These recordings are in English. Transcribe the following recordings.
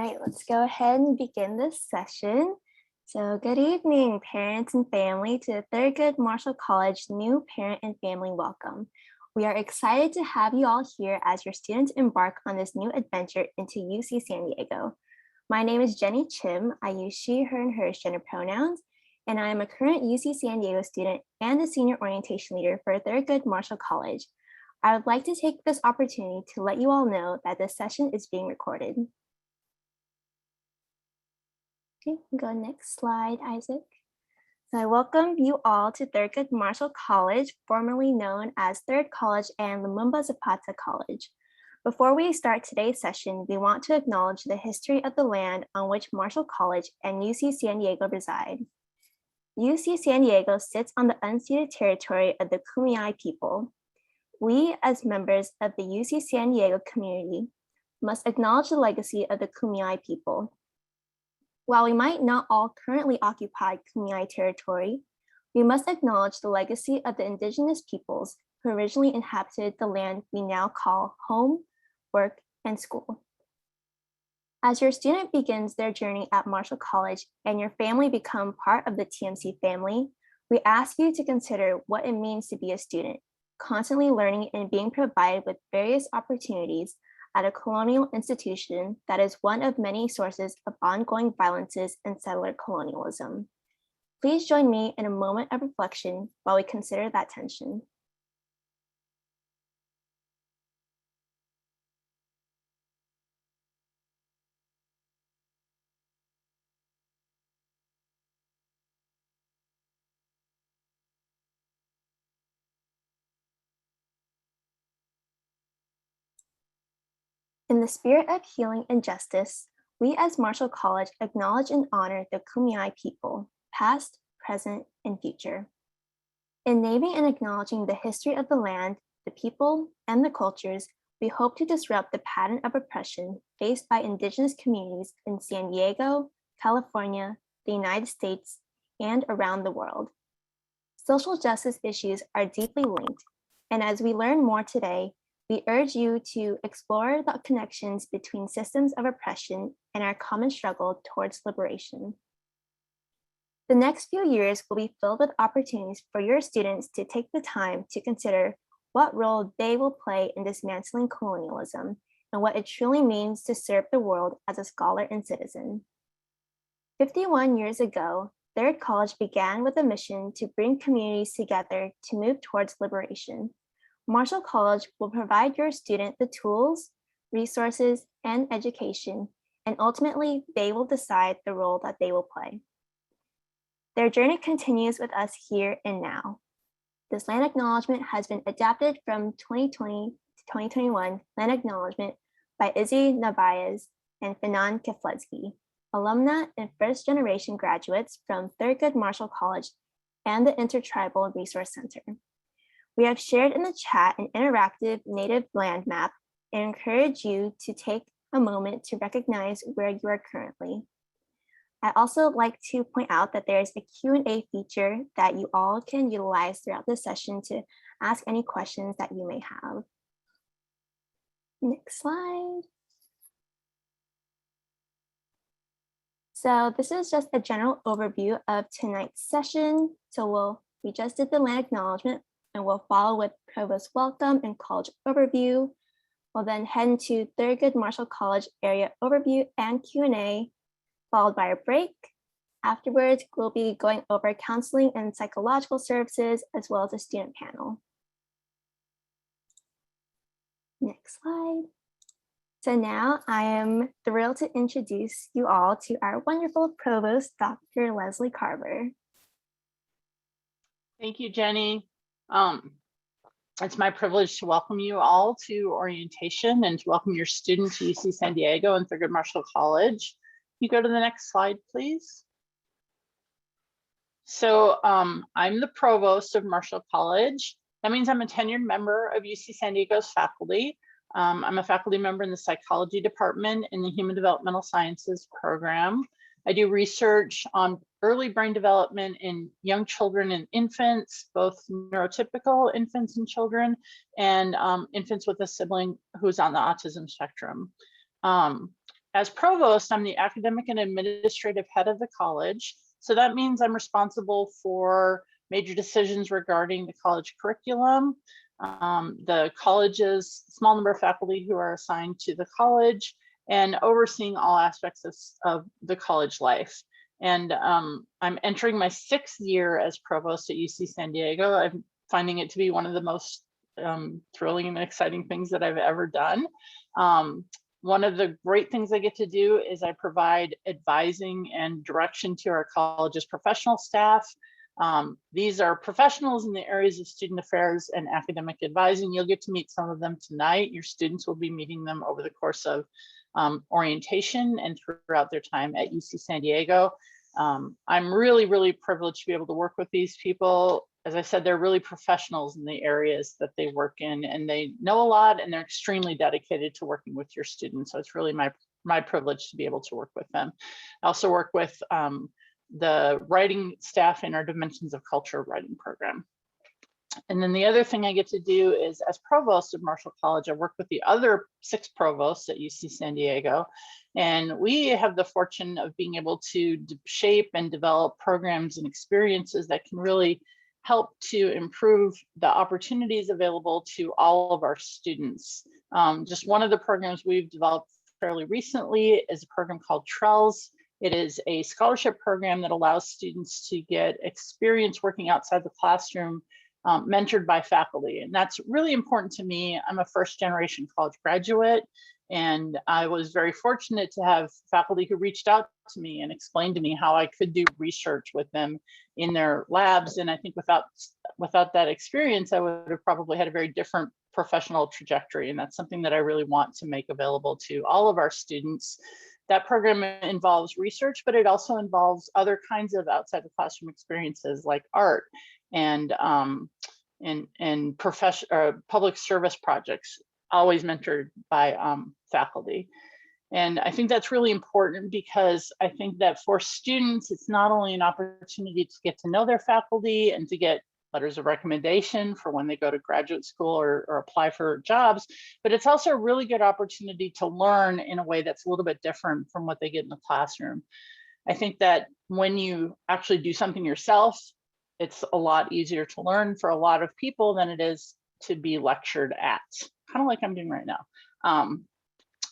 right, let's go ahead and begin this session. So good evening, parents and family, to Thurgood Marshall College new parent and family welcome. We are excited to have you all here as your students embark on this new adventure into UC San Diego. My name is Jenny Chim. I use she, her, and hers gender pronouns, and I am a current UC San Diego student and a senior orientation leader for Thurgood Marshall College. I would like to take this opportunity to let you all know that this session is being recorded. Okay, go next slide, Isaac. So I welcome you all to Thurgood Marshall College, formerly known as Third College and Lumumba Zapata College. Before we start today's session, we want to acknowledge the history of the land on which Marshall College and UC San Diego reside. UC San Diego sits on the unceded territory of the Kumeyaay people. We, as members of the UC San Diego community, must acknowledge the legacy of the Kumeyaay people. While we might not all currently occupy Kumeyaay territory, we must acknowledge the legacy of the indigenous peoples who originally inhabited the land we now call home, work, and school. As your student begins their journey at Marshall College and your family become part of the TMC family, we ask you to consider what it means to be a student, constantly learning and being provided with various opportunities at a colonial institution that is one of many sources of ongoing violences and settler colonialism. Please join me in a moment of reflection while we consider that tension. In the spirit of healing and justice, we as Marshall College acknowledge and honor the Kumeyaay people, past, present, and future. In naming and acknowledging the history of the land, the people, and the cultures, we hope to disrupt the pattern of oppression faced by Indigenous communities in San Diego, California, the United States, and around the world. Social justice issues are deeply linked, and as we learn more today, we urge you to explore the connections between systems of oppression and our common struggle towards liberation. The next few years will be filled with opportunities for your students to take the time to consider what role they will play in dismantling colonialism and what it truly means to serve the world as a scholar and citizen. 51 years ago, Third College began with a mission to bring communities together to move towards liberation. Marshall College will provide your student the tools, resources, and education, and ultimately they will decide the role that they will play. Their journey continues with us here and now. This land acknowledgement has been adapted from 2020 to 2021 land acknowledgement by Izzy Narvaez and Fanon Keflezgi, alumna and first generation graduates from Thurgood Marshall College and the Intertribal Resource Center. We have shared in the chat an interactive native land map and encourage you to take a moment to recognize where you are currently. I also like to point out that there is a Q&A feature that you all can utilize throughout the session to ask any questions that you may have. Next slide. So this is just a general overview of tonight's session. So we just did the land acknowledgement, and we'll follow with Provost welcome and college overview. We'll then head into Thurgood Marshall College area overview and Q&A, followed by a break. Afterwards, we'll be going over counseling and psychological services, as well as a student panel. Next slide. So now I am thrilled to introduce you all to our wonderful Provost, Dr. Leslie Carver. Thank you, Jenny. It's my privilege to welcome you all to orientation and to welcome your students to UC San Diego and Thurgood Marshall College. You go to the next slide, please. So I'm the Provost of Marshall College. That means I'm a tenured member of UC San Diego's faculty. I'm a faculty member in the psychology department in the Human Developmental Sciences program. I do research on early brain development in young children and infants, both neurotypical infants and children, and infants with a sibling who's on the autism spectrum. as provost, I'm the academic and administrative head of the college. So that means I'm responsible for major decisions regarding the college curriculum, the college's small number of faculty who are assigned to the college, and overseeing all aspects of the college life. And I'm entering my 6th year as provost at UC San Diego. I'm finding it to be one of the most thrilling and exciting things that I've ever done. One of the great things I get to do is I provide advising and direction to our college's professional staff. These are professionals in the areas of student affairs and academic advising. You'll get to meet some of them tonight. Your students will be meeting them over the course of orientation and throughout their time at UC San Diego. I'm really, really privileged to be able to work with these people. As I said, they're really professionals in the areas that they work in, and they know a lot, and they're extremely dedicated to working with your students. So it's really my privilege to be able to work with them. I also work with the writing staff in our Dimensions of Culture writing program. And then the other thing I get to do is, as provost of Marshall College, I work with the other 6 provosts at UC San Diego. And we have the fortune of being able to shape and develop programs and experiences that can really help to improve the opportunities available to all of our students. Just one of the programs we've developed fairly recently is a program called TRELS. It is a scholarship program that allows students to get experience working outside the classroom, mentored by faculty. And that's really important to me. I'm a 1st-generation college graduate, and I was very fortunate to have faculty who reached out to me and explained to me how I could do research with them in their labs. And I think without that experience, I would have probably had a very different professional trajectory. And that's something that I really want to make available to all of our students. That program involves research, but it also involves other kinds of outside the classroom experiences like art and public service projects, always mentored by faculty. And I think that's really important, because I think that for students, it's not only an opportunity to get to know their faculty and to get letters of recommendation for when they go to graduate school or apply for jobs, but it's also a really good opportunity to learn in a way that's a little bit different from what they get in the classroom. I think that when you actually do something yourself, it's a lot easier to learn for a lot of people than it is to be lectured at, kind of like I'm doing right now.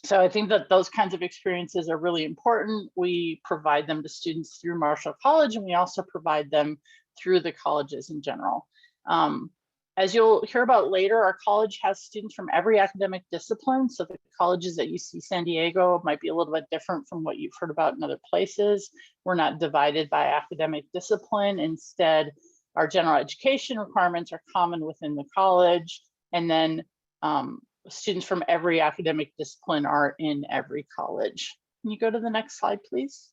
So I think that those kinds of experiences are really important. We provide them to students through Marshall College, and we also provide them through the colleges in general. As you'll hear about later, our college has students from every academic discipline. So the colleges at UC San Diego might be a little bit different from what you've heard about in other places. We're not divided by academic discipline. Instead, our general education requirements are common within the college. And then students from every academic discipline are in every college. Can you go to the next slide, please?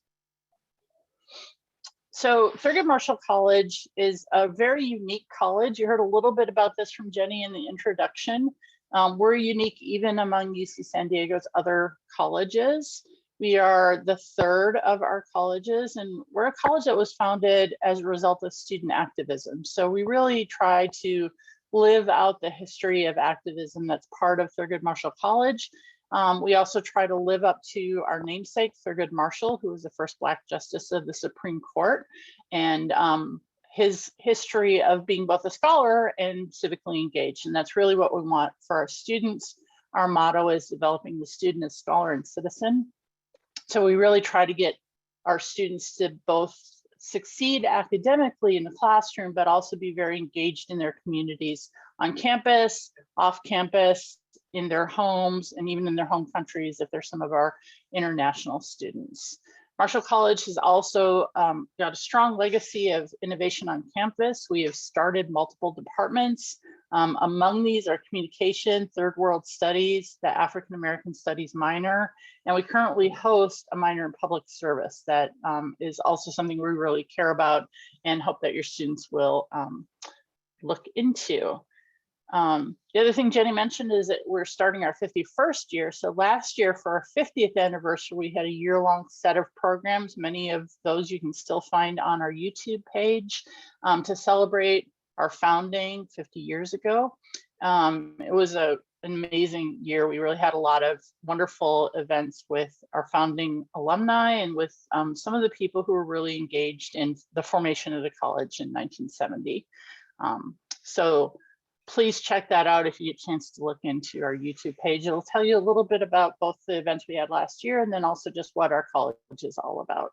So Thurgood Marshall College is a very unique college. You heard a little bit about this from Jenny in the introduction. We're unique even among UC San Diego's other colleges. We are the 3rd of our colleges, and we're a college that was founded as a result of student activism. So we really try to live out the history of activism that's part of Thurgood Marshall College. We also try to live up to our namesake, Thurgood Marshall, who was the first Black justice of the Supreme Court, and his history of being both a scholar and civically engaged. And that's really what we want for our students. Our motto is developing the student as scholar and citizen. So we really try to get our students to both succeed academically in the classroom, but also be very engaged in their communities on campus, off campus, in their homes, and even in their home countries if they're some of our international students. Marshall College has also got a strong legacy of innovation on campus. We have started multiple departments. Among these are communication, third world studies, the African American studies minor, and we currently host a minor in public service that is also something we really care about and hope that your students will look into. The other thing Jenny mentioned is that we're starting our 51st year. So last year for our 50th anniversary, we had a year-long set of programs. Many of those you can still find on our YouTube page to celebrate our founding 50 years ago. It was an amazing year. We really had a lot of wonderful events with our founding alumni and with some of the people who were really engaged in the formation of the college in 1970. So please check that out if you get a chance to look into our YouTube page. It'll tell you a little bit about both the events we had last year and then also just what our college is all about.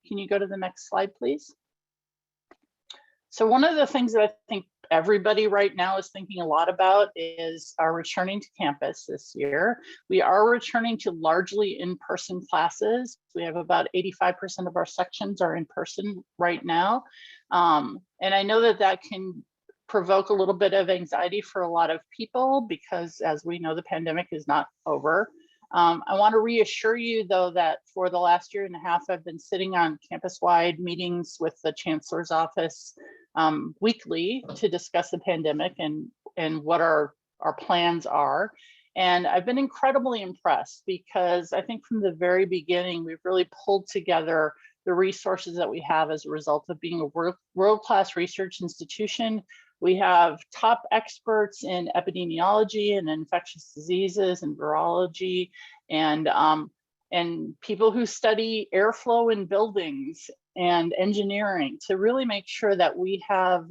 Can you go to the next slide, please? So one of the things that I think everybody right now is thinking a lot about is our returning to campus this year. We are returning to largely in-person classes. We have about 85% of our sections are in person right now. And I know that that can provoke a little bit of anxiety for a lot of people because, as we know, the pandemic is not over. I want to reassure you, though, that for the last year and a half, I've been sitting on campus-wide meetings with the Chancellor's office weekly to discuss the pandemic and what our plans are. And I've been incredibly impressed because I think from the very beginning, we've really pulled together the resources that we have as a result of being a world-class research institution. We have top experts in epidemiology and infectious diseases and virology and people who study airflow in buildings and engineering to really make sure that we have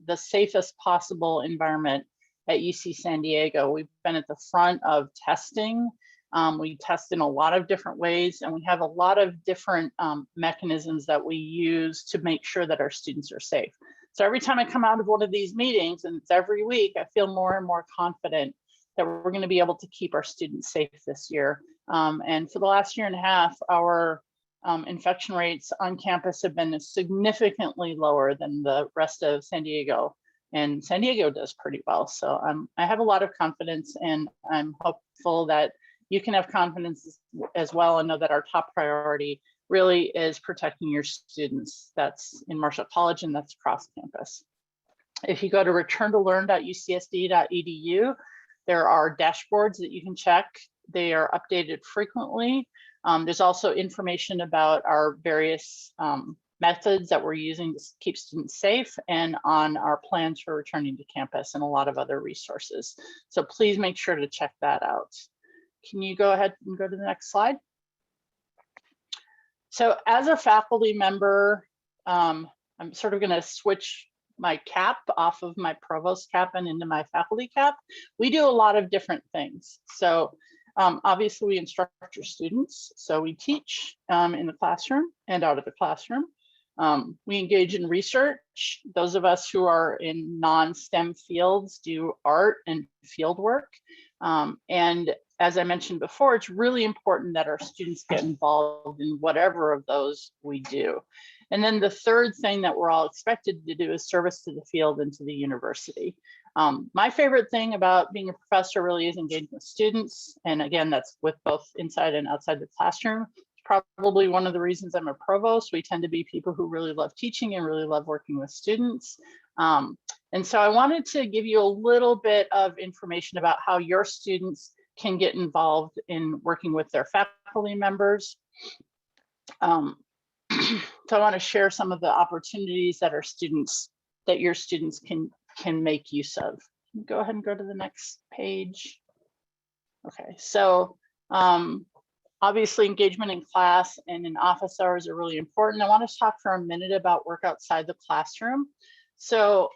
the safest possible environment at UC San Diego. We've been at the front of testing. We test in a lot of different ways, and we have a lot of different mechanisms that we use to make sure that our students are safe. So every time I come out of one of these meetings, and it's every week, I feel more and more confident that we're going to be able to keep our students safe this year. And for the last year and a half, our infection rates on campus have been significantly lower than the rest of San Diego. And San Diego does pretty well. So I have a lot of confidence, and I'm hopeful that you can have confidence as well and know that our top priority really is protecting your students. That's in Marshall College and that's across campus. If you go to returntolearn.ucsd.edu, there are dashboards that you can check. They are updated frequently. There's also information about our various methods that we're using to keep students safe and on our plans for returning to campus and a lot of other resources. So please make sure to check that out. Can you go ahead and go to the next slide? So as a faculty member, I'm sort of going to switch my cap off of my provost cap and into my faculty cap. We do a lot of different things. So obviously we instruct our students. So we teach in the classroom and out of the classroom. We engage in research. Those of us who are in non-STEM fields do art and field work. And as I mentioned before, it's really important that our students get involved in whatever of those we do. And then the third thing that we're all expected to do is service to the field and to the university. My favorite thing about being a professor really is engaging with students. And again, that's with both inside and outside the classroom. It's probably one of the reasons I'm a provost. We tend to be people who really love teaching and really love working with students. And so I wanted to give you a little bit of information about how your students can get involved in working with their faculty members. So I want to share some of the opportunities that your students can make use of. Go ahead and go to the next page. Okay, so obviously engagement in class and in office hours are really important. I want to talk for a minute about work outside the classroom. So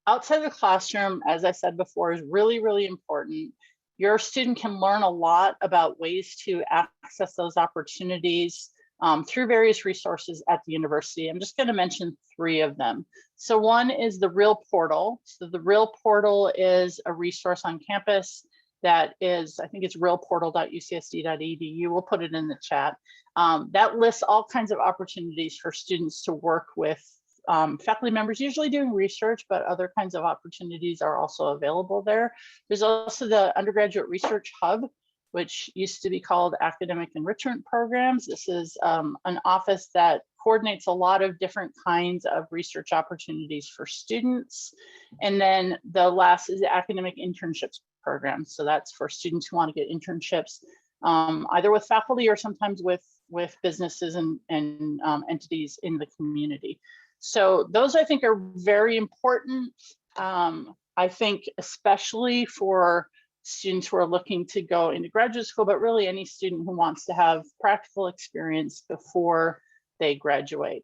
outside the classroom, as I said before, is really, really important. Your student can learn a lot about ways to access those opportunities through various resources at the university. I'm just going to mention 3 of them. So one is the Real Portal. So the Real Portal is a resource on campus that is, I think it's realportal.ucsd.edu. We'll put it in the chat. That lists all kinds of opportunities for students to work with faculty members, usually doing research, but other kinds of opportunities are also available there. There's also the Undergraduate Research Hub, which used to be called Academic Enrichment Programs. This is an office that coordinates a lot of different kinds of research opportunities for students. And then the last is the Academic Internships Program. So that's for students who want to get internships, either with faculty or sometimes with businesses and entities in the community. So those I think are very important. I think especially for students who are looking to go into graduate school, but really any student who wants to have practical experience before they graduate.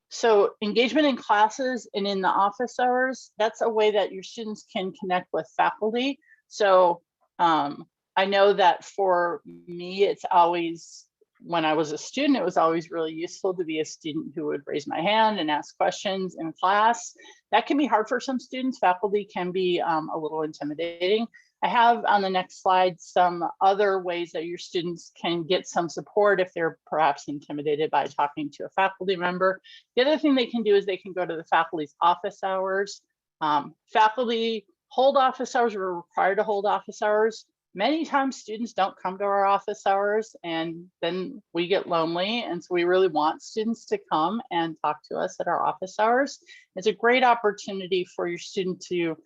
So engagement in classes and in the office hours, that's a way that your students can connect with faculty. So I know that for me, it's always, when I was a student, it was always really useful to be a student who would raise my hand and ask questions in class. That can be hard for some students. Faculty can be a little intimidating. I have on the next slide some other ways that your students can get some support if they're perhaps intimidated by talking to a faculty member. The other thing they can do is they can go to the faculty's office hours. Faculty hold office hours, we're required to hold office hours. Many times students don't come to our office hours and then we get lonely. And so we really want students to come and talk to us at our office hours. It's a great opportunity for your student to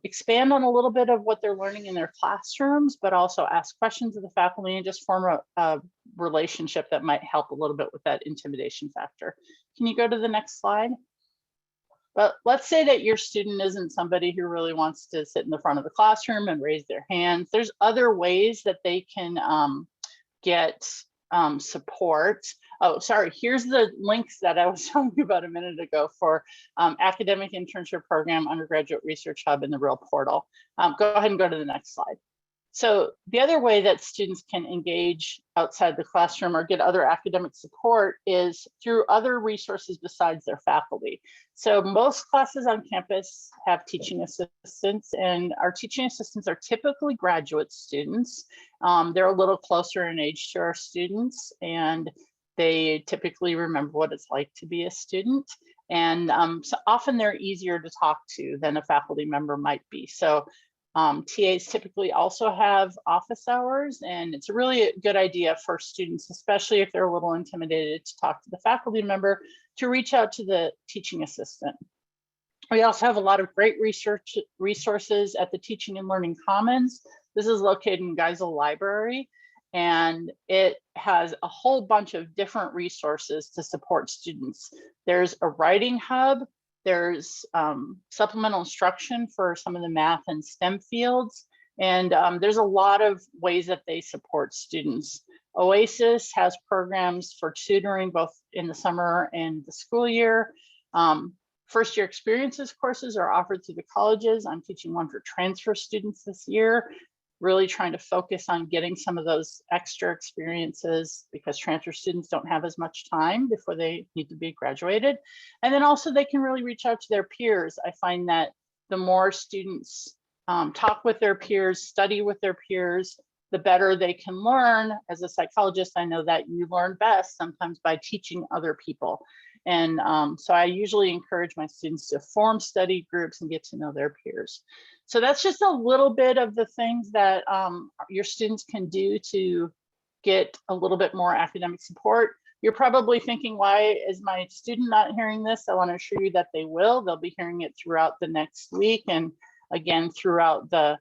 expand on a little bit of what they're learning in their classrooms, but also ask questions of the faculty and just form a relationship that might help a little bit with that intimidation factor. Can you go to the next slide? But let's say that your student isn't somebody who really wants to sit in the front of the classroom and raise their hands. There's other ways that they can get support. Oh, sorry, here's the links that I was telling you about a minute ago for academic internship program, undergraduate research hub, and the real portal. Go ahead and go to the next slide. So the other way that students can engage outside the classroom or get other academic support is through other resources besides their faculty. So most classes on campus have teaching assistants, and our teaching assistants are typically graduate students. They're a little closer in age to our students, and they typically remember what it's like to be a student. And so often they're easier to talk to than a faculty member might be. So TAs typically also have office hours, and it's really a good idea for students, especially if they're a little intimidated, to talk to the faculty member, to reach out to the teaching assistant. We also have a lot of great resources at the Teaching and Learning Commons. This is located in Geisel Library, and it has a whole bunch of different resources to support students. There's a writing hub. There's supplemental instruction for some of the math and STEM fields. And there's a lot of ways that they support students. OASIS has programs for tutoring both in the summer and the school year. First year experiences courses are offered through the colleges. I'm teaching one for transfer students this year, really trying to focus on getting some of those extra experiences because transfer students don't have as much time before they need to be graduated. And then also they can really reach out to their peers. I find that the more students talk with their peers, study with their peers, the better they can learn. As a psychologist, I know that you learn best sometimes by teaching other people. And so I usually encourage my students to form study groups and get to know their peers. So that's just a little bit of the things that your students can do to get a little bit more academic support. You're probably thinking, why is my student not hearing this? I want to assure you that they will. They'll be hearing it throughout the next week and again throughout the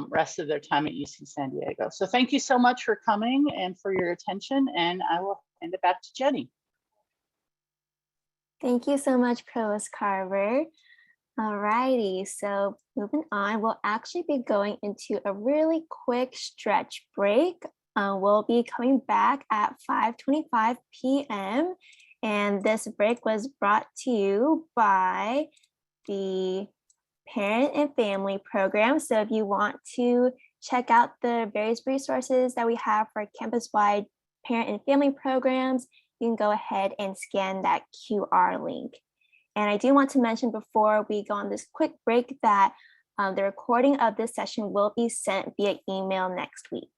rest of their time at UC San Diego. So thank you so much for coming and for your attention, and I will hand it back to Jenny. Thank you so much, Provost Carver. Alrighty, so moving on, we'll actually be going into a really quick stretch break. We'll be coming back at 5:25 p.m. And this break was brought to you by the Parent and Family Program. So if you want to check out the various resources that we have for campus-wide parent and family programs, you can go ahead and scan that QR link. And I do want to mention before we go on this quick break that the recording of this session will be sent via email next week.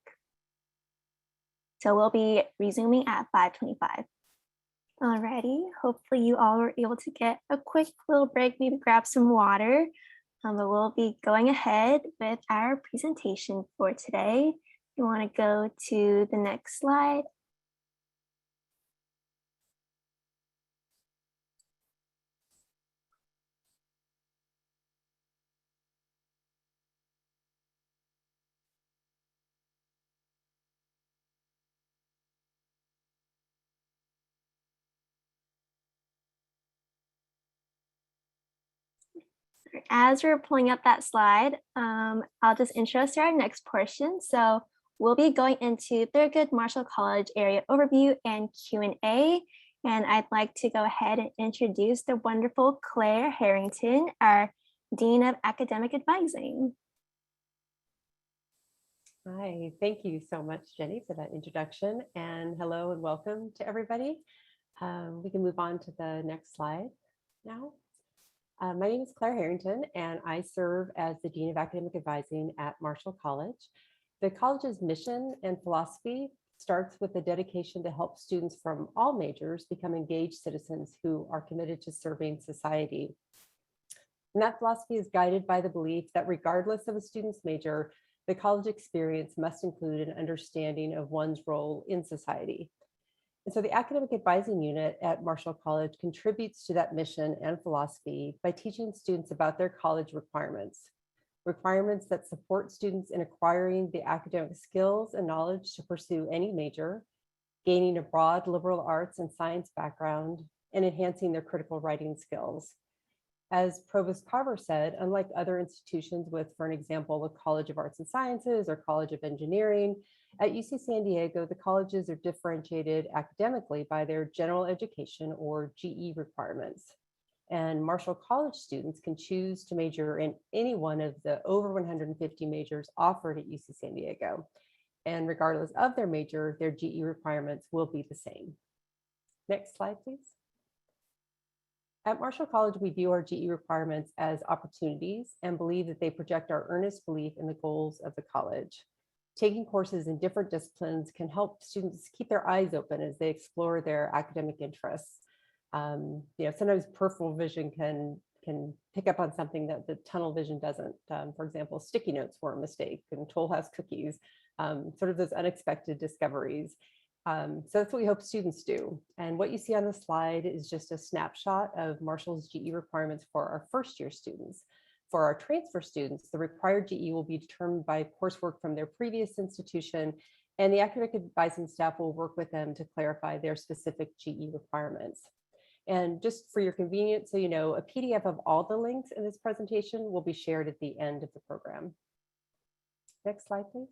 So we'll be resuming at 5:25. Alrighty, hopefully you all were able to get a quick little break, maybe grab some water. But we'll be going ahead with our presentation for today. You want to go to the next slide. As we're pulling up that slide, I'll just intro us to our next portion. So we'll be going into Thurgood Marshall College area overview and Q&A. And I'd like to go ahead and introduce the wonderful Claire Harrington, our Dean of Academic Advising. Hi, thank you so much, Jenny, for that introduction. And hello and welcome to everybody. We can move on to the next slide now. My name is Claire Harrington, and I serve as the Dean of Academic Advising at Marshall College. The college's mission and philosophy starts with a dedication to help students from all majors become engaged citizens who are committed to serving society. And that philosophy is guided by the belief that regardless of a student's major, the college experience must include an understanding of one's role in society. And so the Academic Advising Unit at Marshall College contributes to that mission and philosophy by teaching students about their college requirements that support students in acquiring the academic skills and knowledge to pursue any major, gaining a broad liberal arts and science background, and enhancing their critical writing skills. As Provost Carver said, unlike other institutions with, for an example, a College of Arts and Sciences or College of Engineering, at UC San Diego, the colleges are differentiated academically by their general education or GE requirements. And Marshall College students can choose to major in any one of the over 150 majors offered at UC San Diego. And regardless of their major, their GE requirements will be the same. Next slide, please. At Marshall College, we view our GE requirements as opportunities and believe that they project our earnest belief in the goals of the college. Taking courses in different disciplines can help students keep their eyes open as they explore their academic interests. Sometimes peripheral vision can pick up on something that the tunnel vision doesn't. For example, sticky notes were a mistake and Toll House cookies, sort of those unexpected discoveries. So that's what we hope students do. And what you see on the slide is just a snapshot of Marshall's GE requirements for our first year students. For our transfer students, the required GE will be determined by coursework from their previous institution, and the academic advising staff will work with them to clarify their specific GE requirements. And just for your convenience, so you know, a PDF of all the links in this presentation will be shared at the end of the program. Next slide, please.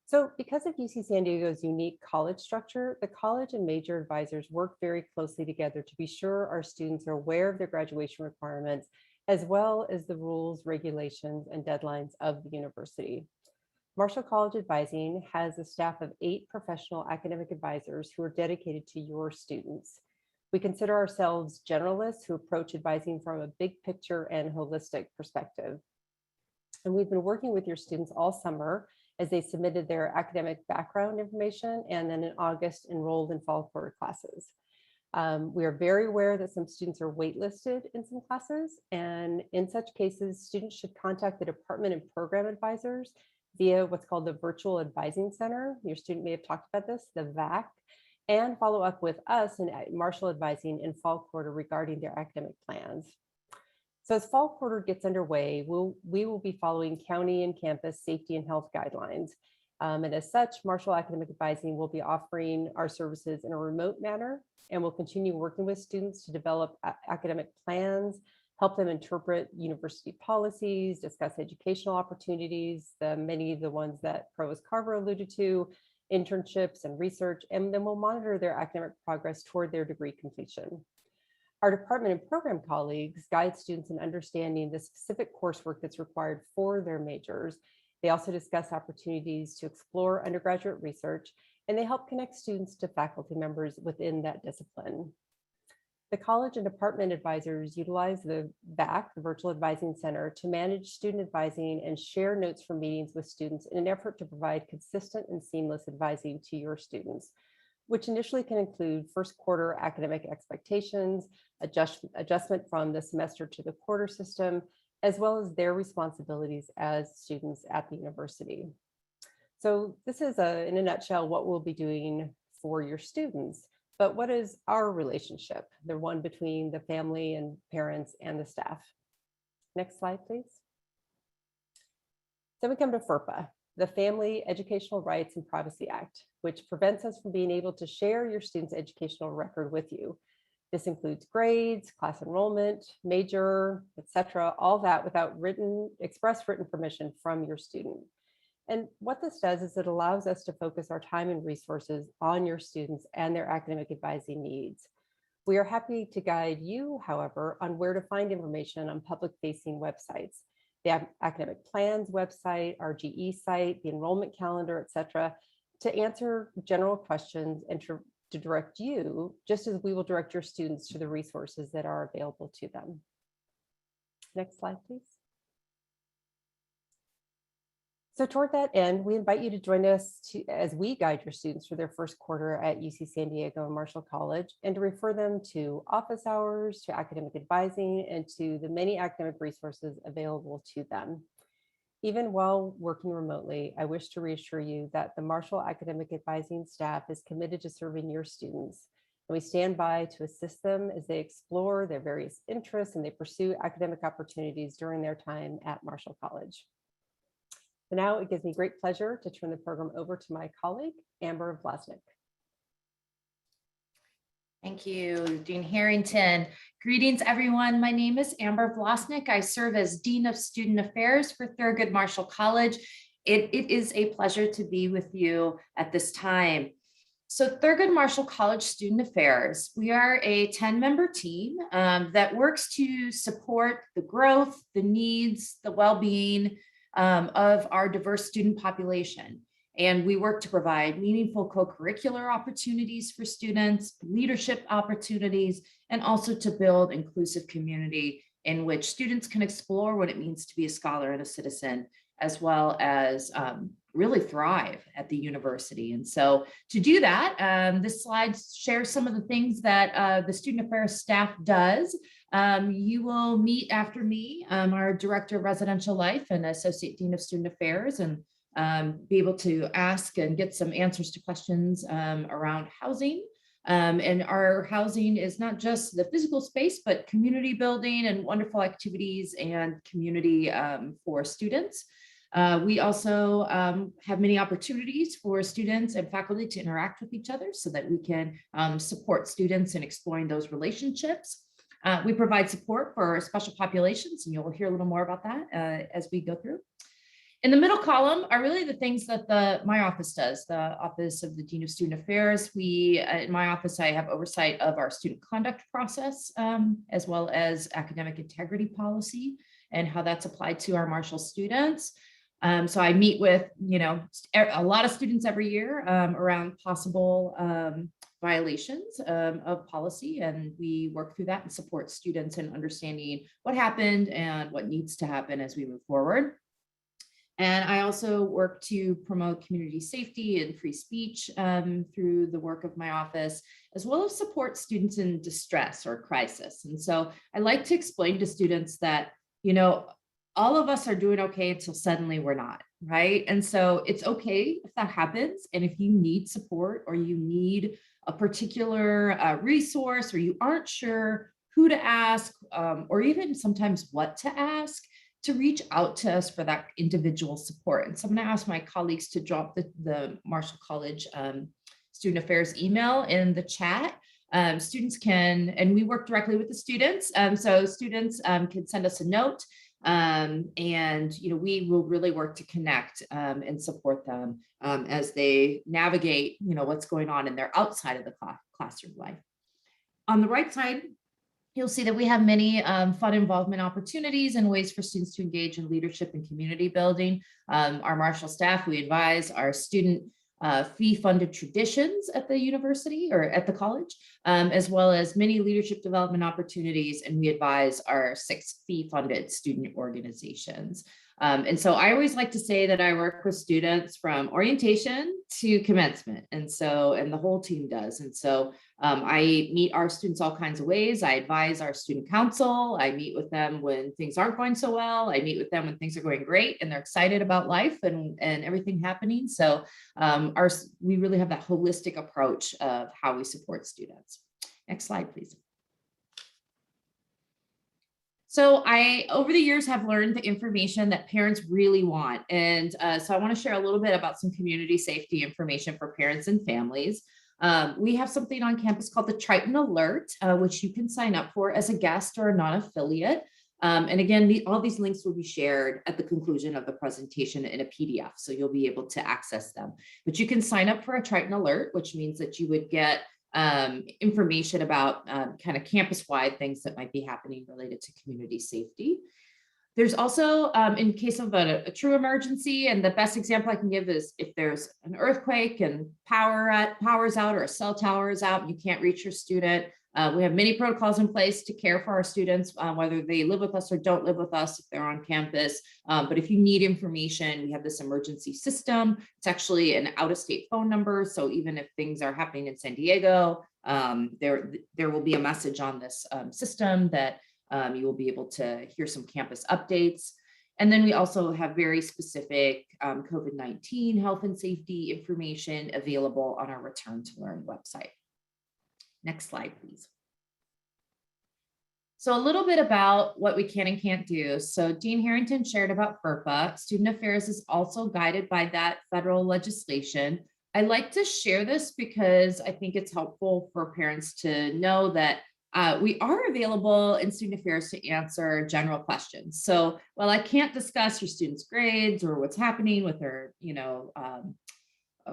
So because of UC San Diego's unique college structure, the college and major advisors work very closely together to be sure our students are aware of their graduation requirements, as well as the rules, regulations, and deadlines of the university. Marshall College Advising has a staff of 8 professional academic advisors who are dedicated to your students. We consider ourselves generalists who approach advising from a big picture and holistic perspective. And we've been working with your students all summer as they submitted their academic background information and then in August enrolled in fall quarter classes. We are very aware that some students are waitlisted in some classes, and in such cases, students should contact the department and program advisors via what's called the Virtual Advising Center. Your student may have talked about this, the VAC, and follow up with us in Marshall Advising in fall quarter regarding their academic plans. So as fall quarter gets underway, we will be following county and campus safety and health guidelines. And as such, Marshall Academic Advising will be offering our services in a remote manner, and we'll continue working with students to develop academic plans, help them interpret university policies, discuss educational opportunities, many of the ones that Provost Carver alluded to, internships and research, and then we'll monitor their academic progress toward their degree completion. Our department and program colleagues guide students in understanding the specific coursework that's required for their majors. They also discuss opportunities to explore undergraduate research, and they help connect students to faculty members within that discipline. The college and department advisors utilize the VAC, the Virtual Advising Center, to manage student advising and share notes from meetings with students in an effort to provide consistent and seamless advising to your students, which initially can include first quarter academic expectations, adjustment from the semester to the quarter system, as well as their responsibilities as students at the university. So this is in a nutshell what we'll be doing for your students. But what is our relationship, the one between the family and parents and the staff? Next slide, please. Then we come to FERPA, the Family Educational Rights and Privacy Act, which prevents us from being able to share your student's educational record with you. This includes grades, class enrollment, major, etc., all that without express written permission from your student. And what this does is it allows us to focus our time and resources on your students and their academic advising needs. We are happy to guide you, however, on where to find information on public-facing websites, the academic plans website, our GE site, the enrollment calendar, etc., to answer general questions and to direct you, just as we will direct your students to the resources that are available to them. Next slide, please. So toward that end, we invite you to join us as we guide your students through their first quarter at UC San Diego and Marshall College, and to refer them to office hours, to academic advising, and to the many academic resources available to them. Even while working remotely, I wish to reassure you that the Marshall Academic Advising staff is committed to serving your students, and we stand by to assist them as they explore their various interests and they pursue academic opportunities during their time at Marshall College. So now it gives me great pleasure to turn the program over to my colleague, Amber Vlasnik. Thank you, Dean Harrington. Greetings, everyone. My name is Amber Vlasnik. I serve as Dean of Student Affairs for Thurgood Marshall College. It is a pleasure to be with you at this time. So Thurgood Marshall College Student Affairs, we are a 10-member team that works to support the growth, the needs, the well-being of our diverse student population. And we work to provide meaningful co-curricular opportunities for students, leadership opportunities, and also to build inclusive community in which students can explore what it means to be a scholar and a citizen, as well as really thrive at the university. And so to do that, this slide shares some of the things that the Student Affairs staff does. You will meet after me, our Director of Residential Life and Associate Dean of Student Affairs, and be able to ask and get some answers to questions around housing. And our housing is not just the physical space, but community building and wonderful activities and community for students. We also have many opportunities for students and faculty to interact with each other so that we can support students in exploring those relationships. We provide support for special populations, and you'll hear a little more about that as we go through. In the middle column are really the things that my office does, the Office of the Dean of Student Affairs. In my office, I have oversight of our student conduct process, as well as academic integrity policy and how that's applied to our Marshall students. So I meet with, a lot of students every year around possible violations of policy, and we work through that and support students in understanding what happened and what needs to happen as we move forward. And I also work to promote community safety and free speech through the work of my office, as well as support students in distress or crisis. And so I like to explain to students that, all of us are doing okay until suddenly we're not, right? And so it's okay if that happens. And if you need support or you need a particular resource, or you aren't sure who to ask, or even sometimes what to ask, to reach out to us for that individual support. And so I'm going to ask my colleagues to drop the Marshall College Student Affairs email in the chat. Students can, and we work directly with the students. So students can send us a note, and we will really work to connect and support them as they navigate what's going on in their outside of the classroom life. On the right side, you'll see that we have many fun involvement opportunities and ways for students to engage in leadership and community building. Our Marshall staff, we advise our student fee-funded traditions at the university or at the college, as well as many leadership development opportunities, and we advise our 6 fee-funded student organizations. And so I always like to say that I work with students from orientation to commencement, and the whole team does. And so I meet our students all kinds of ways. I advise our student council. I meet with them when things aren't going so well. I meet with them when things are going great and they're excited about life and everything happening. So we really have that holistic approach of how we support students. Next slide, please. So I, over the years, have learned the information that parents really want. And so I want to share a little bit about some community safety information for parents and families. We have something on campus called the Triton Alert, which you can sign up for as a guest or a non-affiliate. And again, all these links will be shared at the conclusion of the presentation in a PDF, so you'll be able to access them. But you can sign up for a Triton Alert, which means that you would get information about kind of campus-wide things that might be happening related to community safety. There's also, in case of a true emergency, and the best example I can give is if there's an earthquake and power's out or a cell tower is out and you can't reach your student, we have many protocols in place to care for our students, whether they live with us or don't live with us if they're on campus. But if you need information, we have this emergency system. It's actually an out-of-state phone number. So even if things are happening in San Diego, there will be a message on this system that you will be able to hear some campus updates. And then we also have very specific COVID-19 health and safety information available on our Return to Learn website. Next slide, please. So a little bit about what we can and can't do. So Dean Harrington shared about FERPA. Student Affairs is also guided by that federal legislation. I like to share this because I think it's helpful for parents to know that we are available in Student Affairs to answer general questions. So while I can't discuss your students' grades or what's happening with their,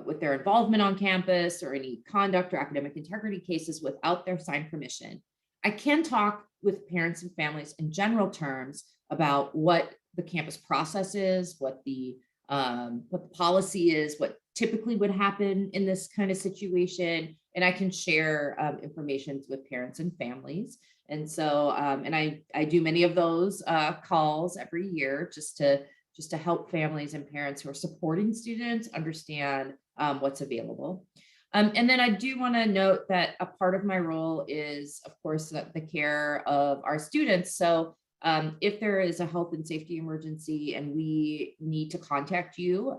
with their involvement on campus or any conduct or academic integrity cases without their signed permission, I can talk with parents and families in general terms about what the campus process is, what the policy is, what typically would happen in this kind of situation. And I can share information with parents and families. And so, and I do many of those calls every year just to help families and parents who are supporting students understand what's available. And then I do want to note that a part of my role is, of course, the care of our students. So if there is a health and safety emergency and we need to contact you,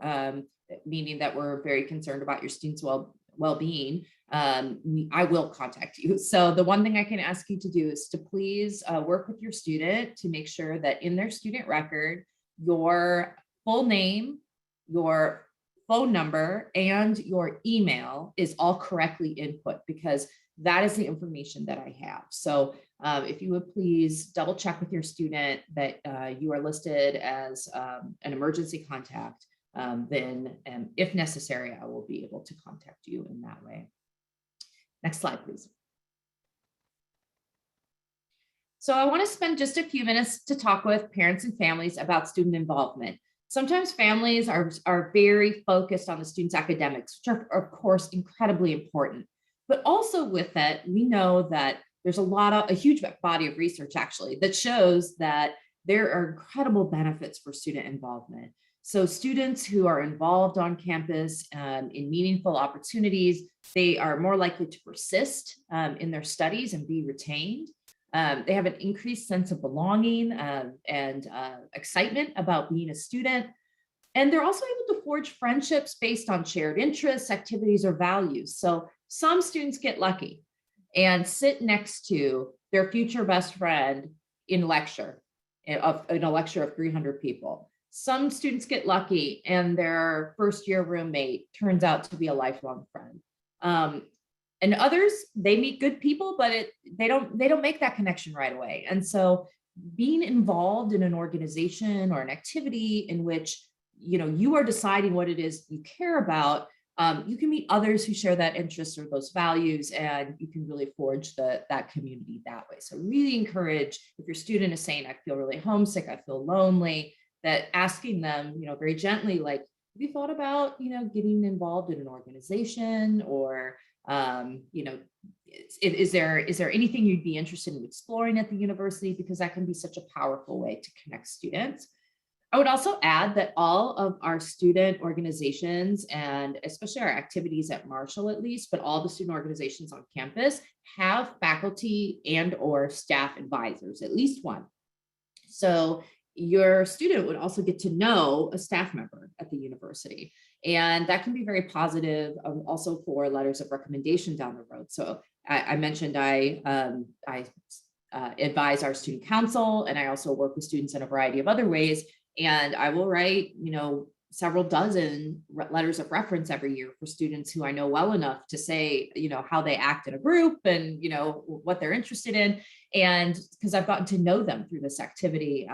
meaning that we're very concerned about your students' well-being, I will contact you. So the one thing I can ask you to do is to please work with your student to make sure that in their student record, your full name, your phone number, and your email is all correctly input, because that is the information that I have. So if you would please double check with your student that you are listed as an emergency contact, then if necessary, I will be able to contact you in that way. Next slide, please. So I want to spend just a few minutes to talk with parents and families about student involvement. Sometimes families are very focused on the students' academics, which are, of course, incredibly important. But also with that, we know that there's a huge body of research actually that shows that there are incredible benefits for student involvement. So students who are involved on campus in meaningful opportunities, they are more likely to persist in their studies and be retained. They have an increased sense of belonging and excitement about being a student. And they're also able to forge friendships based on shared interests, activities, or values. So some students get lucky and sit next to their future best friend in a lecture of 300 people. Some students get lucky and their first year roommate turns out to be a lifelong friend. And others, they meet good people, but they don't make that connection right away. And so being involved in an organization or an activity in which you are deciding what it is you care about, you can meet others who share that interest or those values, and you can really forge that community that way. So really encourage, if your student is saying, I feel really homesick, I feel lonely, that asking them, very gently, like, have you thought about, getting involved in an organization, or, is there anything you'd be interested in exploring at the university? Because that can be such a powerful way to connect students. I would also add that all of our student organizations, and especially our activities at Marshall at least, but all the student organizations on campus have faculty and or staff advisors, at least one. So your student would also get to know a staff member at the university. And that can be very positive also for letters of recommendation down the road. So I mentioned I advise our student council, and I also work with students in a variety of other ways. And I will write, several dozen letters of reference every year for students who I know well enough to say, how they act in a group and, what they're interested in. And because I've gotten to know them through this activity.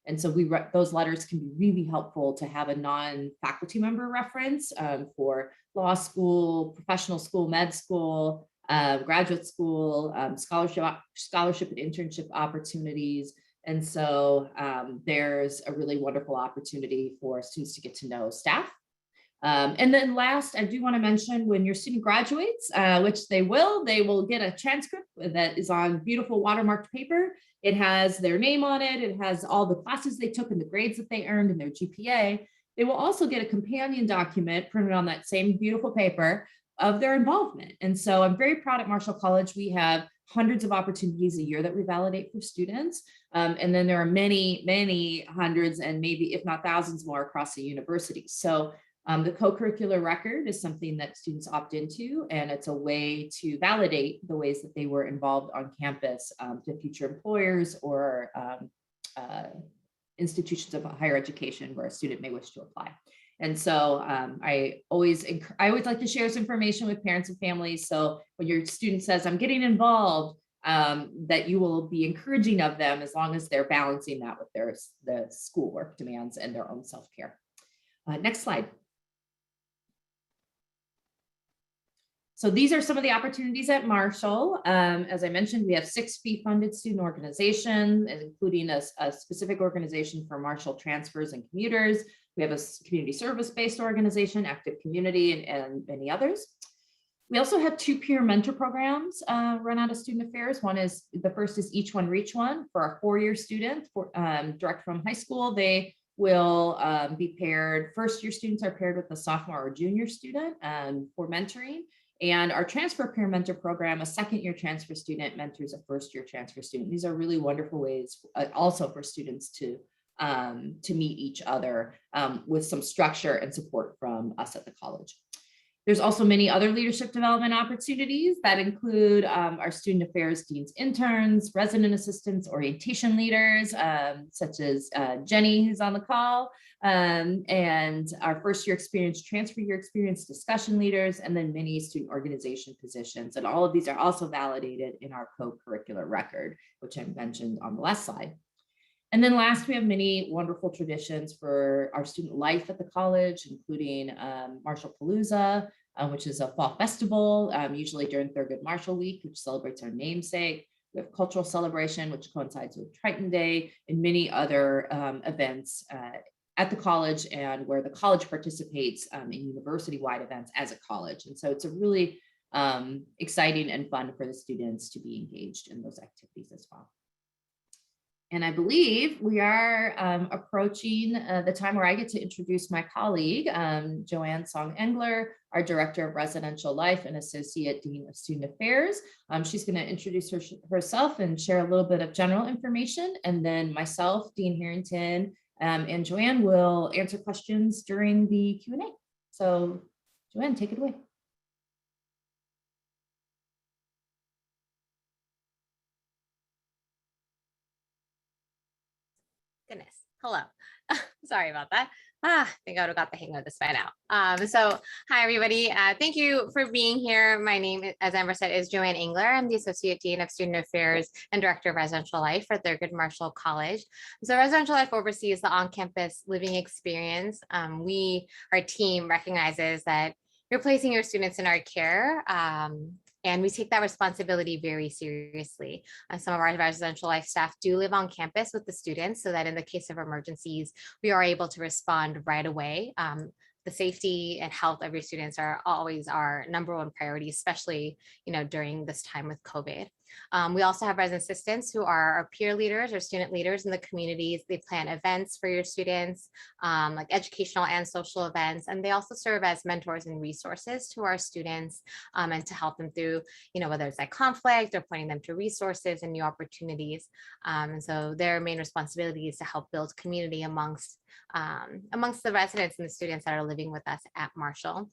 And so those letters can be really helpful to have a non-faculty member reference for law school, professional school, med school, graduate school, scholarship and internship opportunities. And so there's a really wonderful opportunity for students to get to know staff. And then last, I do want to mention when your student graduates, which they will get a transcript that is on beautiful watermarked paper. It has their name on it. It has all the classes they took and the grades that they earned and their GPA. They will also get a companion document printed on that same beautiful paper of their involvement. And so I'm very proud at Marshall College. We have hundreds of opportunities a year that we validate for students. And then there are many, many hundreds and maybe if not thousands more across the university. So the co-curricular record is something that students opt into, and it's a way to validate the ways that they were involved on campus to future employers or institutions of higher education where a student may wish to apply. And so I always like to share this information with parents and families. So when your student says, I'm getting involved, that you will be encouraging of them as long as they're balancing that with the schoolwork demands and their own self-care. Next slide. So these are some of the opportunities at Marshall. As I mentioned, we have 6 fee-funded student organizations, including a specific organization for Marshall transfers and commuters. We have a community service-based organization, Active Community, and many others. We also have 2 peer mentor programs run out of Student Affairs. The first is Each One Reach One for our 4-year student, direct from high school. They will be paired. First-year students are paired with a sophomore or junior student for mentoring. And our transfer peer mentor program, a second-year transfer student mentors a first-year transfer student. These are really wonderful ways also for students to meet each other with some structure and support from us at the college. There's also many other leadership development opportunities that include our student affairs deans interns, resident assistants, orientation leaders, such as Jenny, who's on the call, and our first year experience, transfer year experience discussion leaders, and then many student organization positions. And all of these are also validated in our co-curricular record, which I mentioned on the last slide. And then last, we have many wonderful traditions for our student life at the college, including Marshall Palooza, which is a fall festival, usually during Thurgood Marshall Week, which celebrates our namesake. We have cultural celebration, which coincides with Triton Day, and many other events at the college and where the college participates in university-wide events as a college. And so it's a really exciting and fun for the students to be engaged in those activities as well. And I believe we are approaching the time where I get to introduce my colleague, Joanne Song-Engler, our Director of Residential Life and Associate Dean of Student Affairs. She's going to introduce herself and share a little bit of general information. And then myself, Dean Harrington, and Joanne will answer questions during the Q&A. So Joanne, take it away. Goodness. Hello. Sorry about that. I think I would have got the hang of this by now. So hi, everybody. Thank you for being here. My name, as Amber said, is Joanne Engler. I'm the Associate Dean of Student Affairs and Director of Residential Life for Thurgood Marshall College. So Residential Life oversees the on-campus living experience. Our team recognizes that you're placing your students in our care. And we take that responsibility very seriously. Some of our residential life staff do live on campus with the students so that in the case of emergencies, we are able to respond right away. The safety and health of your students are always our #1 priority, especially during this time with COVID. We also have resident assistants who are our peer leaders or student leaders in the communities. They plan events for your students, like educational and social events, and they also serve as mentors and resources to our students and to help them through, whether it's like conflict or pointing them to resources and new opportunities. And so their main responsibility is to help build community amongst the residents and the students that are living with us at Marshall.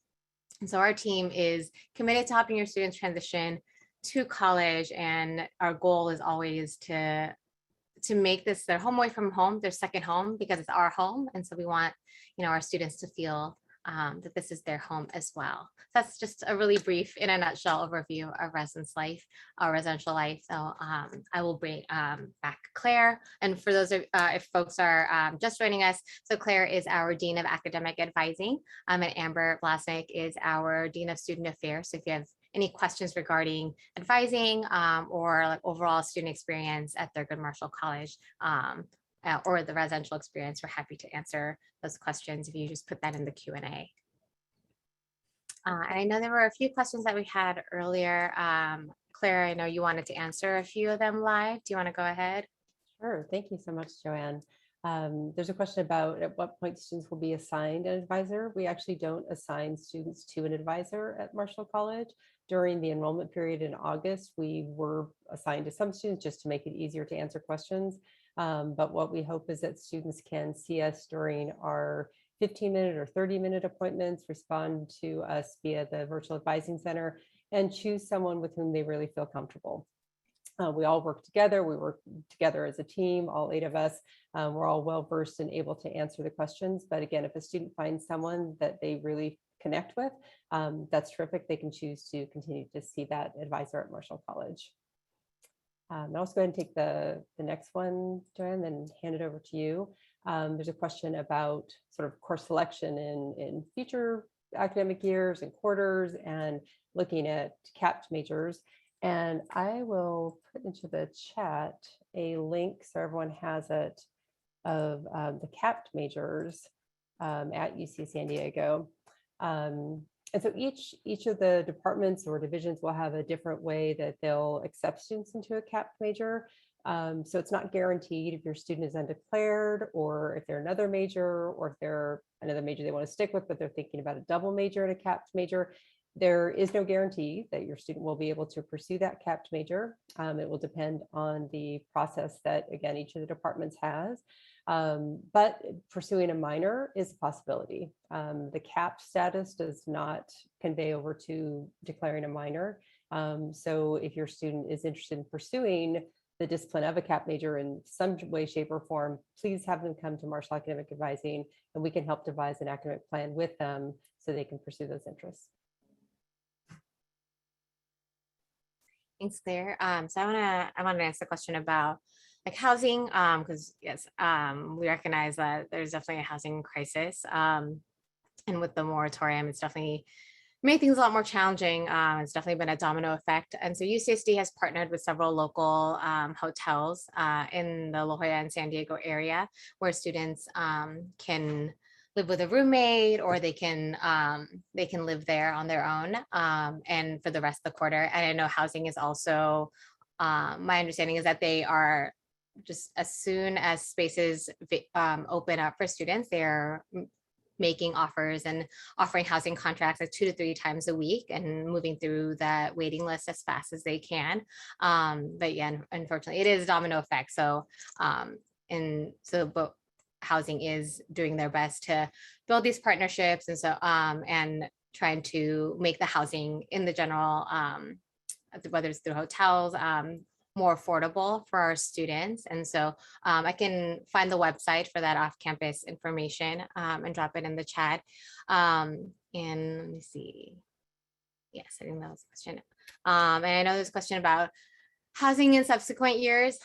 And so our team is committed to helping your students transition to college, and our goal is always to to make this their home away from home, their second home, because it's our home. And so we want, our students to feel that this is their home as well. That's just a really brief, in a nutshell, overview of residential life. So I will bring back Claire. And for those of, if folks are just joining us, so Claire is our Dean of Academic Advising, and Amber Vlasnik is our Dean of Student Affairs. So if you have any questions regarding advising or like overall student experience at Thurgood Marshall College, or the residential experience, we're happy to answer those questions if you just put that in the Q&A. And I know there were a few questions that we had earlier. Claire, I know you wanted to answer a few of them live. Do you want to go ahead? Sure. Thank you so much, Joanne. There's a question about at what point students will be assigned an advisor. We actually don't assign students to an advisor at Marshall College. During the enrollment period in August, we were assigned to some students just to make it easier to answer questions. But what we hope is that students can see us during our 15-minute or 30-minute appointments, respond to us via the virtual advising center, and choose someone with whom they really feel comfortable. We all work together. We work together as a team, all 8 of us. We're all well versed and able to answer the questions. But again, if a student finds someone that they really connect with, that's terrific. They can choose to continue to see that advisor at Marshall College. I'll also go ahead and take the next one, Joanne, then hand it over to you. There's a question about sort of course selection in future academic years and quarters and looking at capped majors. And I will put into the chat a link so everyone has it of the capped majors at UC San Diego. And so each of the departments or divisions will have a different way that they'll accept students into a capped major. So it's not guaranteed if your student is undeclared or if they're another major or if they're another major they want to stick with, but they're thinking about a double major and a capped major. There is no guarantee that your student will be able to pursue that capped major. It will depend on the process that, again, each of the departments has. But pursuing a minor is a possibility. The capped status does not convey over to declaring a minor. So if your student is interested in pursuing the discipline of a capped major in some way, shape, or form, please have them come to Marshall Academic Advising, and we can help devise an academic plan with them so they can pursue those interests. Thanks, Claire. So I want to ask a question about like housing, because yes, we recognize that there's definitely a housing crisis, and with the moratorium, it's definitely made things a lot more challenging. It's definitely been a domino effect, and so UCSD has partnered with several local hotels in the La Jolla and San Diego area, where students can live with a roommate, or they can live there on their own, and for the rest of the quarter. And I know housing is also, my understanding is that they are just as soon as spaces open up for students, they're making offers and offering housing contracts like 2 to 3 times a week and moving through the waiting list as fast as they can. But yeah, unfortunately, it is a domino effect. So, but housing is doing their best to build these partnerships, and so and trying to make the housing in the general, whether it's through hotels, more affordable for our students. And so I can find the website for that off-campus information and drop it in the chat. And let me see. Yes, I think that was a question. And I know there's a question about housing in subsequent years.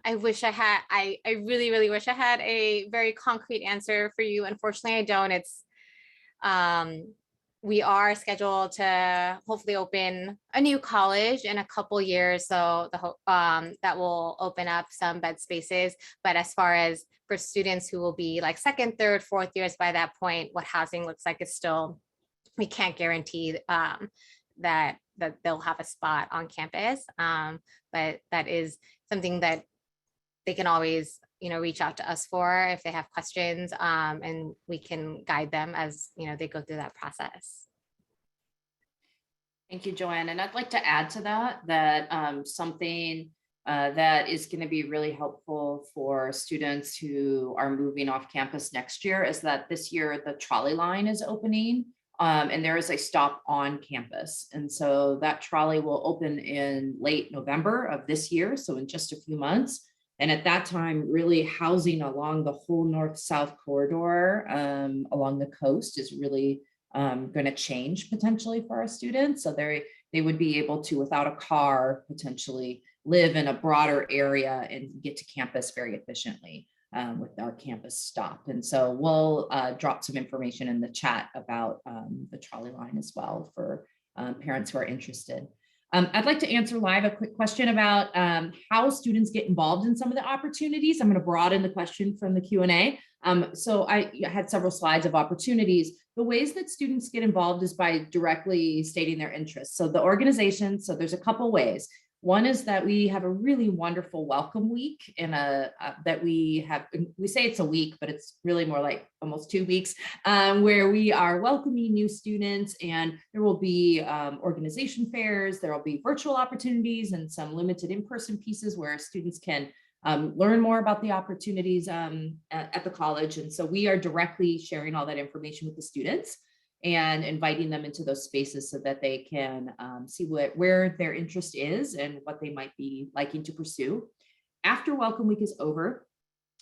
I wish I had, I really, really wish I had a very concrete answer for you. Unfortunately, I don't. It's, we are scheduled to hopefully open a new college in a couple years. So that will open up some bed spaces. But as far as for students who will be like 2nd, 3rd, 4th years by that point, what housing looks like is still, we can't guarantee that they'll have a spot on campus. But that is something that they can always, reach out to us for if they have questions, and we can guide them as, they go through that process. Thank you, Joanne. And I'd like to add to that something that is going to be really helpful for students who are moving off campus next year is that this year the trolley line is opening, and there is a stop on campus. And so that trolley will open in late November of this year, so in just a few months. And at that time, really housing along the whole north-south corridor along the coast is really going to change potentially for our students. So they would be able to, without a car, potentially live in a broader area and get to campus very efficiently with our campus stop. And so we'll drop some information in the chat about the trolley line as well for parents who are interested. I'd like to answer live a quick question about how students get involved in some of the opportunities. I'm going to broaden the question from the Q&A. So I had several slides of opportunities. The ways that students get involved is by directly stating their interests. So the organization, so there's a couple ways. One is that we have a really wonderful welcome week that we say it's a week, but it's really more like almost 2 weeks where we are welcoming new students, and there will be organization fairs, there will be virtual opportunities and some limited in-person pieces where students can learn more about the opportunities at the college. And so we are directly sharing all that information with the students and inviting them into those spaces so that they can see where their interest is and what they might be liking to pursue. After Welcome Week is over,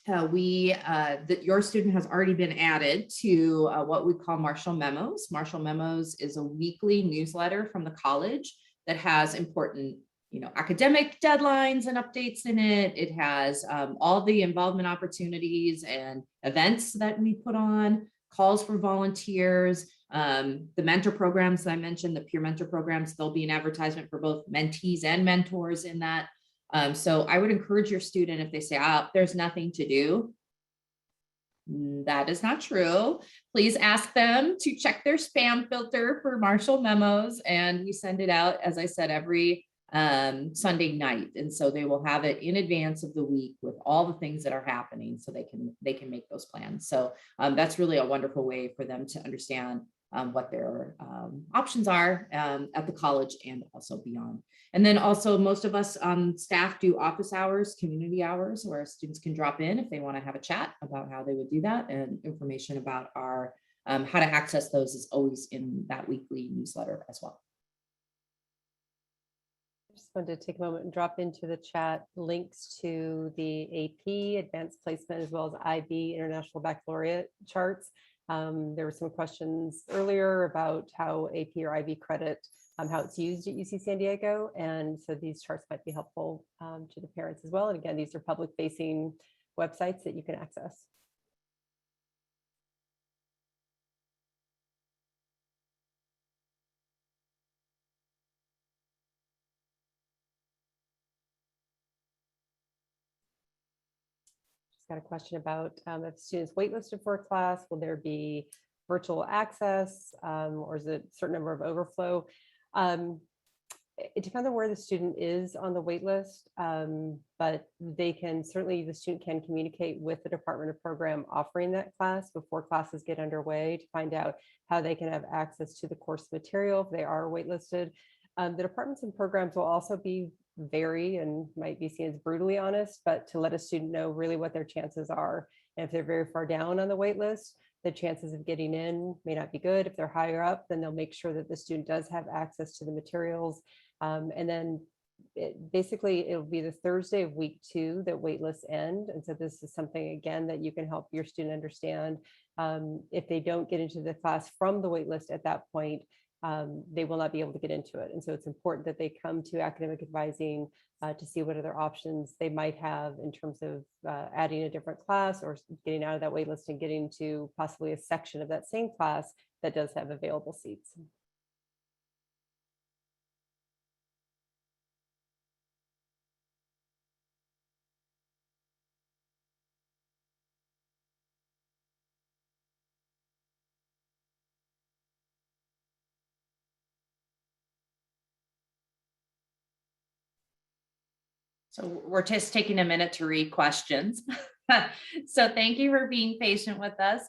your student has already been added to what we call Marshall Memos. Marshall Memos is a weekly newsletter from the college that has important academic deadlines and updates in it. It has all the involvement opportunities and events that we put on, calls for volunteers, the mentor programs that I mentioned, the peer mentor programs. There'll be an advertisement for both mentees and mentors in that. So I would encourage your student, if they say, there's nothing to do, that is not true. Please ask them to check their spam filter for Marshall Memos, and we send it out, as I said, every Sunday night. And so they will have it in advance of the week with all the things that are happening, so they can make those plans. So that's really a wonderful way for them to understand what their options are at the college and also beyond. And then also most of us on staff do office hours, community hours, where students can drop in if they want to have a chat about how they would do that, and information about our how to access those is always in that weekly newsletter as well. Just wanted to take a moment and drop into the chat links to the AP advanced placement as well as IB International Baccalaureate charts. There were some questions earlier about how AP or IB credit, how it's used at UC San Diego. And so these charts might be helpful to the parents as well. And again, these are public facing websites that you can access. Got a question about if students waitlisted for a class, will there be virtual access or is it a certain number of overflow? It depends on where the student is on the wait list, but the student can communicate with the department or program offering that class before classes get underway to find out how they can have access to the course material if they are waitlisted. The departments and programs will also vary and might be seen as brutally honest, but to let a student know really what their chances are. And if they're very far down on the wait list, the chances of getting in may not be good. If they're higher up, then they'll make sure that the student does have access to the materials. And then it'll be the Thursday of week 2 that wait lists end. And so this is something, again, that you can help your student understand. If they don't get into the class from the wait list at that point, they will not be able to get into it. And so it's important that they come to academic advising to see what other options they might have in terms of adding a different class or getting out of that wait list and getting to possibly a section of that same class that does have available seats. So we're just taking a minute to read questions. So thank you for being patient with us.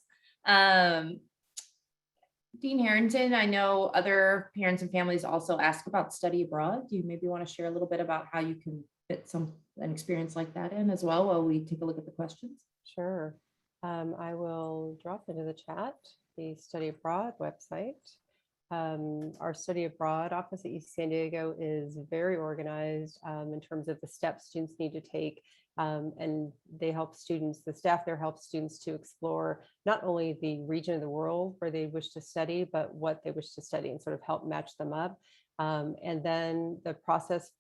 Dean Harrington, I know other parents and families also ask about study abroad. Do you maybe want to share a little bit about how you can fit an experience like that in as well while we take a look at the questions? Sure. I will drop into the chat the study abroad website. Our study abroad office at UC San Diego is very organized in terms of the steps students need to take And they help students, the staff there helps students to explore not only the region of the world where they wish to study, but what they wish to study and sort of help match them up. And then the process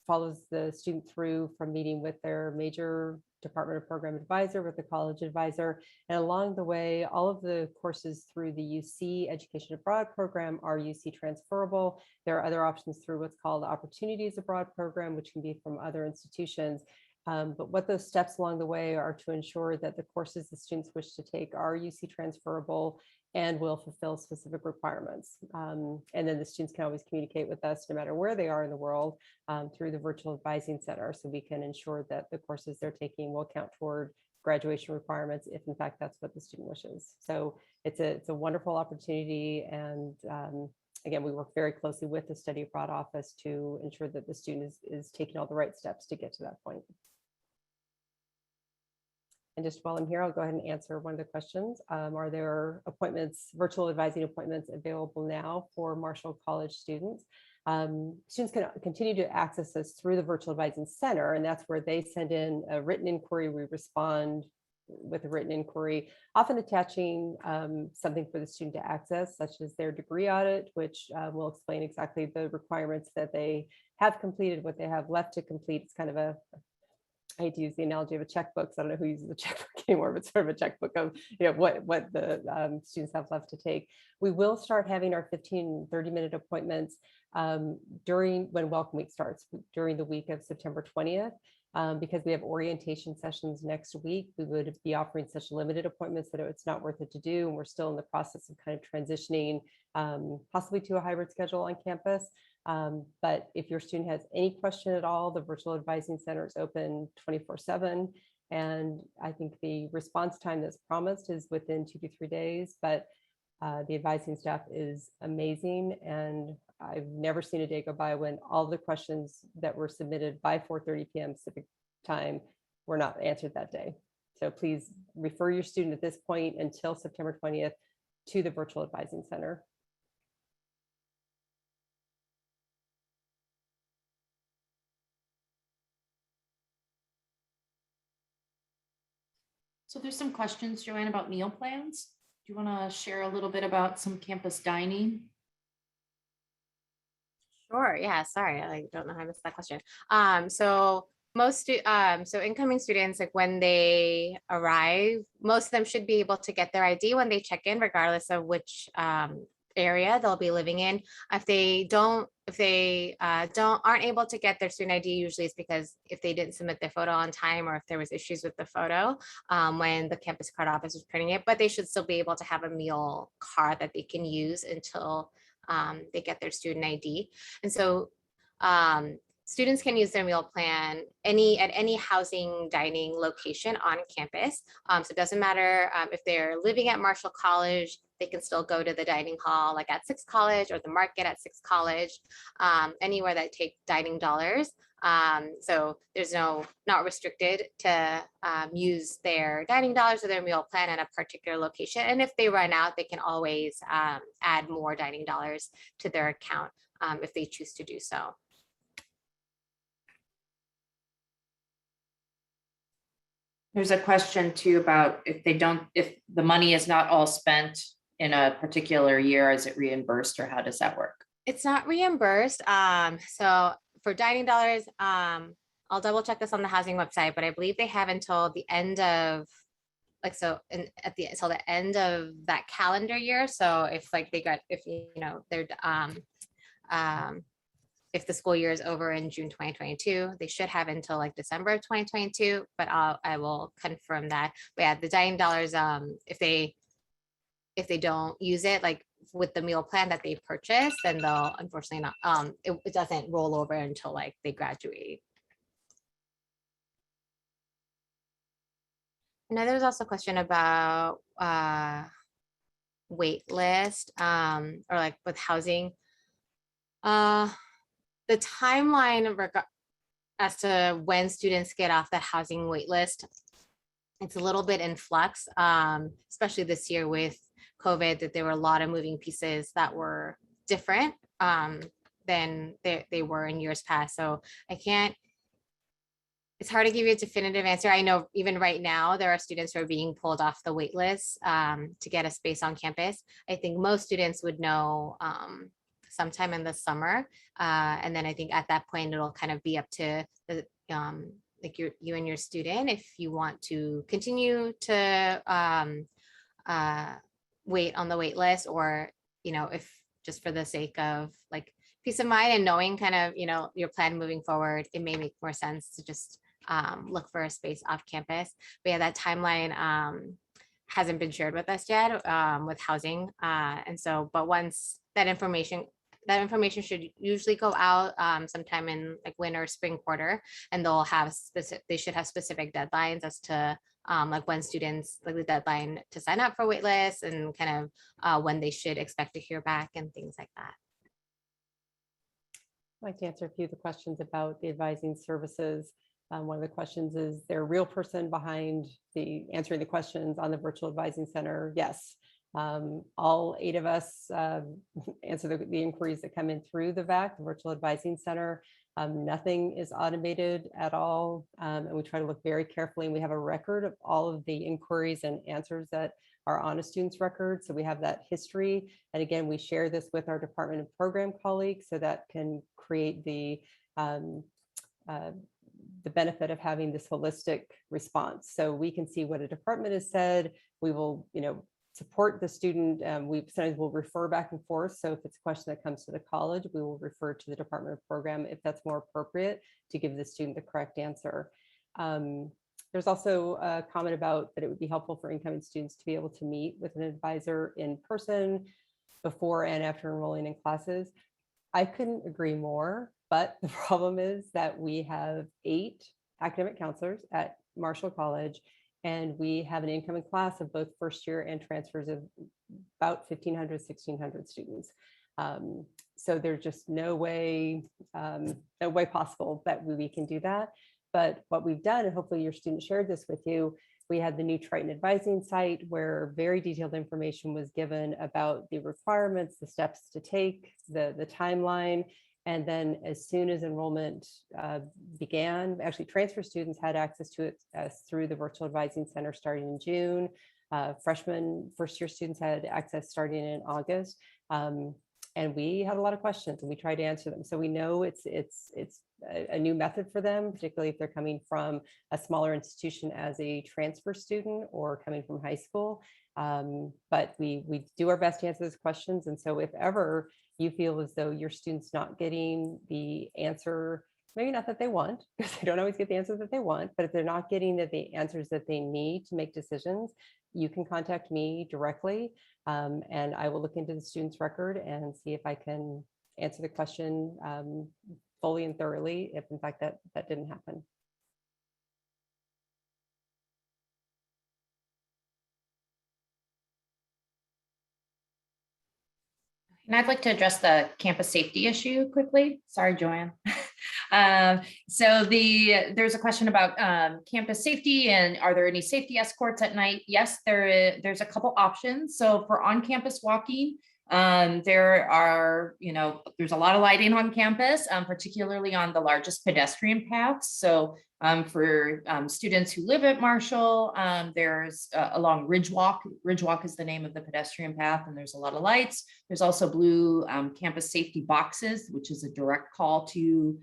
follows the student through from meeting with their major Department of Program advisor, with the college advisor. And along the way, all of the courses through the UC Education Abroad program are UC transferable. There are other options through what's called the Opportunities Abroad program, which can be from other institutions. But what those steps along the way are to ensure that the courses the students wish to take are UC transferable and will fulfill specific requirements. And then the students can always communicate with us no matter where they are in the world through the virtual advising center. So we can ensure that the courses they're taking will count toward graduation requirements if in fact that's what the student wishes. So it's a wonderful opportunity. And again, we work very closely with the study abroad office to ensure that the student is taking all the right steps to get to that point. And just while I'm here, I'll go ahead and answer one of the questions. Are there appointments, virtual advising appointments available now for Marshall College students? Students can continue to access us through the virtual advising center, and that's where they send in a written inquiry. We respond with a written inquiry, often attaching something for the student to access, such as their degree audit, which will explain exactly the requirements that they have completed, what they have left to complete. It's kind of a, I hate to use the analogy of a checkbook, so I don't know who uses a checkbook anymore, but sort of a checkbook of what the students have left to take. We will start having our 15-30-minute appointments during when Welcome Week starts, during the week of September 20th. Because we have orientation sessions next week, we would be offering such limited appointments that it's not worth it to do. And we're still in the process of kind of transitioning possibly to a hybrid schedule on campus. But if your student has any question at all, the virtual advising center is open 24/7. And I think the response time that's promised is within 2 to 3 days, but the advising staff is amazing. And I've never seen a day go by when all the questions that were submitted by 4:30 p.m. Pacific time were not answered that day. So please refer your student at this point until September 20th to the virtual advising center. So there's some questions, Joanne, about meal plans. Do you want to share a little bit about some campus dining? Sure. Yeah. Sorry, I don't know how I missed that question. So so incoming students, like when they arrive, most of them should be able to get their ID when they check in, regardless of which area they'll be living in. If they aren't able to get their student ID, usually it's because if they didn't submit their photo on time, or if there was issues with the photo when the campus card office was printing it. But they should still be able to have a meal card that they can use until they get their student ID. And so students can use their meal plan at any housing dining location on campus. So it doesn't matter if they're living at Marshall College, they can still go to the dining hall like at Six College, or the market at Six College, anywhere that take dining dollars. So there's not restricted to use their dining dollars or their meal plan at a particular location. And if they run out, they can always add more dining dollars to their account if they choose to do so. There's a question too about if the money is not all spent in a particular year, is it reimbursed, or how does that work? It's not reimbursed. So for dining dollars, I'll double check this on the housing website, but I believe they have until the end of until the end of that calendar year. So if if the school year is over in June 2022, they should have until like December of 2022, but I will confirm that. But yeah, the dining dollars, if they don't use it, like with the meal plan that they purchased, then they'll unfortunately not, it doesn't roll over until like they graduate. And then there's also a question about wait list or like with housing. The timeline as to when students get off the housing wait list, it's a little bit in flux, especially this year with COVID, that there were a lot of moving pieces that were different than they were in years past. So I can't it's hard to give you a definitive answer. I know even right now, there are students who are being pulled off the wait list to get a space on campus. I think most students would know sometime in the summer. And then I think at that point, it'll kind of be up to the like you and your student if you want to continue to wait on the wait list, or, you know, if just for the sake of like peace of mind and knowing kind of, you know, your plan moving forward, it may make more sense to just look for a space off campus. But yeah, that timeline hasn't been shared with us yet with housing. And so, but once that information should usually go out sometime in like winter or spring quarter, and they'll have they should have specific deadlines as to like when students, like the deadline to sign up for wait lists, and kind of when they should expect to hear back and things like that. I'd like to answer a few of the questions about the advising services. One of the questions is there a real person behind the answering the questions on the virtual advising center? Yes. All 8 of us answer the inquiries that come in through the VAC, the virtual advising center. Nothing is automated at all. And we try to look very carefully, and we have a record of all of the inquiries and answers that are on a student's record. So we have that history. And again, we share this with our department and program colleagues so that can create the benefit of having this holistic response. So we can see what a department has said. We will, you know, support the student. We sometimes will refer back and forth. So if it's a question that comes to the college, we will refer to the department of program if that's more appropriate to give the student the correct answer. There's also a comment about that it would be helpful for incoming students to be able to meet with an advisor in person before and after enrolling in classes. I couldn't agree more, but the problem is that we have 8 academic counselors at Marshall College, and we have an incoming class of both first year and transfers of about 1,500, 1,600 students. So there's just no way possible that we can do that. But what we've done, and hopefully your student shared this with you, we had the new Triton advising site where very detailed information was given about the requirements, the steps to take, the timeline. And then as soon as enrollment began, actually transfer students had access to it through the virtual advising center starting in June. Freshman first year students had access starting in August. And we had a lot of questions and we tried to answer them. So we know it's a new method for them, particularly if they're coming from a smaller institution as a transfer student or coming from high school. But we do our best to answer those questions. And so if ever you feel as though your student's not getting the answer, maybe not that they want, because they don't always get the answers that they want, but if they're not getting the answers that they need to make decisions, you can contact me directly, and I will look into the student's record and see if I can answer the question fully and thoroughly if in fact that didn't happen. And I'd like to address the campus safety issue quickly. Sorry, Joanne. So there's a question about campus safety and are there any safety escorts at night? Yes, there's a couple options. So for on-campus walking, there are, there's a lot of lighting on campus, particularly on the largest pedestrian paths. So for students who live at Marshall, there's along Ridgewalk. Ridgewalk is the name of the pedestrian path, and there's a lot of lights. There's also blue campus safety boxes, which is a direct call to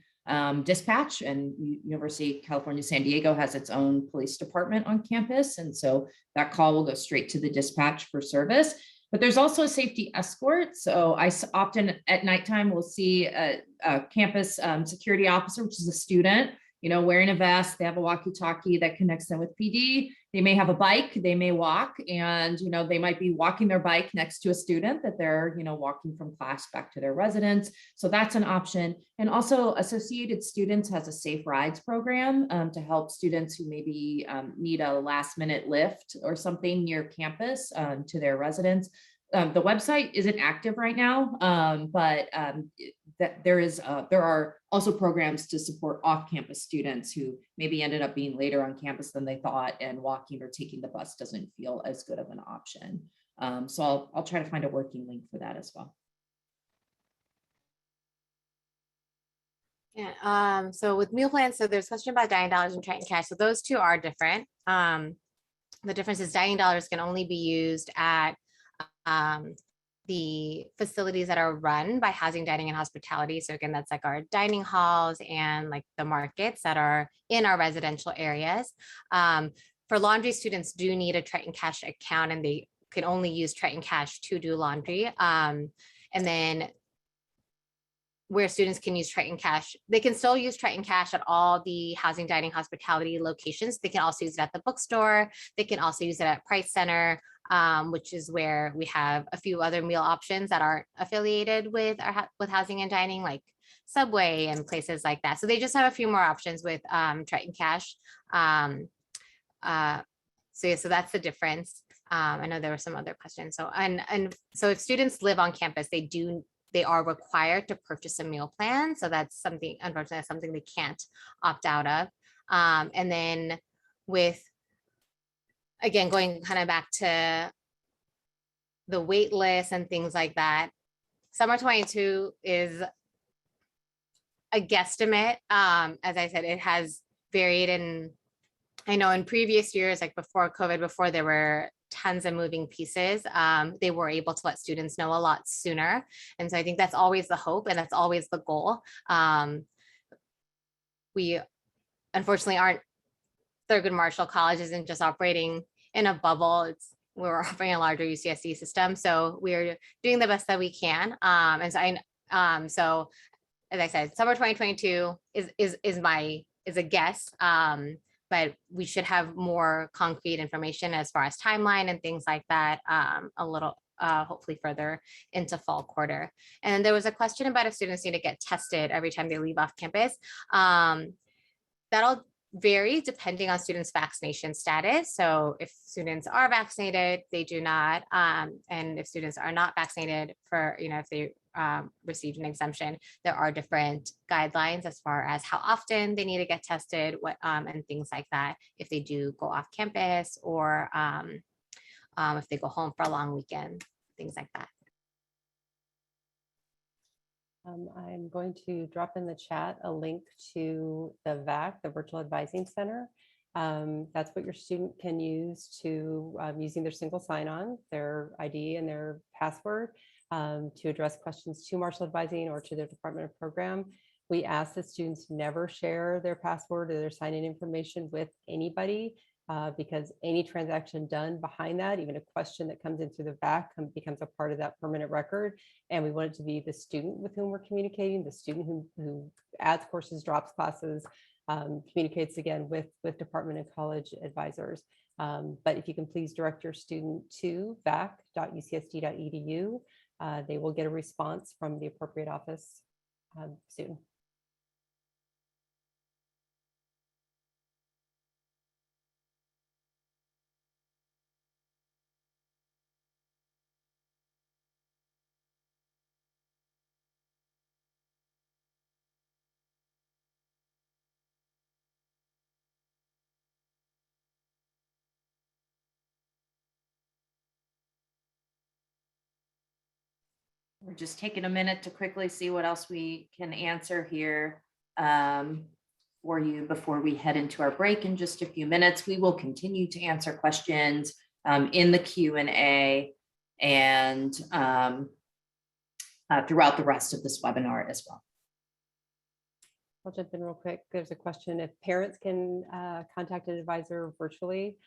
dispatch, and University of California, San Diego has its own police department on campus. And so that call will go straight to the dispatch for service. But there's also a safety escort. So I often at nighttime will see a campus security officer, which is a student, wearing a vest. They have a walkie-talkie that connects them with PD. They may have a bike, they may walk, and they might be walking their bike next to a student that they're walking from class back to their residence. So that's an option. And also Associated Students has a safe rides program to help students who maybe need a last minute lift or something near campus to their residence. The website isn't active right now, but there are also programs to support off-campus students who maybe ended up being later on campus than they thought, and walking or taking the bus doesn't feel as good of an option. So I'll try to find a working link for that as well. Yeah, so with meal plans, so there's a question about dining dollars and Triton cash. So those two are different. The difference is dining dollars can only be used at the facilities that are run by housing, dining, and hospitality. So again, that's like our dining halls and like the markets that are in our residential areas. For laundry, students do need a Triton Cash account, and they can only use Triton Cash to do laundry. And then where students can use Triton Cash, they can still use Triton Cash at all the housing, dining, hospitality locations. They can also use it at the bookstore. They can also use it at Price Center, which is where we have a few other meal options that aren't affiliated with with housing and dining, like Subway and places like that. So they just have a few more options with Triton Cash. So yeah, so that's the difference. I know there were some other questions. So and so if students live on campus, they are required to purchase a meal plan. So that's something, unfortunately, that's something they can't opt out of. And then with, again, going kind of back to the wait list and things like that, summer 22 is a guesstimate. As I said, it has varied, and I know in previous years, like before COVID, before there were tons of moving pieces, they were able to let students know a lot sooner. And so I think that's always the hope, and that's always the goal. We unfortunately aren't, Thurgood Marshall College isn't just operating in a bubble. We're operating a larger UCSD system. So we're doing the best that we can. And so so as I said, summer 2022 is a guess. But we should have more concrete information as far as timeline and things like that a little, hopefully further into fall quarter. And there was a question about if students need to get tested every time they leave off campus. That'll vary depending on students' vaccination status. So if students are vaccinated, they do not. And if students are not vaccinated, for, if they received an exemption, there are different guidelines as far as how often they need to get tested, what and things like that, if they do go off campus, or if they go home for a long weekend, things like that. I'm going to drop in the chat a link to the VAC, the Virtual Advising Center. That's what your student can use to using their single sign-on, their ID and their password, to address questions to Marshall Advising or to their Department of Program. We ask that students never share their password or their sign-in information with anybody, because any transaction done behind that, even a question that comes into the VAC, becomes a part of that permanent record. And we want it to be the student with whom we're communicating, the student who adds courses, drops classes, communicates again with department and college advisors. But if you can please direct your student to vac.ucsd.edu, they will get a response from the appropriate office soon. We're just taking a minute to quickly see what else we can answer here for you before we head into our break in just a few minutes. We will continue to answer questions in the Q&A and throughout the rest of this webinar as well. I'll jump in real quick. There's a question if parents can contact an advisor virtually.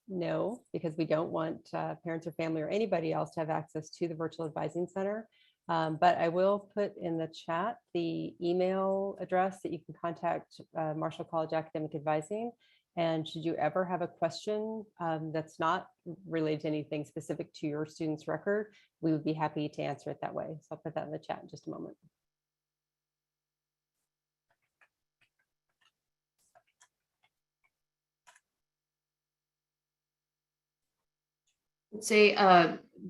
No, because we don't want parents or family or anybody else to have access to the Virtual Advising Center. But I will put in the chat the email address that you can contact Marshall College Academic Advising. And should you ever have a question that's not related to anything specific to your student's record, we would be happy to answer it that way. So I'll put that in the chat in just a moment. Say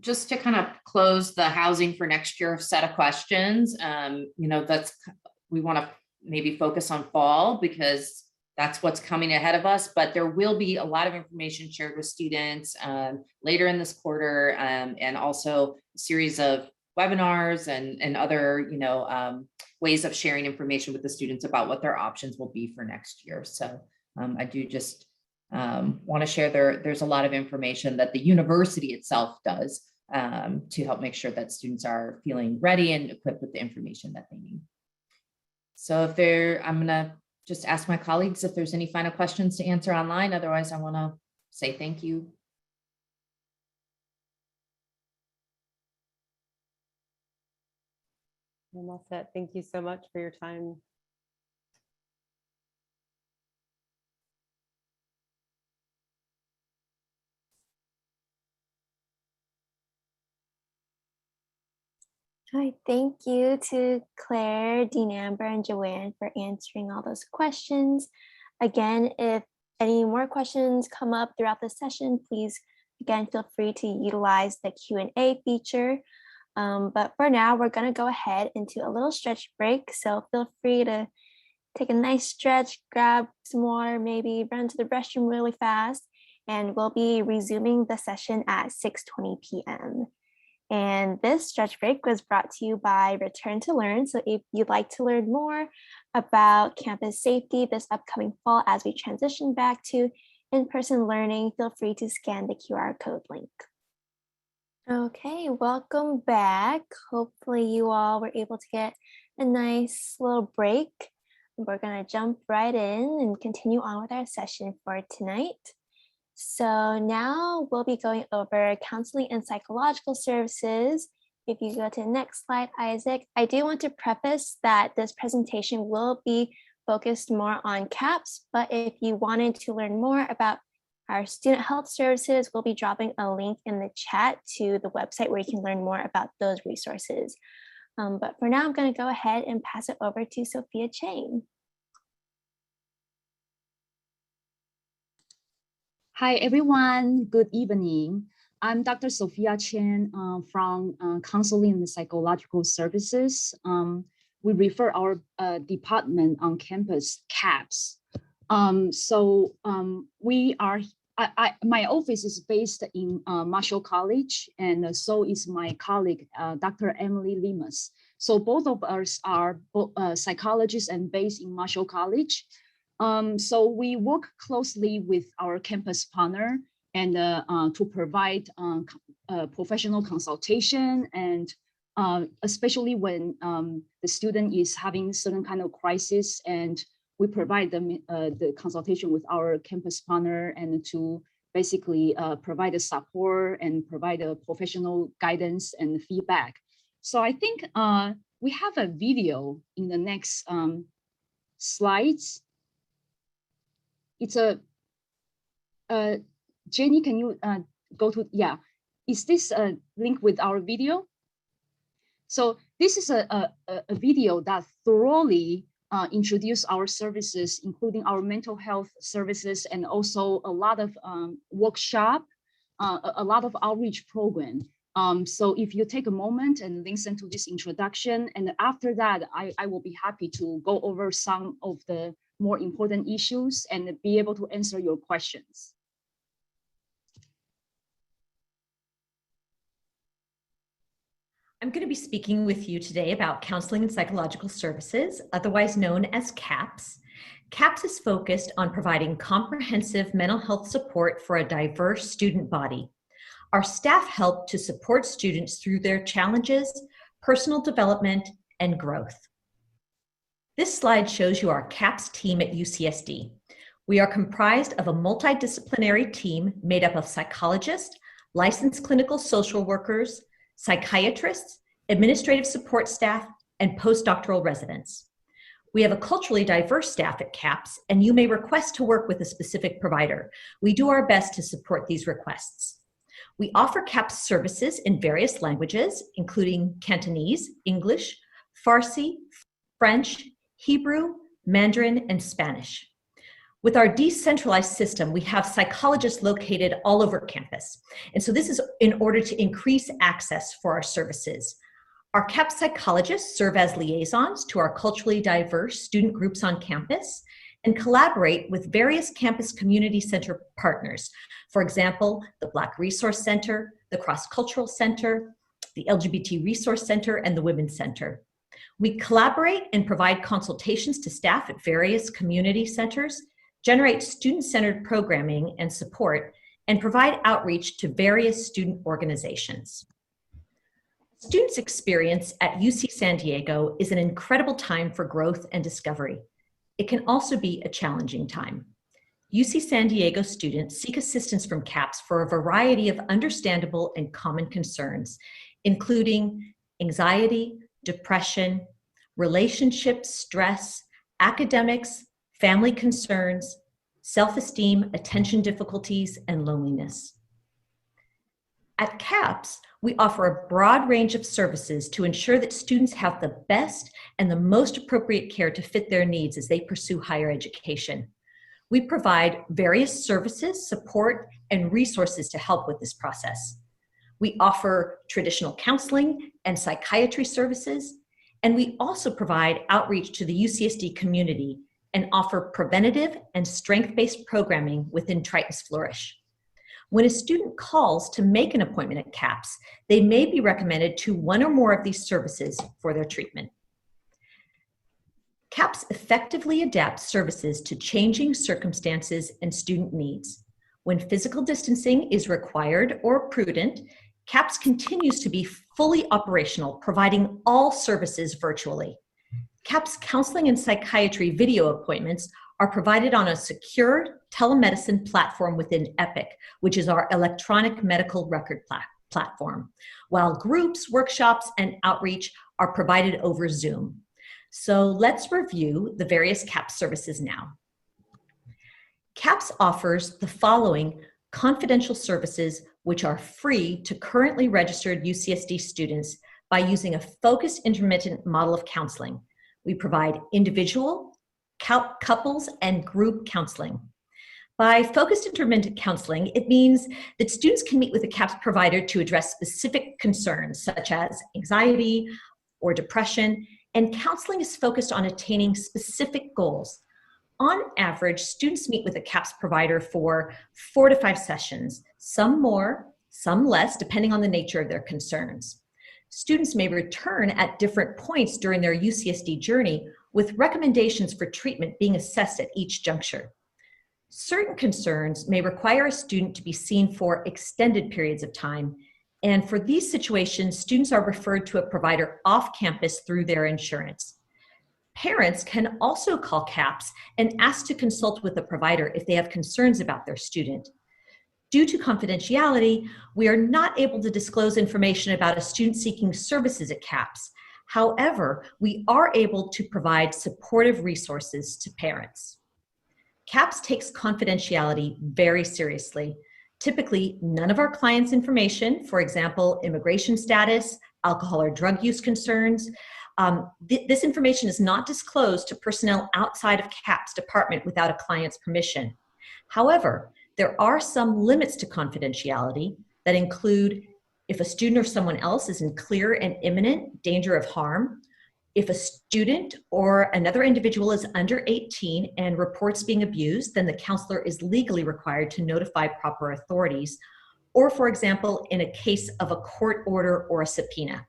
just to kind of close the housing for next year set of questions, we want to maybe focus on fall because that's what's coming ahead of us, but there will be a lot of information shared with students later in this quarter, and also a series of webinars and other ways of sharing information with the students about what their options will be for next year. So I do just want to share there's a lot of information that the university itself does to help make sure that students are feeling ready and equipped with the information that they need. So I'm going to just ask my colleagues if there's any final questions to answer online. Otherwise, I want to say thank you. I'm all set. Thank you so much for your time. Hi, thank you to Claire, Dean Amber, and Joanne for answering all those questions. Again, if any more questions come up throughout the session, please, again, feel free to utilize the Q&A feature. But for now, we're going to go ahead into a little stretch break. So feel free to take a nice stretch, grab some water, maybe run to the restroom really fast, and we'll be resuming the session at 6:20 p.m. And this stretch break was brought to you by Return to Learn. So if you'd like to learn more about campus safety this upcoming fall as we transition back to in-person learning, feel free to scan the QR code link. Okay, welcome back. Hopefully you all were able to get a nice little break. We're going to jump right in and continue on with our session for tonight. So now we'll be going over counseling and psychological services. If you go to the next slide, Isaac, I do want to preface that this presentation will be focused more on CAPS, but if you wanted to learn more about our student health services, we'll be dropping a link in the chat to the website where you can learn more about those resources. But for now, I'm going to go ahead and pass it over to Sophia Chang. Hi, everyone. Good evening. I'm Dr. Sophia Chen from Counseling and Psychological Services. We refer our department on campus CAPS. My office is based in Marshall College, and so is my colleague, Dr. Emily Limas. So both of us are psychologists and based in Marshall College. So we work closely with our campus partner and to provide professional consultation, and especially when the student is having certain kind of crisis, and we provide them the consultation with our campus partner and to basically provide the support and provide a professional guidance and feedback. So I think we have a video in the next slides. It's Jenny, can you go to, yeah. Is this a link with our video? So this is a video that thoroughly introduce our services, including our mental health services, and also a lot of workshop, a lot of outreach program. So if you take a moment and listen to this introduction, and after that, I will be happy to go over some of the more important issues and be able to answer your questions. I'm going to be speaking with you today about counseling and psychological services, otherwise known as CAPS. CAPS is focused on providing comprehensive mental health support for a diverse student body. Our staff help to support students through their challenges, personal development, and growth. This slide shows you our CAPS team at UCSD. We are comprised of a multidisciplinary team made up of psychologists, licensed clinical social workers, psychiatrists, administrative support staff, and postdoctoral residents. We have a culturally diverse staff at CAPS, and you may request to work with a specific provider. We do our best to support these requests. We offer CAPS services in various languages, including Cantonese, English, Farsi, French, Hebrew, Mandarin, and Spanish. With our decentralized system, we have psychologists located all over campus. And so this is in order to increase access for our services. Our CAPS psychologists serve as liaisons to our culturally diverse student groups on campus and collaborate with various campus community center partners. For example, the Black Resource Center, the Cross Cultural Center, the LGBT Resource Center, and the Women's Center. We collaborate and provide consultations to staff at various community centers, generate student-centered programming and support, and provide outreach to various student organizations. Students' experience at UC San Diego is an incredible time for growth and discovery. It can also be a challenging time. UC San Diego students seek assistance from CAPS for a variety of understandable and common concerns, including anxiety, depression, relationships, stress, academics, family concerns, self-esteem, attention difficulties, and loneliness. At CAPS, we offer a broad range of services to ensure that students have the best and the most appropriate care to fit their needs as they pursue higher education. We provide various services, support, and resources to help with this process. We offer traditional counseling and psychiatry services, and we also provide outreach to the UCSD community and offer preventative and strength-based programming within Triton's Flourish. When a student calls to make an appointment at CAPS, they may be recommended to one or more of these services for their treatment. CAPS effectively adapts services to changing circumstances and student needs. When physical distancing is required or prudent, CAPS continues to be fully operational, providing all services virtually. CAPS counseling and psychiatry video appointments are provided on a secure telemedicine platform within Epic, which is our electronic medical record platform, while groups, workshops, and outreach are provided over Zoom. So let's review the various CAPS services now. CAPS offers the following confidential services which are free to currently registered UCSD students by using a focused intermittent model of counseling. We provide individual, couples, and group counseling. By focused intermittent counseling, it means that students can meet with a CAPS provider to address specific concerns such as anxiety or depression, and counseling is focused on attaining specific goals. On average, students meet with a CAPS provider for 4 to 5 sessions, some more, some less, depending on the nature of their concerns. Students may return at different points during their UCSD journey, with recommendations for treatment being assessed at each juncture. Certain concerns may require a student to be seen for extended periods of time, and for these situations, students are referred to a provider off campus through their insurance. Parents can also call CAPS and ask to consult with a provider if they have concerns about their student. Due to confidentiality, we are not able to disclose information about a student seeking services at CAPS. However, we are able to provide supportive resources to parents. CAPS takes confidentiality very seriously. Typically, none of our clients' information, for example, immigration status, alcohol or drug use concerns, this information is not disclosed to personnel outside of CAPS department without a client's permission. However, there are some limits to confidentiality that include if a student or someone else is in clear and imminent danger of harm, if a student or another individual is under 18 and reports being abused, then the counselor is legally required to notify proper authorities, or for example, in a case of a court order or a subpoena.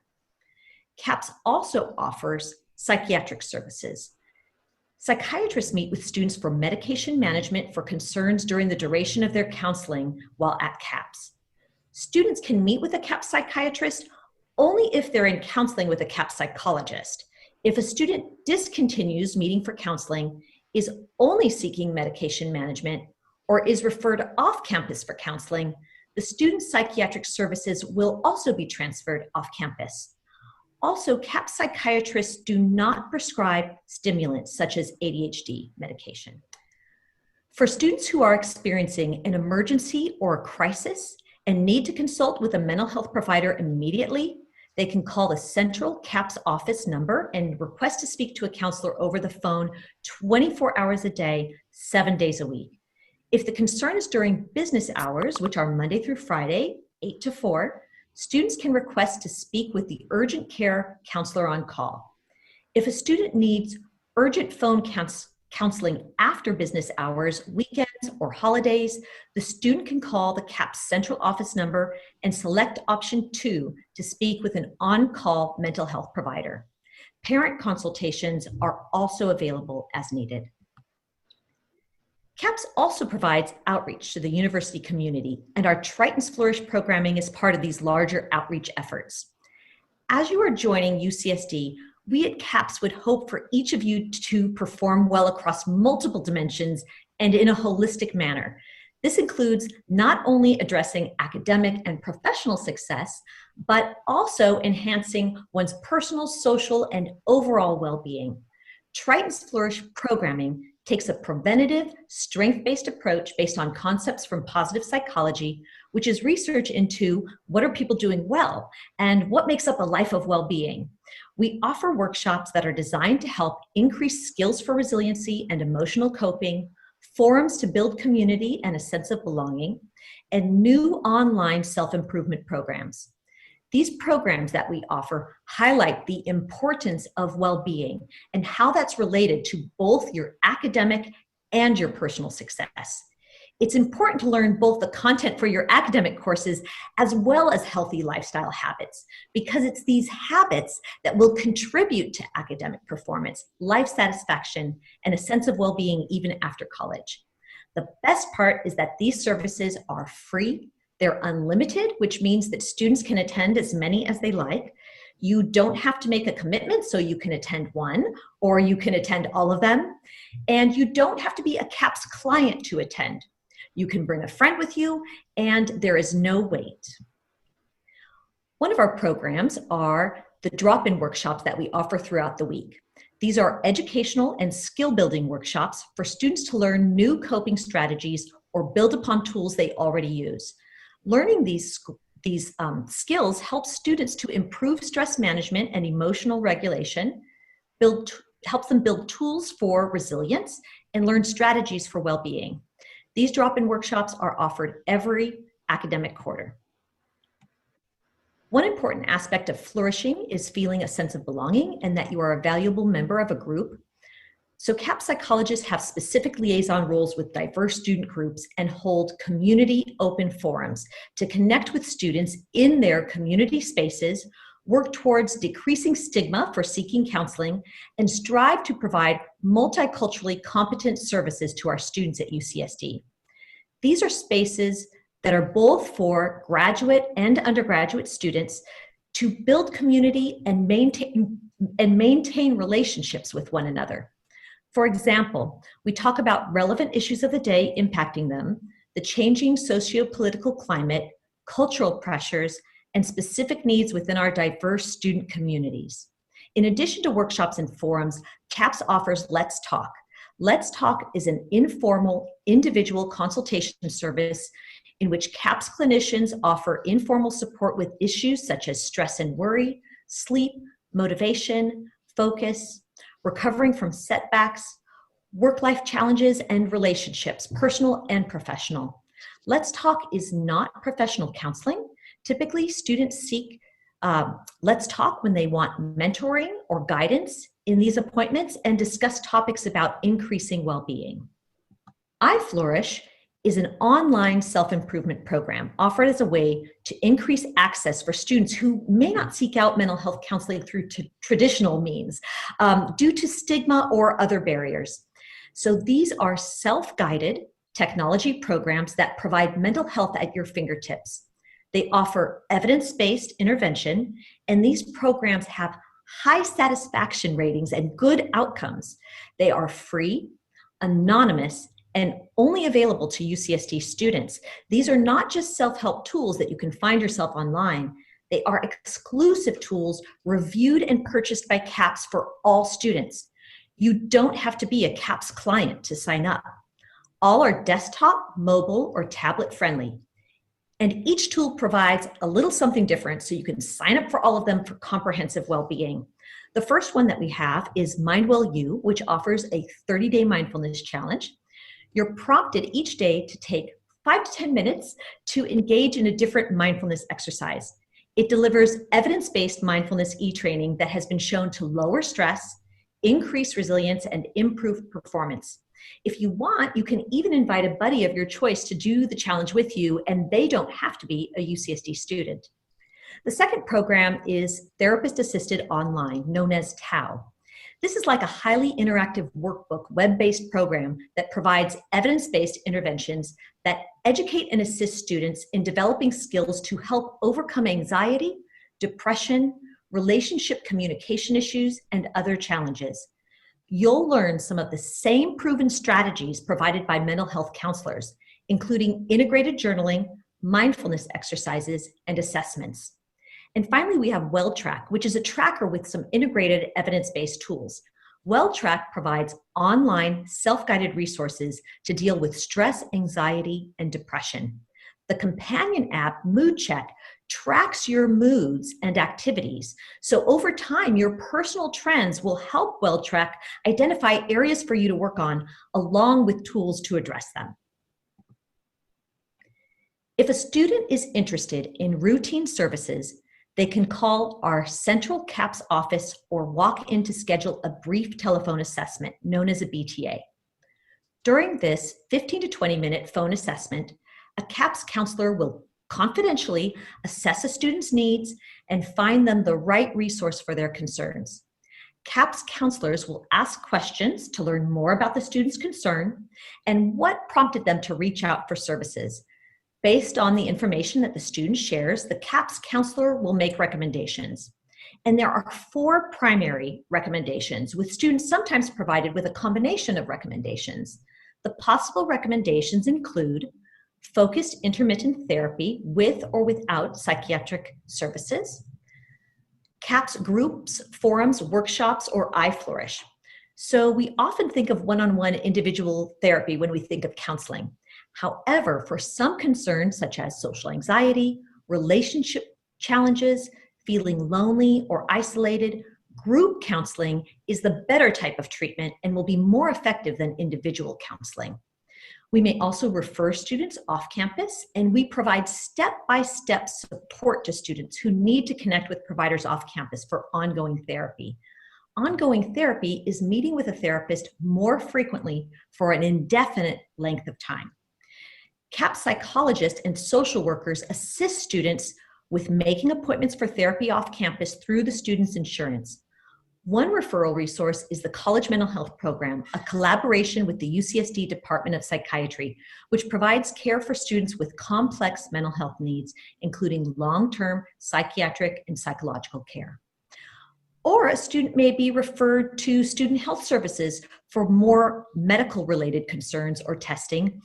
CAPS also offers psychiatric services. Psychiatrists meet with students for medication management for concerns during the duration of their counseling while at CAPS. Students can meet with a CAPS psychiatrist only if they're in counseling with a CAPS psychologist. If a student discontinues meeting for counseling, is only seeking medication management, or is referred off campus for counseling, the student's psychiatric services will also be transferred off campus. Also, CAPS psychiatrists do not prescribe stimulants such as ADHD medication. For students who are experiencing an emergency or a crisis and need to consult with a mental health provider immediately, they can call the central CAPS office number and request to speak to a counselor over the phone 24 hours a day, 7 days a week. If the concern is during business hours, which are Monday through Friday, 8 to 4, students can request to speak with the urgent care counselor on call. If a student needs urgent phone counseling after business hours, weekends, or holidays, the student can call the CAPS central office number and select option 2 to speak with an on-call mental health provider. Parent consultations are also available as needed. CAPS also provides outreach to the university community, and our Triton's Flourish programming is part of these larger outreach efforts. As you are joining UCSD, we at CAPS would hope for each of you to perform well across multiple dimensions and in a holistic manner. This includes not only addressing academic and professional success, but also enhancing one's personal, social, and overall well-being. Triton's Flourish programming takes a preventative, strength-based approach based on concepts from positive psychology, which is research into what are people doing well and what makes up a life of well-being. We offer workshops that are designed to help increase skills for resiliency and emotional coping, forums to build community and a sense of belonging, and new online self-improvement programs. These programs that we offer highlight the importance of well-being and how that's related to both your academic and your personal success. It's important to learn both the content for your academic courses as well as healthy lifestyle habits, because it's these habits that will contribute to academic performance, life satisfaction, and a sense of well-being even after college. The best part is that these services are free. They're unlimited, which means that students can attend as many as they like. You don't have to make a commitment, so you can attend one or you can attend all of them. And you don't have to be a CAPS client to attend. You can bring a friend with you, and there is no wait. One of our programs are the drop-in workshops that we offer throughout the week. These are educational and skill-building workshops for students to learn new coping strategies or build upon tools they already use. Learning these skills helps students to improve stress management and emotional regulation, helps them build tools for resilience, and learn strategies for well-being. These drop-in workshops are offered every academic quarter. One important aspect of flourishing is feeling a sense of belonging and that you are a valuable member of a group. So CAPS psychologists have specific liaison roles with diverse student groups and hold community open forums to connect with students in their community spaces, work towards decreasing stigma for seeking counseling, and strive to provide multiculturally competent services to our students at UCSD. These are spaces that are both for graduate and undergraduate students to build community and maintain relationships with one another. For example, we talk about relevant issues of the day impacting them, the changing socio-political climate, cultural pressures, and specific needs within our diverse student communities. In addition to workshops and forums, CAPS offers Let's Talk. Let's Talk is an informal, individual consultation service in which CAPS clinicians offer informal support with issues such as stress and worry, sleep, motivation, focus, recovering from setbacks, work-life challenges, and relationships, personal and professional. Let's Talk is not professional counseling. Typically, students seek Let's Talk when they want mentoring or guidance in these appointments and discuss topics about increasing well-being. iFlourish is an online self-improvement program offered as a way to increase access for students who may not seek out mental health counseling through traditional means due to stigma or other barriers. So these are self-guided technology programs that provide mental health at your fingertips. They offer evidence-based intervention, and these programs have high satisfaction ratings and good outcomes. They are free, anonymous, and only available to UCSD students. These are not just self-help tools that you can find yourself online. They are exclusive tools reviewed and purchased by CAPS for all students. You don't have to be a CAPS client to sign up. All are desktop, mobile, or tablet friendly. And each tool provides a little something different, so you can sign up for all of them for comprehensive well-being. The first one that we have is Mindwell U, which offers a 30-day mindfulness challenge. You're prompted each day to take 5 to 10 minutes to engage in a different mindfulness exercise. It delivers evidence-based mindfulness e-training that has been shown to lower stress, increase resilience, and improve performance. If you want, you can even invite a buddy of your choice to do the challenge with you, and they don't have to be a UCSD student. The second program is Therapist Assisted Online, known as TAO. This is like a highly interactive workbook, web-based program that provides evidence-based interventions that educate and assist students in developing skills to help overcome anxiety, depression, relationship communication issues, and other challenges. You'll learn some of the same proven strategies provided by mental health counselors, including integrated journaling, mindfulness exercises, and assessments. And finally, we have WellTrack, which is a tracker with some integrated evidence-based tools. WellTrack provides online self-guided resources to deal with stress, anxiety, and depression. The companion app, Mood Check, tracks your moods and activities. So over time, your personal trends will help WellTrack identify areas for you to work on, along with tools to address them. If a student is interested in routine services, they can call our central CAPS office or walk in to schedule a brief telephone assessment known as a BTA. During this 15 to 20-minute phone assessment, a CAPS counselor will confidentially assess a student's needs and find them the right resource for their concerns. CAPS counselors will ask questions to learn more about the student's concern and what prompted them to reach out for services. Based on the information that the student shares, the CAPS counselor will make recommendations. And there are 4 primary recommendations, with students sometimes provided with a combination of recommendations. The possible recommendations include focused intermittent therapy with or without psychiatric services, CAPS groups, forums, workshops, or iFlourish. So we often think of one-on-one individual therapy when we think of counseling. However, for some concerns such as social anxiety, relationship challenges, feeling lonely or isolated, group counseling is the better type of treatment and will be more effective than individual counseling. We may also refer students off campus, and we provide step-by-step support to students who need to connect with providers off campus for ongoing therapy. Ongoing therapy is meeting with a therapist more frequently for an indefinite length of time. CAPS psychologists and social workers assist students with making appointments for therapy off campus through the student's insurance. One referral resource is the College Mental Health Program, a collaboration with the UCSD Department of Psychiatry, which provides care for students with complex mental health needs, including long-term psychiatric and psychological care. Or a student may be referred to student health services for more medical-related concerns or testing.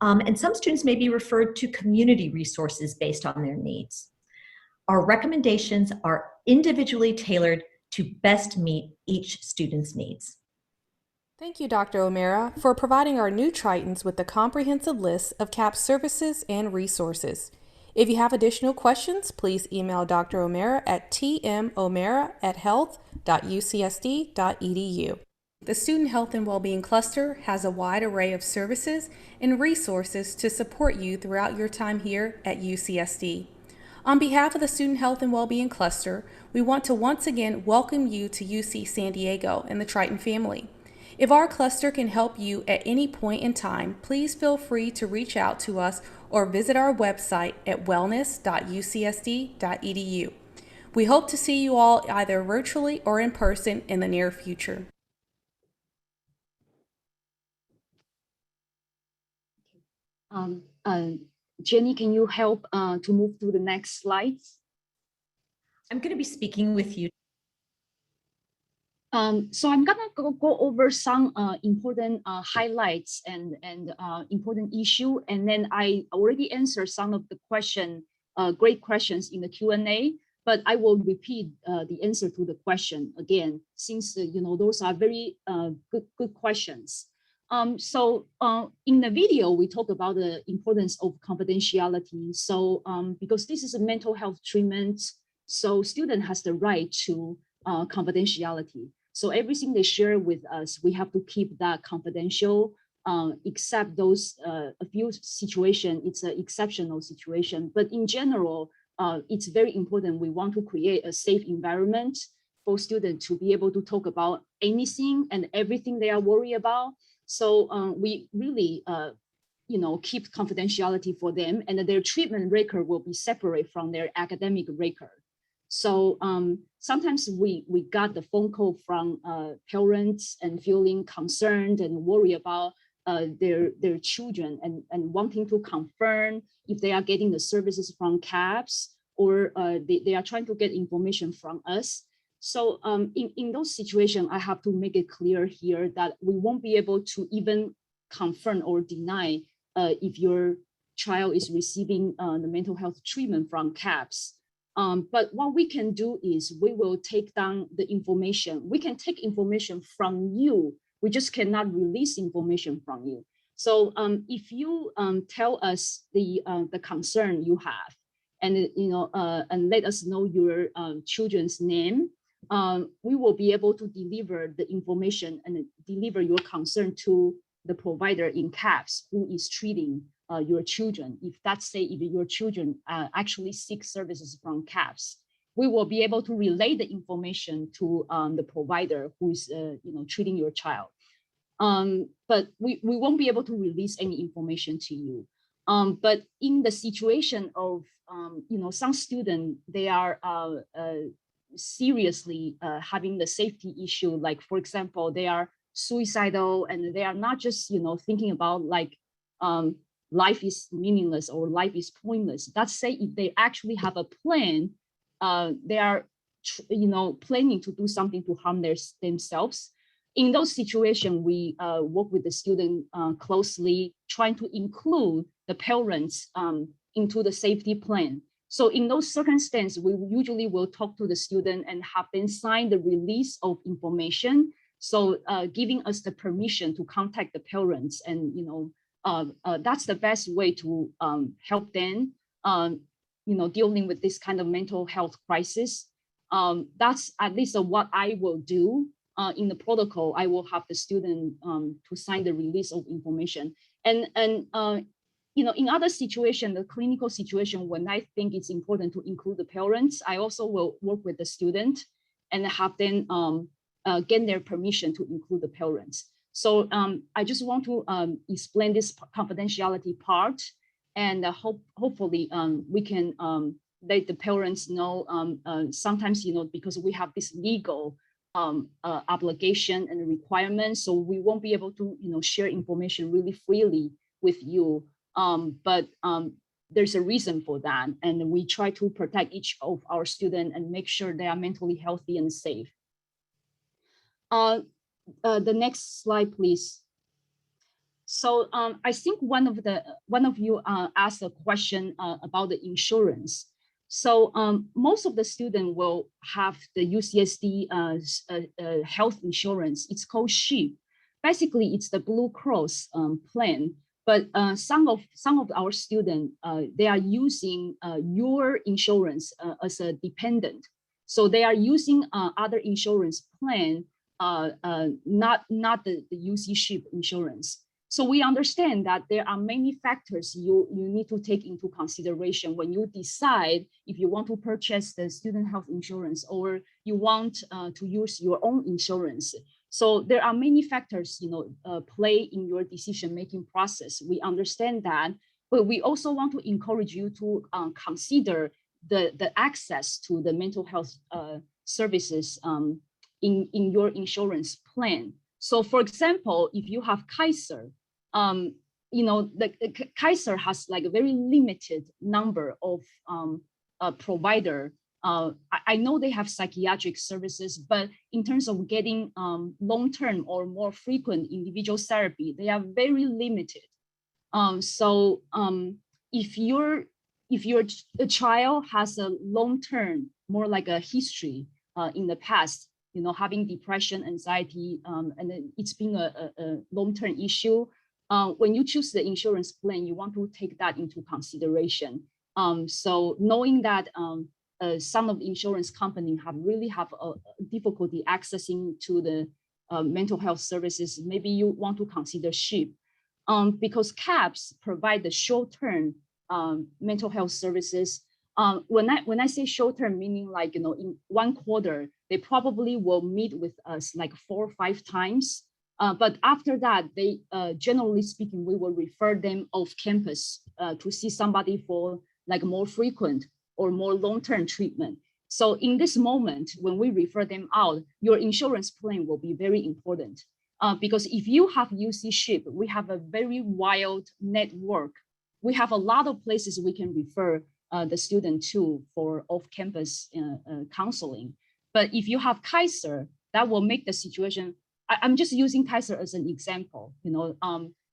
And some students may be referred to community resources based on their needs. Our recommendations are individually tailored to best meet each student's needs. Thank you, Dr. O'Mara, for providing our new Tritons with a comprehensive list of CAPS services and resources. If you have additional questions, please email Dr. O'Mara at tmomara@health.ucsd.edu. The Student Health and Wellbeing Cluster has a wide array of services and resources to support you throughout your time here at UCSD. On behalf of the Student Health and Wellbeing Cluster, we want to once again welcome you to UC San Diego and the Triton family. If our cluster can help you at any point in time, please feel free to reach out to us or visit our website at wellness.ucsd.edu. We hope to see you all either virtually or in person in the near future. Jenny, can you help to move to the next slides? I'm going to be speaking with you. So I'm gonna go over some important highlights and important issue, and then I already answered some of the great questions in the Q&A, but I will repeat the answer to the question again, since those are very good questions. So in the video, we talk about the importance of confidentiality. So because this is a mental health treatment, so student has the right to confidentiality. So everything they share with us, we have to keep that confidential, except those a few situations, it's an exceptional situation. But in general, it's very important. We want to create a safe environment for students to be able to talk about anything and everything they are worried about. So we really keep confidentiality for them, and their treatment record will be separate from their academic record. So sometimes we got the phone call from parents and feeling concerned and worry about their children and wanting to confirm if they are getting the services from CAPS, or they are trying to get information from us. So in those situations, I have to make it clear here that we won't be able to even confirm or deny if your child is receiving the mental health treatment from CAPS. But what we can do is we will take down the information. We can take information from you. We just cannot release information from you. So if you tell us the concern you have, and and let us know your children's name, we will be able to deliver the information and deliver your concern to the provider in CAPS who is treating your children. If that's say if your children actually seek services from CAPS, we will be able to relay the information to the provider who is treating your child. But we won't be able to release any information to you. But in the situation of some students, they are seriously having the safety issue, like for example, they are suicidal and they are not just thinking about like life is meaningless or life is pointless. Let's say if they actually have a plan, they are planning to do something to harm themselves. In those situations, we work with the student closely, trying to include the parents into the safety plan. So in those circumstances, we usually will talk to the student and have them sign the release of information. So giving us the permission to contact the parents, and that's the best way to help them, dealing with this kind of mental health crisis. That's at least what I will do. In the protocol, I will have the student to sign the release of information. And in other situations, the clinical situation, when I think it's important to include the parents, I also will work with the student and have them get their permission to include the parents. So I just want to explain this confidentiality part, and hopefully we can let the parents know. Sometimes, because we have this legal obligation and requirements, so we won't be able to share information really freely with you. But there's a reason for that, and we try to protect each of our students and make sure they are mentally healthy and safe. The next slide, please. So I think one of you asked a question about the insurance. So most of the students will have the UCSD health insurance. It's called SHIP. Basically, it's the Blue Cross plan. But some of our students, they are using your insurance as a dependent. So they are using other insurance plan, not the UC SHIP insurance. So we understand that there are many factors you need to take into consideration when you decide if you want to purchase the student health insurance or you want to use your own insurance. So there are many factors, play in your decision-making process. We understand that, but we also want to encourage you to consider the access to the mental health services in your insurance plan. So for example, if you have Kaiser, the Kaiser has like a very limited number of provider. I know they have psychiatric services, but in terms of getting long-term or more frequent individual therapy, they are very limited. So if your child has a long-term, more like a history in the past, having depression, anxiety, and it's been a long-term issue, when you choose the insurance plan, you want to take that into consideration. So knowing that some of the insurance companies really have a difficulty accessing to the mental health services, maybe you want to consider SHIP, because CAPS provide the short-term mental health services. When I say short-term, meaning like in 1 quarter, they probably will meet with us like 4 or 5 times. But after that, they generally speaking, we will refer them off campus to see somebody for like more frequent or more long-term treatment. So in this moment, when we refer them out, your insurance plan will be very important. Because if you have UC SHIP, we have a very wild network. We have a lot of places we can refer the student to for off-campus counseling. But if you have Kaiser, that will make the situation, I'm just using Kaiser as an example, you know,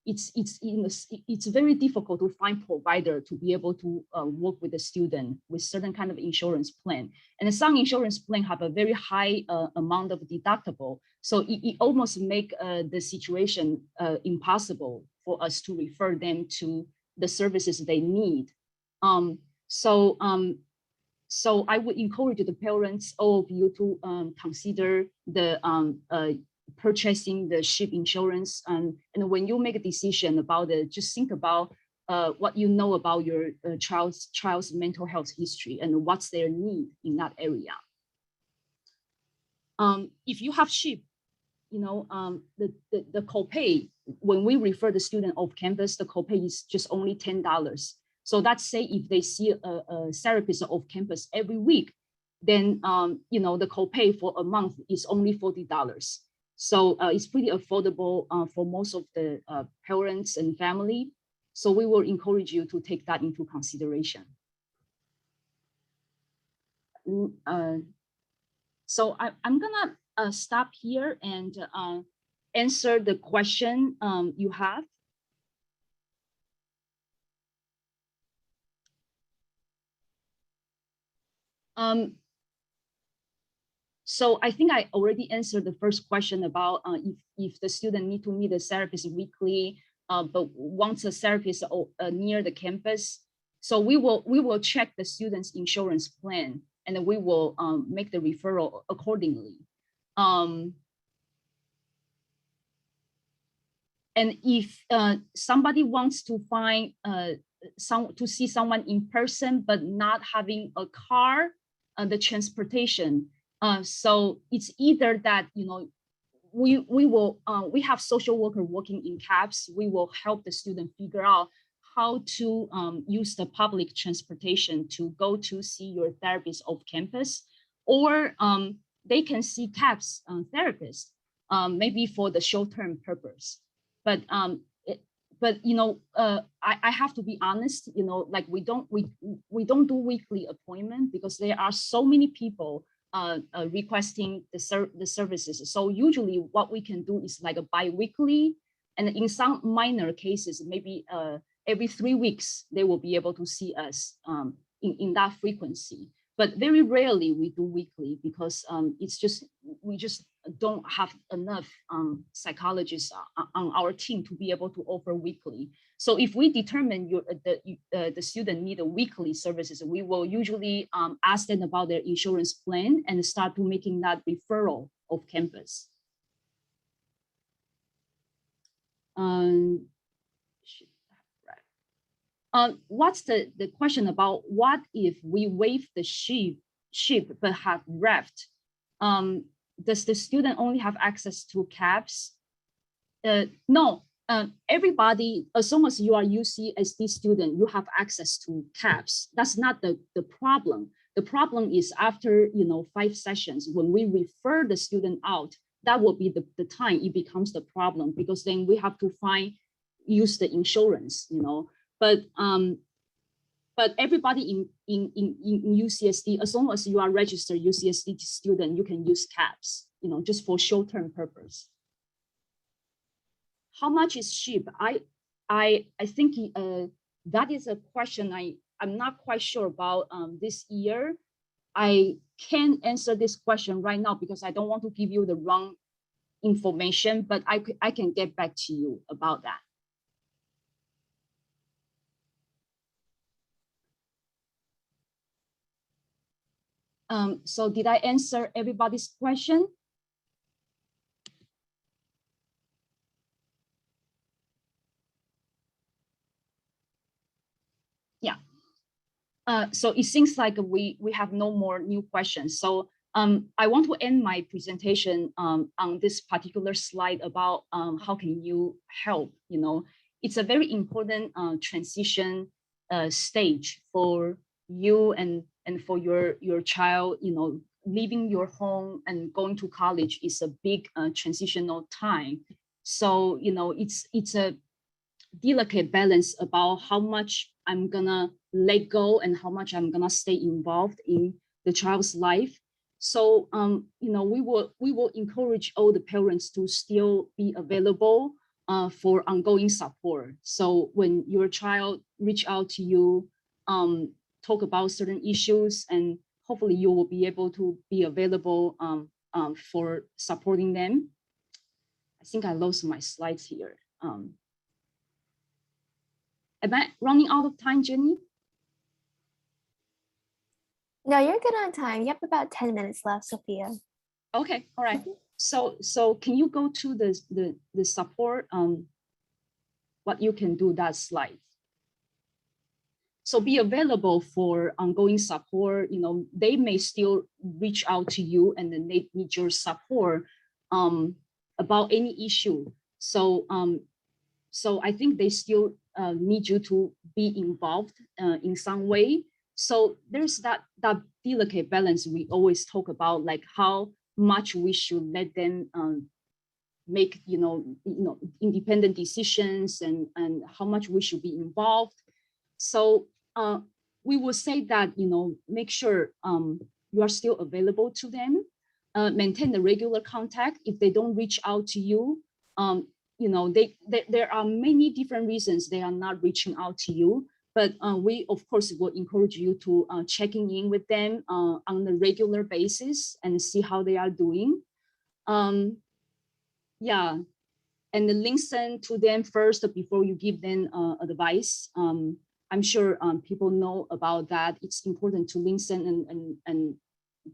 it's very difficult to find provider to be able to work with the student with certain kind of insurance plan. And some insurance plan have a very high amount of deductible. So it almost make the situation impossible for us to refer them to the services they need. So I would encourage the parents, all of you, to consider the purchasing the SHIP insurance. And when you make a decision about it, just think about what you know about your child's mental health history and what's their need in that area. If you have SHIP, you know, the copay, when we refer the student off campus, the copay is just only $10. So that's say if they see a therapist off campus every week, then you know, the copay for a month is only $40. So it's pretty affordable for most of the parents and family. So we will encourage you to take that into consideration. So I'm gonna stop here and answer the question you have. So I think I already answered the first question about if the student need to meet a therapist weekly, but wants a therapist near the campus. So we will check the student's insurance plan, and then we will make the referral accordingly. And if somebody wants to find to see someone in person, but not having a car, the transportation. So it's either that, you know, we have social worker working in CAPS. We will help the student figure out how to use the public transportation to go to see your therapist off campus, or they can see CAPS therapist, maybe for the short-term purpose. But you know, I have to be honest, you know, like we don't do weekly appointment because there are so many people requesting the services. So usually what we can do is like a bi-weekly, and in some minor cases, maybe every 3 weeks, they will be able to see us in that frequency. But very rarely we do weekly because we just don't have enough psychologists on our team to be able to offer weekly. So if we determine the student need a weekly services, we will usually ask them about their insurance plan and start to making that referral off campus. What's the question about what if we waive the SHIP but have REFT? Does the student only have access to CAPS? No, everybody, as long as you are UCSD student, you have access to CAPS. That's not the problem. The problem is after, you know, 5 sessions, when we refer the student out, that will be the time it becomes the problem, because then we have to use the insurance, you know. But everybody in UCSD, as long as you are registered UCSD student, you can use CAPS, you know, just for short-term purpose. How much is SHIP? I think that is a question I'm not quite sure about this year. I can't answer this question right now because I don't want to give you the wrong information, but I can get back to you about that. So did I answer everybody's question? Yeah. So it seems like we have no more new questions. So I want to end my presentation on this particular slide about how can you help. It's a very important transition stage for you and for your child. Leaving your home and going to college is a big transitional time. So it's a delicate balance about how much I'm gonna let go and how much I'm gonna stay involved in the child's life. So we will encourage all the parents to still be available for ongoing support. So when your child reach out to you, talk about certain issues, and hopefully you will be able to be available for supporting them. I think I lost my slides here. Am I running out of time, Jenny? No, you're good on time. You have about 10 minutes left, Sophia. Okay, all right. So can you go to the support, what you can do, that slide? So be available for ongoing support. They may still reach out to you and then they need your support about any issue. So I think they still need you to be involved in some way. So there's that delicate balance we always talk about, like how much we should let them make independent decisions and how much we should be involved. So we will say that make sure you are still available to them, maintain the regular contact. If they don't reach out to you, there are many different reasons they are not reaching out to you. But we, of course, will encourage you to checking in with them on a regular basis and see how they are doing. Yeah, and then listen to them first before you give them advice. I'm sure people know about that. It's important to listen and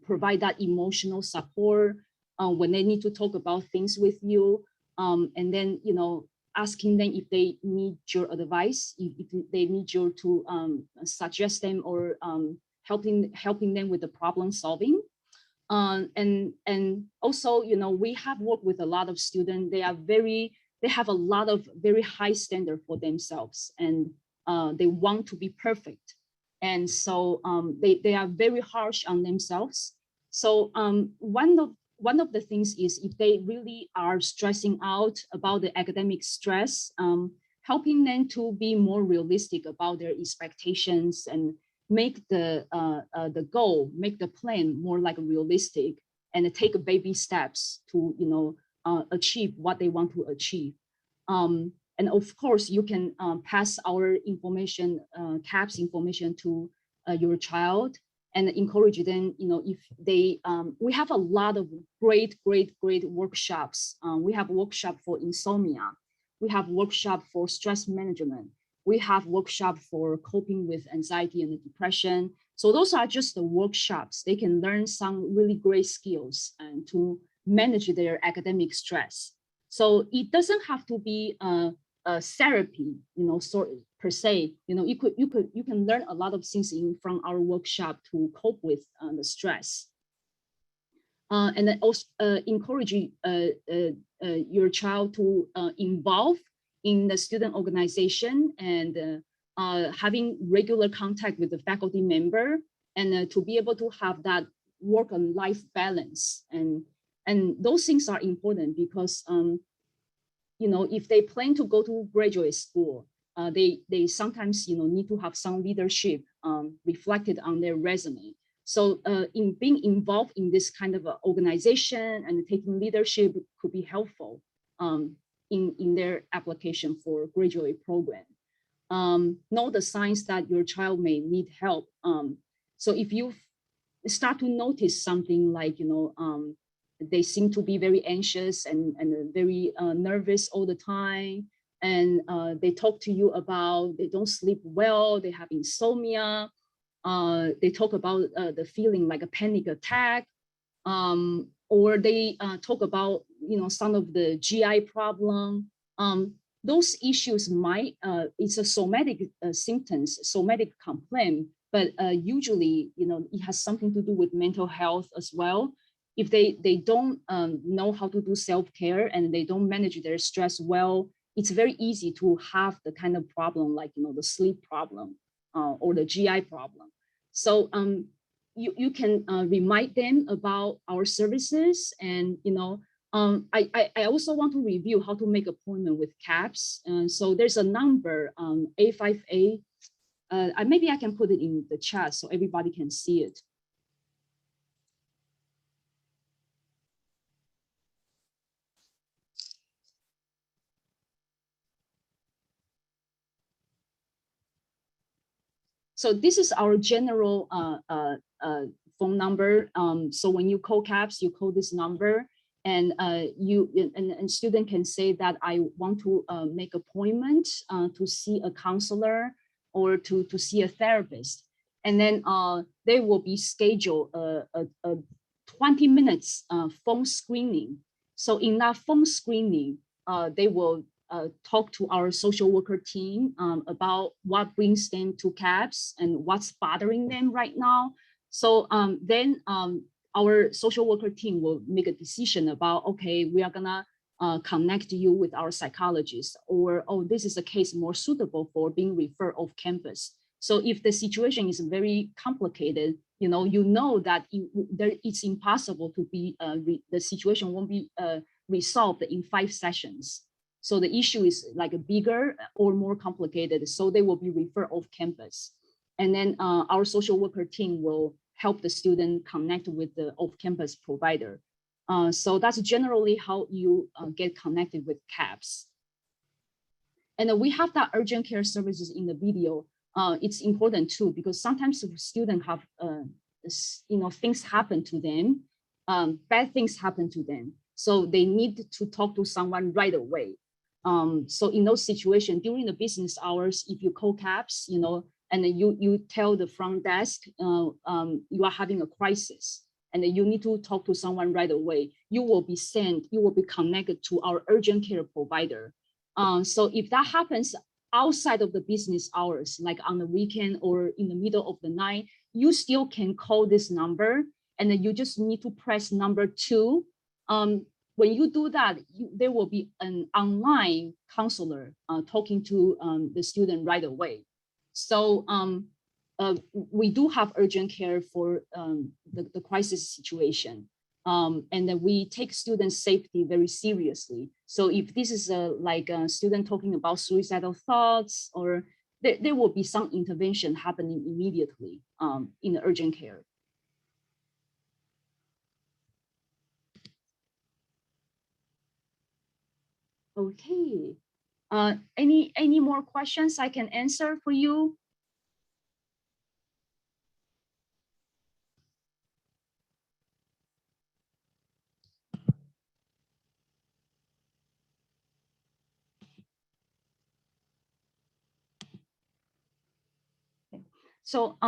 provide that emotional support when they need to talk about things with you. And then, asking them if they need your advice, if they need you to suggest them or helping them with the problem solving. And also, we have worked with a lot of students. They have a lot of very high standard for themselves, and they want to be perfect. And so they are very harsh on themselves. So one of the things is, if they really are stressing out about the academic stress, helping them to be more realistic about their expectations and make the goal, make the plan more like realistic, and take baby steps to achieve what they want to achieve. And of course, you can pass our information, CAPS information to your child and encourage them. If they, we have a lot of great workshops. We have a workshop for insomnia. We have workshop for stress management. We have workshop for coping with anxiety and depression. So those are just the workshops. They can learn some really great skills and to manage their academic stress. So it doesn't have to be a therapy, per se. You can learn a lot of things from our workshop to cope with the stress. And then also encourage your child to involve in the student organization and having regular contact with the faculty member, and to be able to have that work and life balance. And those things are important because if they plan to go to graduate school, they sometimes need to have some leadership reflected on their resume. So in being involved in this kind of organization and taking leadership could be helpful in their application for graduate program. Know the signs that your child may need help. So if you start to notice something like, they seem to be very anxious and very nervous all the time, and they talk to you about they don't sleep well, they have insomnia, they talk about the feeling like a panic attack, or they talk about some of the GI problem. Those issues might it's a somatic symptoms, somatic complaint but usually, it has something to do with mental health as well. If they don't know how to do self-care and they don't manage their stress well, it's very easy to have the kind of problem like, the sleep problem or the GI problem. So you can remind them about our services. And, I also want to review how to make appointment with CAPS. So there's a number, A5A. Maybe I can put it in the chat so everybody can see it. So this is our general phone number. So when you call CAPS, you call this number, and and student can say that I want to make appointment to see a counselor or to see a therapist, and then they will be scheduled a 20 minutes phone screening. So in that phone screening, they will talk to our social worker team about what brings them to CAPS and what's bothering them right now. So then our social worker team will make a decision about, okay, we are gonna connect you with our psychologist, or, oh, this is a case more suitable for being referred off campus. So if the situation is very complicated, you know that it's impossible to be, the situation won't be resolved in 5 sessions. So the issue is like a bigger or more complicated, so they will be referred off campus. And then our social worker team will help the student connect with the off-campus provider. So that's generally how you get connected with CAPS. And we have that urgent care services in the video. It's important too, because sometimes the students have, things happen to them, bad things happen to them. So they need to talk to someone right away. So in those situations, during the business hours, if you call CAPS, and then you tell the front desk you are having a crisis and you need to talk to someone right away, you will be connected to our urgent care provider. So if that happens outside of the business hours, like on the weekend or in the middle of the night, you still can call this number, and then you just need to press number 2. When you do that, there will be an online counselor talking to the student right away. So we do have urgent care for the crisis situation. And then we take student safety very seriously. So if this is like a student talking about suicidal thoughts, or there will be some intervention happening immediately in the urgent care. Okay. Any more questions I can answer for you? So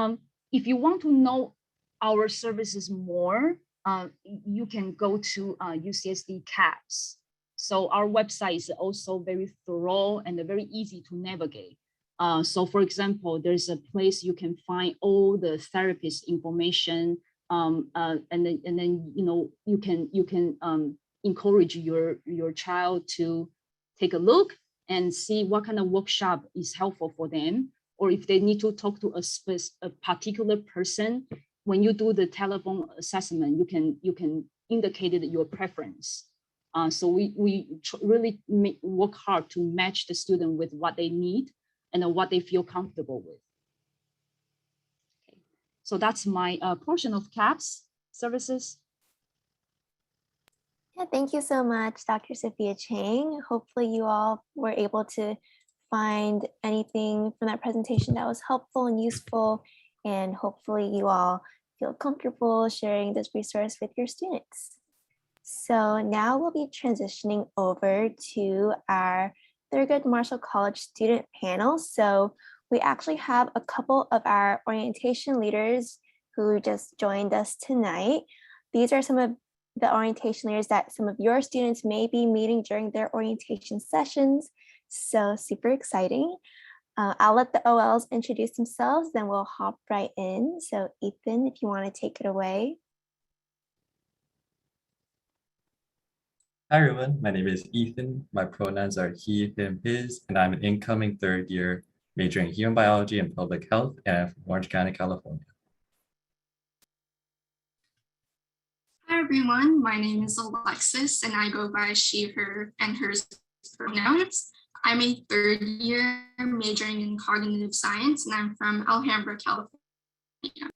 if you want to know our services more, you can go to UCSD CAPS. So our website is also very thorough and very easy to navigate. So for example, there's a place you can find all the therapist information, and then you can encourage your child to take a look and see what kind of workshop is helpful for them, or if they need to talk to a particular person. When you do the telephone assessment, you can indicate your preference. So we really work hard to match the student with what they need and what they feel comfortable with. Okay. So that's my portion of CAPS services. Yeah, thank you so much, Dr. Sophia Chang. Hopefully you all were able to find anything from that presentation that was helpful and useful, and hopefully you all feel comfortable sharing this resource with your students. So now we'll be transitioning over to our Thurgood Marshall College student panel. So we actually have a couple of our orientation leaders who just joined us tonight. These are some of the orientation leaders that some of your students may be meeting during their orientation sessions. So super exciting. I'll let the OLs introduce themselves, then we'll hop right in. So Ethan, if you want to take it away. Hi everyone, my name is Ethan. My pronouns are he, him, his, and I'm an incoming third year majoring in human biology and public health, and I'm from Orange County, California. Hi everyone, my name is Alexis and I go by she, her, and hers pronouns. I'm a third year majoring in cognitive science and I'm from Alhambra, California.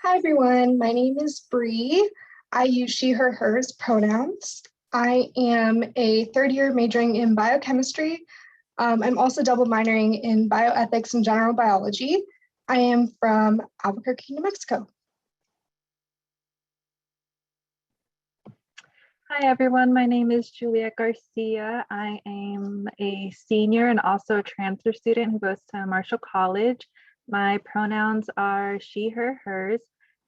Hi everyone, my name is Bree. I use she, her, hers pronouns. I am a third year majoring in biochemistry. I'm also double minoring in bioethics and general biology. I am from Albuquerque, New Mexico. Hi everyone, my name is Juliet Garcia. I am a senior and also a transfer student who goes to Marshall College. My pronouns are she, her, hers,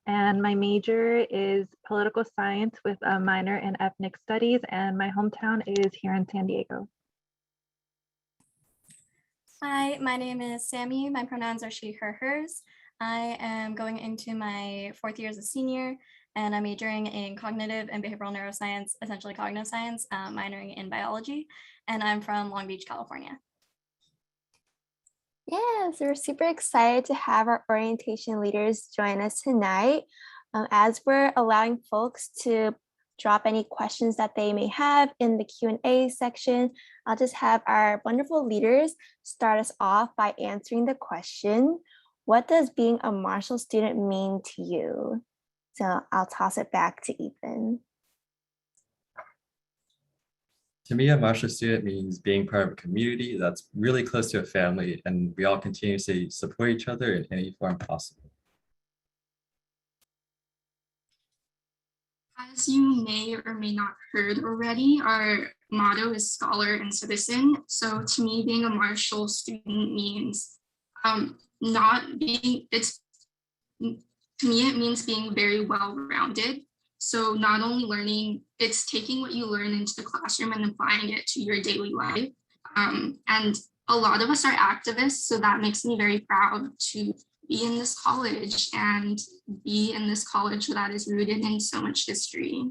and my major is political science with a minor in ethnic studies, and my hometown is here in San Diego. Hi, my name is Sammy. My pronouns are she, her, hers. I am going into my 4th year as a senior, and I'm majoring in cognitive and behavioral neuroscience, essentially cognitive science, minoring in biology, and I'm from Long Beach, California. Yes, we're super excited to have our orientation leaders join us tonight. As we're allowing folks to drop any questions that they may have in the Q&A section, I'll just have our wonderful leaders start us off by answering the question, what does being a Marshall student mean to you? So I'll toss it back to Ethan. To me, a Marshall student means being part of a community that's really close to a family, and we all continuously support each other in any form possible. As you may or may not heard already, our motto is scholar and citizen. So to me, being a Marshall student means not being, to me, it means being very well-rounded. So not only learning, it's taking what you learn into the classroom and applying it to your daily life. And a lot of us are activists, so that makes me very proud to be in this college and be in this college that is rooted in so much history.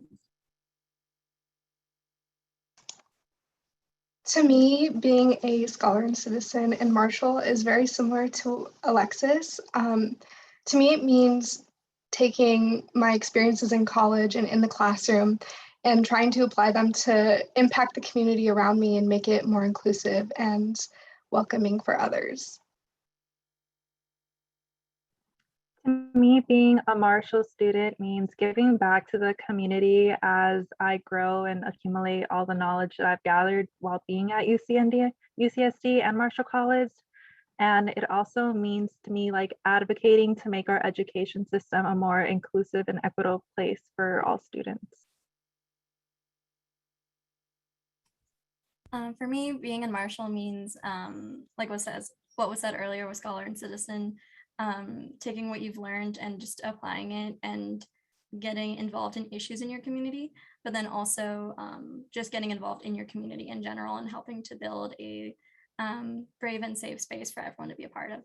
To me, being a scholar and citizen in Marshall is very similar to Alexis. To me, it means taking my experiences in college and in the classroom and trying to apply them to impact the community around me and make it more inclusive and welcoming for others. To me, being a Marshall student means giving back to the community as I grow and accumulate all the knowledge that I've gathered while being at UCSD and Marshall College. And it also means to me like advocating to make our education system a more inclusive and equitable place for all students. For me, being in Marshall means, like what was said earlier with scholar and citizen, taking what you've learned and just applying it and getting involved in issues in your community, but then also just getting involved in your community in general and helping to build a brave and safe space for everyone to be a part of.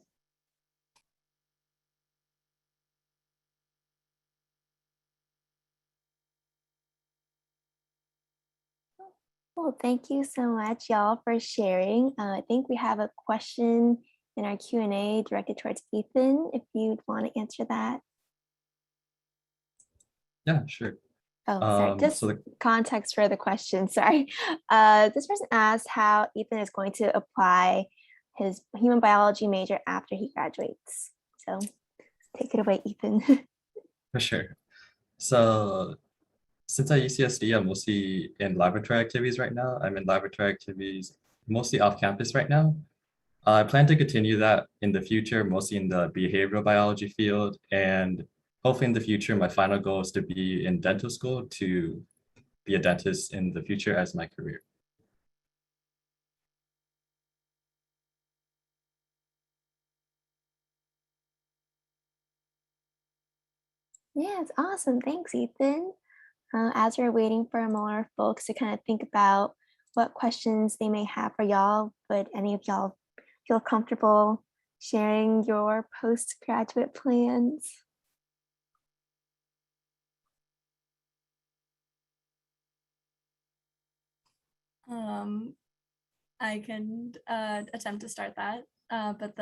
Well, thank you so much, y'all, for sharing. I think we have a question in our Q&A directed towards Ethan, if you'd want to answer that. Yeah, sure. Oh, sorry, just so context for the question, sorry. This person asked how Ethan is going to apply his human biology major after he graduates. So take it away, Ethan. For sure. So since at UCSD, I'm mostly in laboratory activities right now. I'm in laboratory activities mostly off campus right now. I plan to continue that in the future, mostly in the behavioral biology field. And hopefully in the future, my final goal is to be in dental school to be a dentist in the future as my career. Yeah, it's awesome. Thanks, Ethan. As we're waiting for more folks to kind of think about what questions they may have for y'all. Would any of y'all feel comfortable sharing your postgraduate plans? I can attempt to start that, but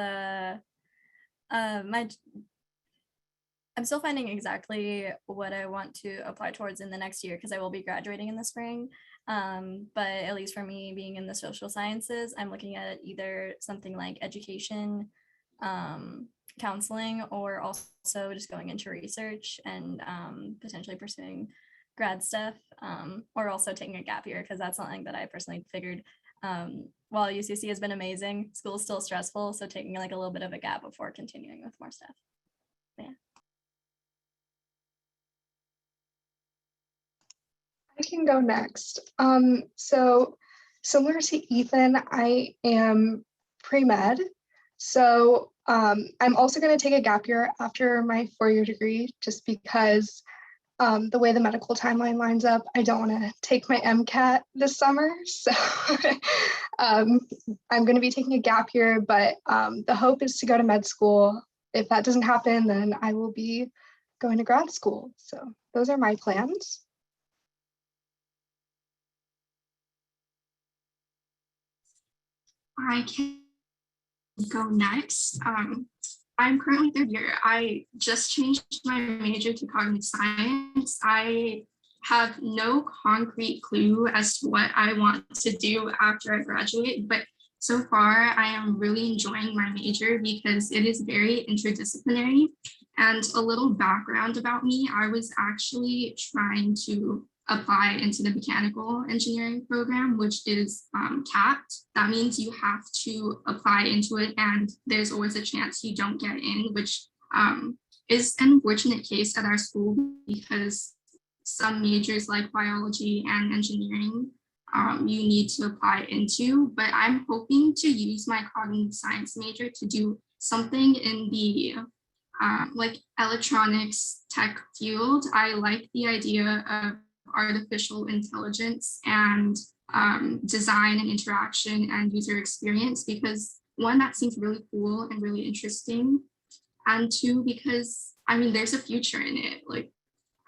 I'm still finding exactly what I want to apply towards in the next year because I will be graduating in the spring. But at least for me, being in the social sciences, I'm looking at either something like education, counseling, or also just going into research and potentially pursuing grad stuff, or also taking a gap year because that's something that I personally figured. While UCC has been amazing, school's still stressful, so taking like a little bit of a gap before continuing with more stuff. But yeah. I can go next. So similar to Ethan, I am pre-med. So I'm also going to take a gap year after my 4-year degree, just because the way the medical timeline lines up, I don't want to take my MCAT this summer. So I'm going to be taking a gap year, but the hope is to go to med school. If that doesn't happen, then I will be going to grad school. So those are my plans. I can go next. I'm currently 3rd year. I just changed my major to cognitive science. I have no concrete clue as to what I want to do after I graduate, but so far I am really enjoying my major because it is very interdisciplinary. And a little background about me, I was actually trying to apply into the mechanical engineering program, which is capped. That means you have to apply into it and there's always a chance you don't get in, which is an unfortunate case at our school because some majors like biology and engineering you need to apply into, but I'm hoping to use my cognitive science major to do something in the like electronics tech field. I like the idea of artificial intelligence and design and interaction and user experience because one, that seems really cool and really interesting. And two, because I mean, there's a future in it. Like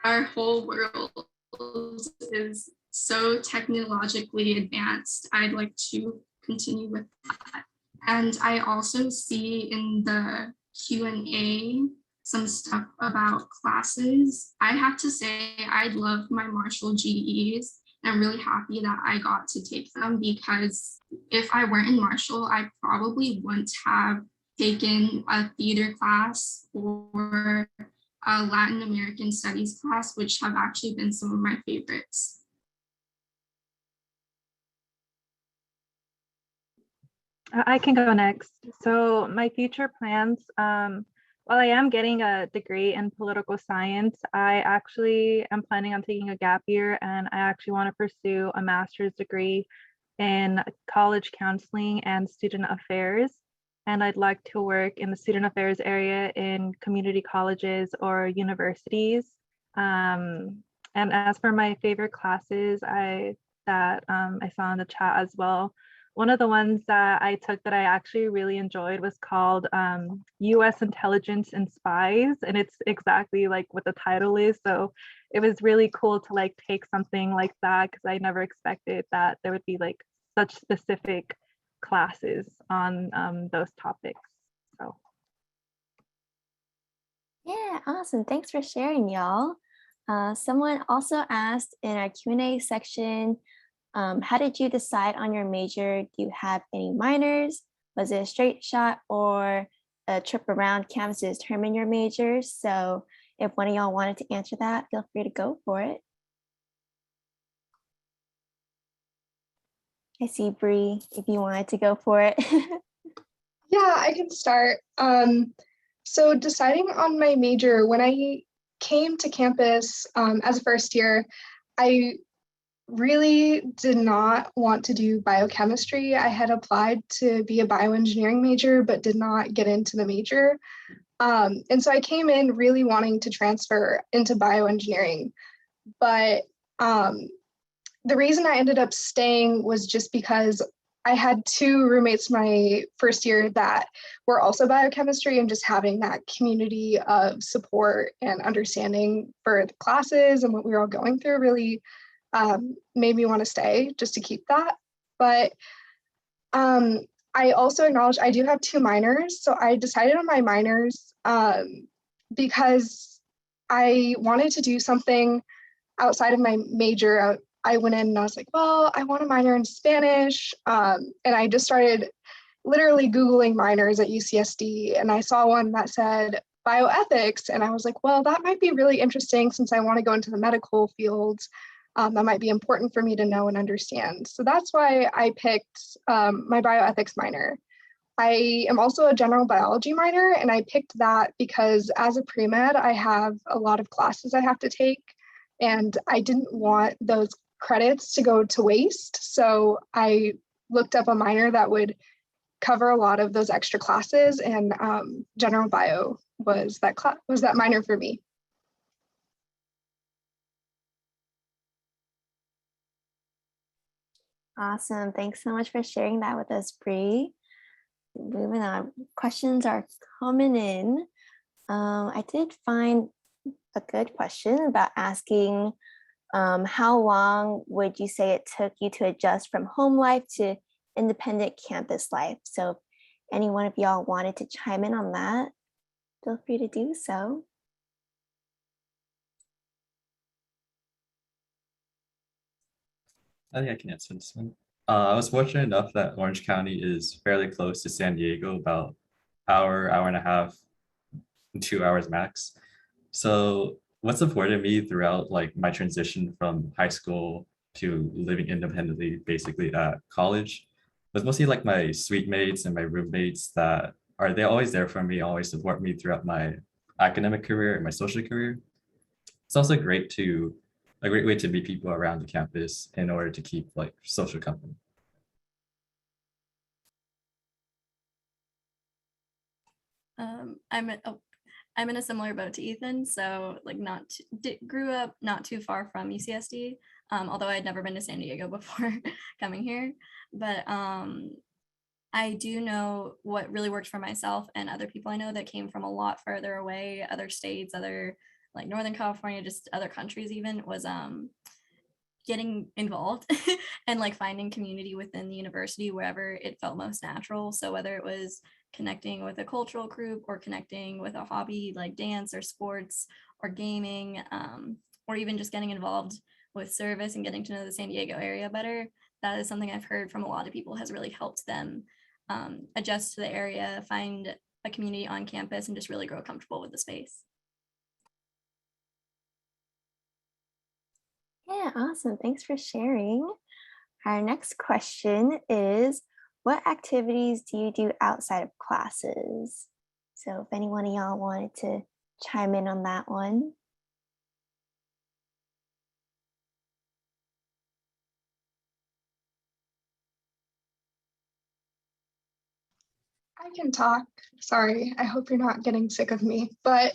our whole world is so technologically advanced. I'd like to continue with that. And I also see in the Q&A some stuff about classes. I have to say I love my Marshall GEs. I'm really happy that I got to take them because if I weren't in Marshall, I probably wouldn't have taken a theater class or a Latin American studies class, which have actually been some of my favorites. I can go next. So my future plans, while I am getting a degree in political science, I actually am planning on taking a gap year and I actually want to pursue a master's degree in college counseling and student affairs. And I'd like to work in the student affairs area in community colleges or universities. And as for my favorite classes, I saw in the chat as well, one of the ones that I took that I actually really enjoyed was called US Intelligence and Spies. And it's exactly like what the title is. So it was really cool to like take something like that because I never expected that there would be like such specific classes on those topics. So Yeah, awesome. Thanks for sharing, y'all. Someone also asked in our Q&A section, how did you decide on your major? Do you have any minors? Was it a straight shot or a trip around campus to determine your major? So if one of y'all wanted to answer that, feel free to go for it. I see Bree, if you wanted to go for it. Yeah, I can start. So deciding on my major, when I came to campus as a first year, I really did not want to do biochemistry. I had applied to be a bioengineering major, but did not get into the major. And so I came in really wanting to transfer into bioengineering, but the reason I ended up staying was just because I had two roommates my first year that were also biochemistry, and just having that community of support and understanding for the classes and what we were all going through really made me want to stay, just to keep that. But I also acknowledge I do have two minors. So I decided on my minors because I wanted to do something outside of my major. I went in and I was like, well, I want a minor in Spanish. And I just started literally Googling minors at UCSD, and I saw one that said bioethics. And I was like, well, that might be really interesting since I want to go into the medical fields. That might be important for me to know and understand. So that's why I picked my bioethics minor. I am also a general biology minor, and I picked that because as a pre-med, I have a lot of classes I have to take, and I didn't want those credits to go to waste. So I looked up a minor that would cover a lot of those extra classes, and general bio was that minor for me. Awesome. Thanks so much for sharing that with us, Bree. Moving on, questions are coming in. I did find a good question about asking how long would you say it took you to adjust from home life to independent campus life? So if any one of y'all wanted to chime in on that, feel free to do so. I think I can answer this one. I was fortunate enough that Orange County is fairly close to San Diego, about hour and a half, 2 hours max. So what supported me throughout like my transition from high school to living independently, basically at college, was mostly like my suite mates and my roommates that they're always there for me, always support me throughout my academic career and my social career. It's also a great way to meet people around the campus in order to keep like social company. I'm in a similar boat to Ethan, so like grew up not too far from UCSD, although I had never been to San Diego before coming here. But I do know what really worked for myself and other people I know that came from a lot further away, other states, other like Northern California, just other countries even, was getting involved and like finding community within the university wherever it felt most natural. So whether it was connecting with a cultural group or connecting with a hobby like dance or sports or gaming, or even just getting involved with service and getting to know the San Diego area better, that is something I've heard from a lot of people has really helped them adjust to the area, find a community on campus, and just really grow comfortable with the space. Yeah, awesome. Thanks for sharing. Our next question is, what activities do you do outside of classes? So if any one of y'all wanted to chime in on that one. I can talk. Sorry, I hope you're not getting sick of me. But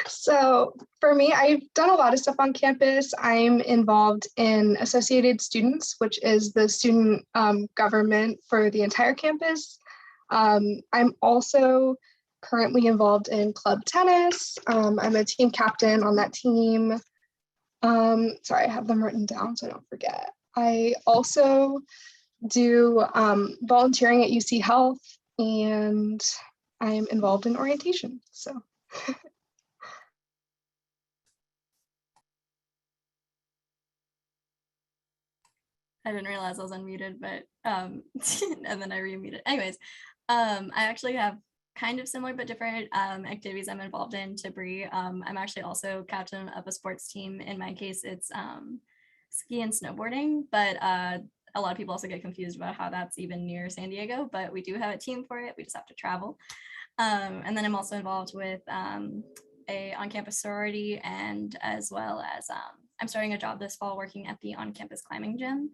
so for me, I've done a lot of stuff on campus. I'm involved in Associated Students, which is the student government for the entire campus. I'm also currently involved in club tennis. I'm a team captain on that team. Sorry, I have them written down so I don't forget. I also do volunteering at UC Health, and I'm involved in orientation. So I didn't realize I was unmuted, but and then I remuted. Anyways, I actually have kind of similar but different activities I'm involved in to Bree. I'm actually also captain of a sports team. In my case, it's ski and snowboarding, but a lot of people also get confused about how that's even near San Diego, but we do have a team for it. We just have to travel. And then I'm also involved with a on-campus sorority, and as well as I'm starting a job this fall working at the on-campus climbing gym.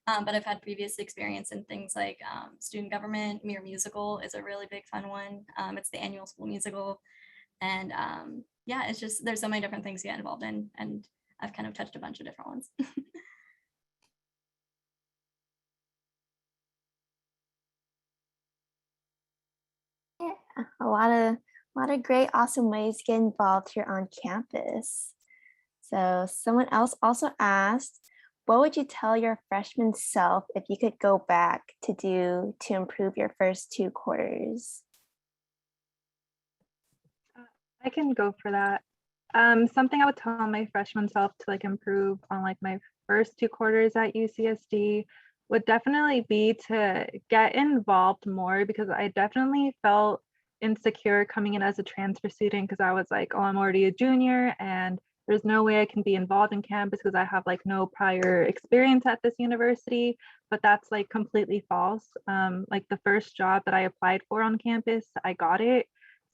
But I've had previous experience in things like student government. Mirror Musical is a really big fun one. It's the annual school musical. And yeah, it's just, there's so many different things to get involved in, and I've kind of touched a bunch of different ones. a lot of great, awesome ways to get involved here on campus. So someone else also asked, what would you tell your freshman self if you could go back to do to improve your first 2 quarters? I can go for that. Something I would tell my freshman self to like improve on like my first 2 quarters at UCSD would definitely be to get involved more, because I definitely felt insecure coming in as a transfer student, because I was like, oh, I'm already a junior and there's no way I can be involved in campus because I have like no prior experience at this university. But that's like completely false. Like the first job that I applied for on campus, I got it.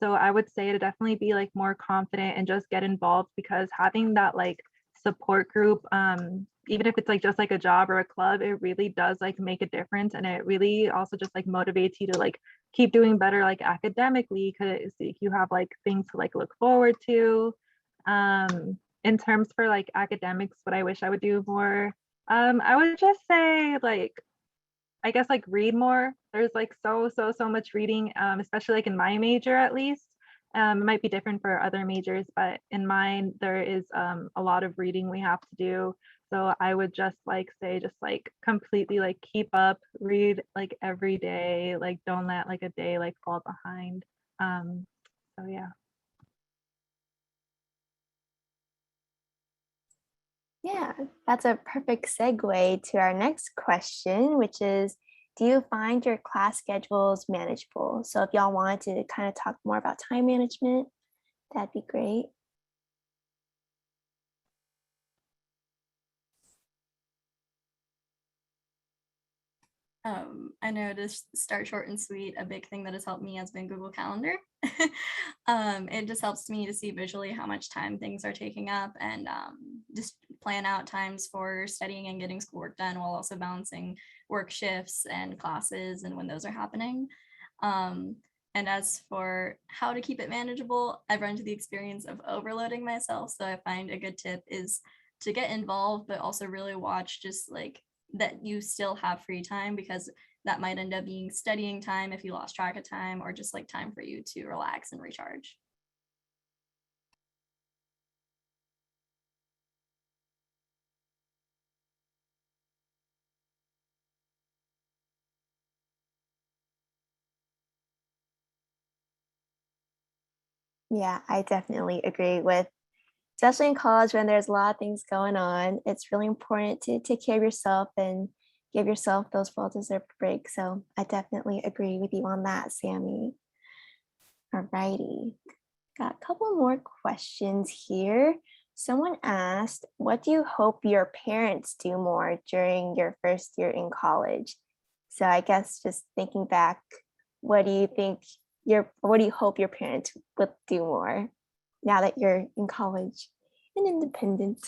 So I would say to definitely be like more confident and just get involved, because having that like support group, even if it's like just like a job or a club, it really does like make a difference. And it really also just like motivates you to like keep doing better like academically, because you have like things to like look forward to. In terms for like academics, what I wish I would do more, I would just say like, I guess like read more. There's like so much reading, especially like in my major at least. It might be different for other majors, but in mine there is a lot of reading we have to do. So I would just like say just like completely like keep up, read like every day, like don't let like a day like fall behind. So yeah. Yeah, that's a perfect segue to our next question, which is, do you find your class schedules manageable? So if y'all wanted to kind of talk more about time management, that'd be great. I know to start short and sweet, a big thing that has helped me has been Google Calendar. It just helps me to see visually how much time things are taking up, and just plan out times for studying and getting schoolwork done while also balancing work shifts and classes and when those are happening. And as for how to keep it manageable, I've run into the experience of overloading myself. So I find a good tip is to get involved, but also really watch just like that you still have free time, because that might end up being studying time if you lost track of time, or just like time for you to relax and recharge. Yeah, I definitely agree with, especially in college when there's a lot of things going on, it's really important to take care of yourself and give yourself those well-deserved breaks. So I definitely agree with you on that, Sammy. All righty. Got a couple more questions here. Someone asked, what do you hope your parents do more during your first year in college? So I guess just thinking back, what do you think what do you hope your parents would do more now that you're in college and independent?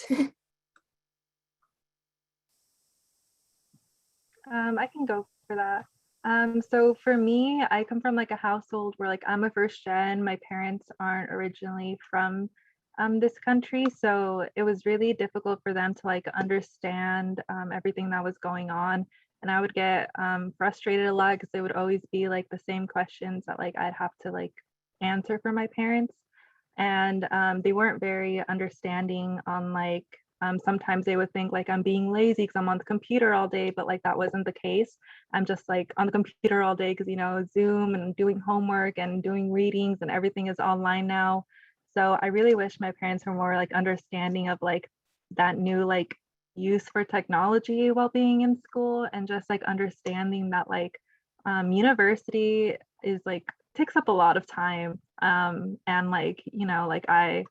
I can go for that. So for me, I come from like a household where like I'm a first gen. My parents aren't originally from this country, so it was really difficult for them to like understand everything that was going on. And I would get frustrated a lot because they would always be like the same questions that like I'd have to like answer for my parents. And they weren't very understanding on like sometimes they would think like I'm being lazy because I'm on the computer all day, but like that wasn't the case. I'm just like on the computer all day because, you know, Zoom and doing homework and doing readings and everything is online now. So I really wish my parents were more like understanding of like that new like use for technology while being in school, and just like understanding that like university is like takes up a lot of time, and like, you know, like I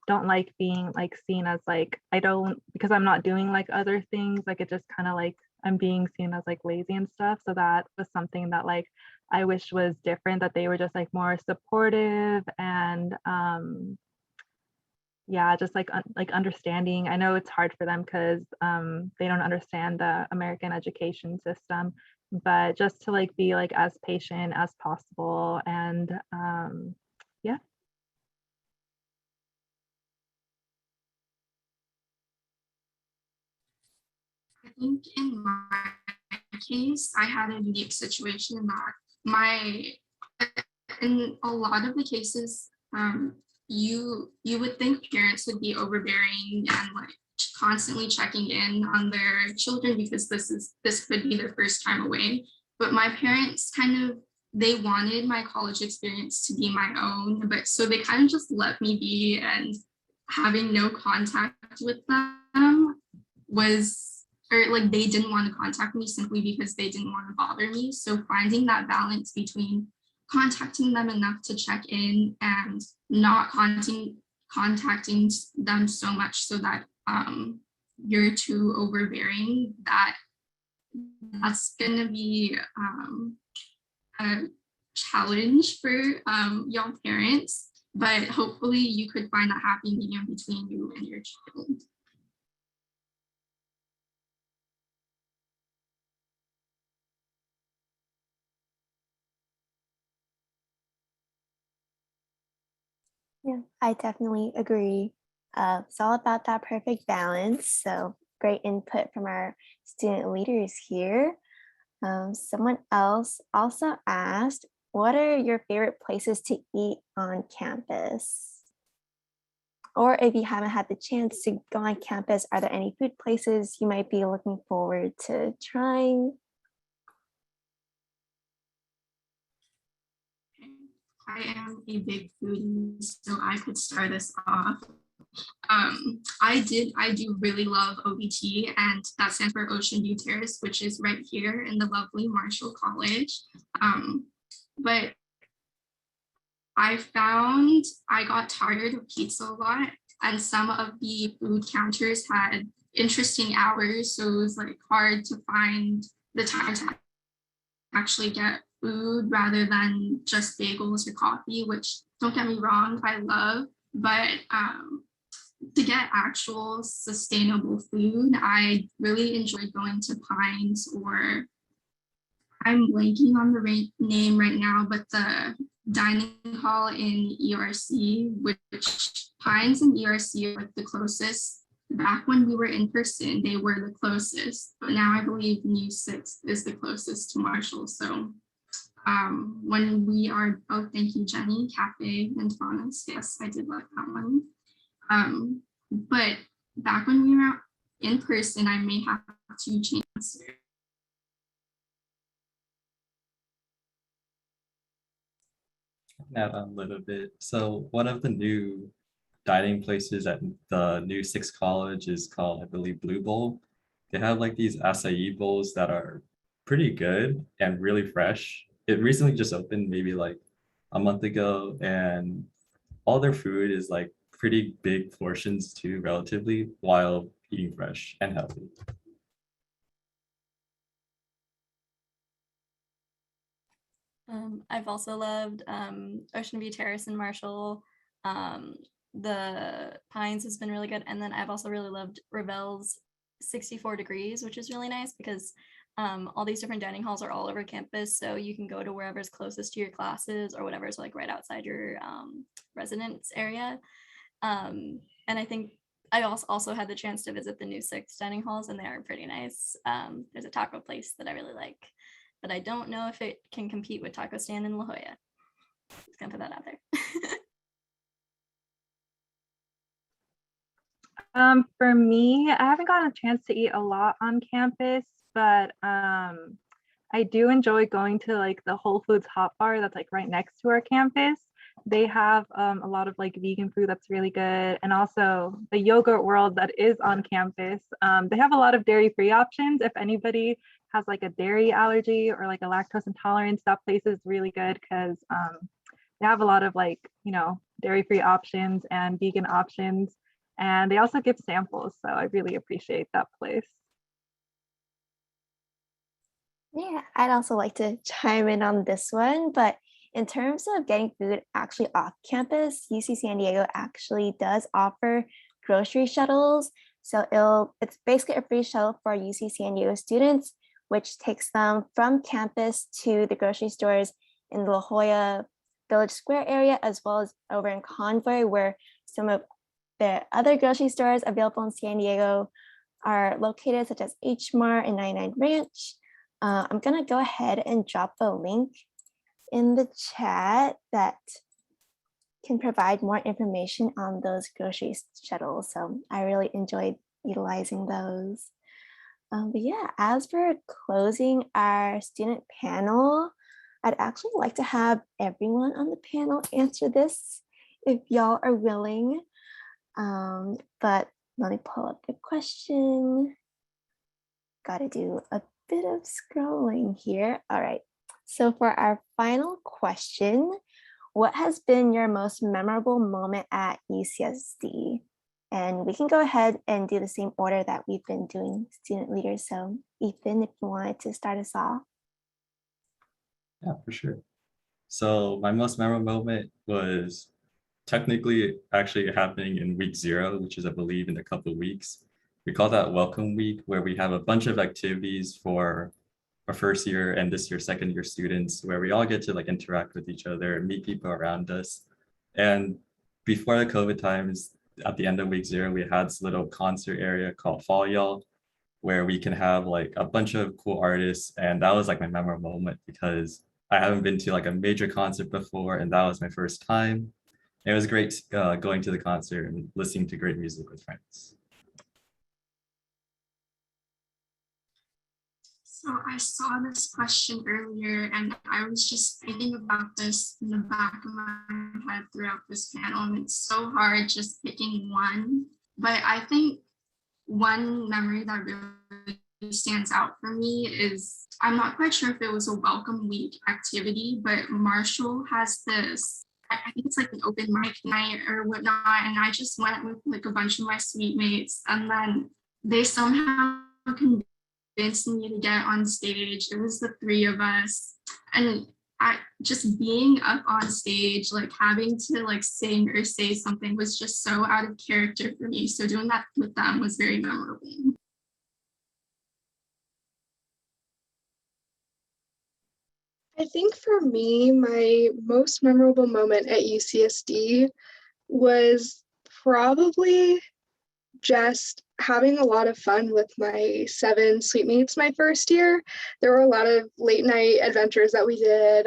don't like being like seen as like I don't, because I'm not doing like other things, like it just kind of like I'm being seen as like lazy and stuff. So that was something that like I wish was different, that they were just like more supportive and yeah, just like understanding. I know it's hard for them because they don't understand the American education system, but just to like be like as patient as possible. And yeah. I think in my case, I had a unique situation that my in a lot of the cases, you would think parents would be overbearing and like constantly checking in on their children because this could be their first time away. But my parents kind of, they wanted my college experience to be my own, but so they kind of just let me be, and having no contact with them was, or like they didn't want to contact me simply because they didn't want to bother me. So finding that balance between contacting them enough to check in and not contacting them so much so that you're too overbearing, that's gonna be a challenge for young parents, but hopefully you could find a happy medium between you and your child. Yeah, I definitely agree. It's all about that perfect balance. So great input from our student leaders here. Someone else also asked, what are your favorite places to eat on campus? Or if you haven't had the chance to go on campus, are there any food places you might be looking forward to trying? I am a big foodie, so I could start us off. I do really love OBT, and that stands for Ocean View Terrace, which is right here in the lovely Marshall College. But I found I got tired of pizza a lot, and some of the food counters had interesting hours, so it was like hard to find the time to actually get food rather than just bagels or coffee, which, don't get me wrong, I love, but to get actual sustainable food, I really enjoyed going to Pines, or I'm blanking on the name right now, but the dining hall in ERC, which Pines and ERC are like the closest. Back when we were in person, they were the closest, but now I believe New Sixth is the closest to Marshall. So when we are, oh, thank you, Jenny, Cafe Montanas. Yes, I did love that one. But back when we were in person, I may have to change. Add on a little bit. So one of the new dining places at the new Sixth College is called, I believe, Blue Bowl. They have like these acai bowls that are pretty good and really fresh. It recently just opened maybe like a month ago, and all their food is like pretty big portions too, relatively, while eating fresh and healthy. I've also loved Ocean View Terrace in Marshall. The Pines has been really good. And then I've also really loved Ravel's 64 Degrees, which is really nice because all these different dining halls are all over campus. So you can go to wherever's closest to your classes or whatever's like right outside your residence area. And I think I also had the chance to visit the new Six dining halls, and they are pretty nice. There's a taco place that I really like, but I don't know if it can compete with Taco Stand in La Jolla. Just gonna put that out there. For me, I haven't gotten a chance to eat a lot on campus, but I do enjoy going to like the Whole Foods Hot Bar that's like right next to our campus. They have a lot of like vegan food that's really good, and also the Yogurt World that is on campus. They have a lot of dairy-free options. If anybody has like a dairy allergy or like a lactose intolerance, that place is really good because they have a lot of like, you know, dairy-free options and vegan options. And they also give samples, so I really appreciate that place. Yeah, I'd also like to chime in on this one, but in terms of getting food actually off campus, UC San Diego actually does offer grocery shuttles. So it's basically a free shuttle for UC San Diego students, which takes them from campus to the grocery stores in the La Jolla Village Square area, as well as over in Convoy, where some of the other grocery stores available in San Diego are located, such as H Mart and 99 Ranch. I'm gonna go ahead and drop the link in the chat that can provide more information on those grocery shuttles. So I really enjoyed utilizing those. But yeah, as for closing our student panel, I'd actually like to have everyone on the panel answer this if y'all are willing. But let me pull up the question. Got to do a bit of scrolling here. All right. So for our final question, what has been your most memorable moment at UCSD? And we can go ahead and do the same order that we've been doing student leaders. So Ethan, if you wanted to start us off. Yeah, for sure. So my most memorable moment was technically actually happening in week 0, which is, I believe, in a couple of weeks. We call that Welcome Week, where we have a bunch of activities for our first year and this year, second year students, where we all get to like interact with each other, meet people around us. And before the COVID times, at the end of week 0, we had this little concert area called Fall Y'all, where we can have like a bunch of cool artists. And that was like my memorable moment because I haven't been to like a major concert before, and that was my first time. It was great going to the concert and listening to great music with friends. So I saw this question earlier and I was just thinking about this in the back of my head throughout this panel, and it's so hard just picking one. But I think one memory that really stands out for me is, I'm not quite sure if it was a welcome week activity, but Marshall has this, I think it's like an open mic night or whatnot. And I just went with like a bunch of my suite mates, and then they somehow convinced me to get on stage. It was the 3 of us. And just being up on stage, like having to like sing or say something was just so out of character for me. So doing that with them was very memorable. I think for me, my most memorable moment at UCSD was probably just having a lot of fun with my 7 suite mates my first year. There were a lot of late night adventures that we did,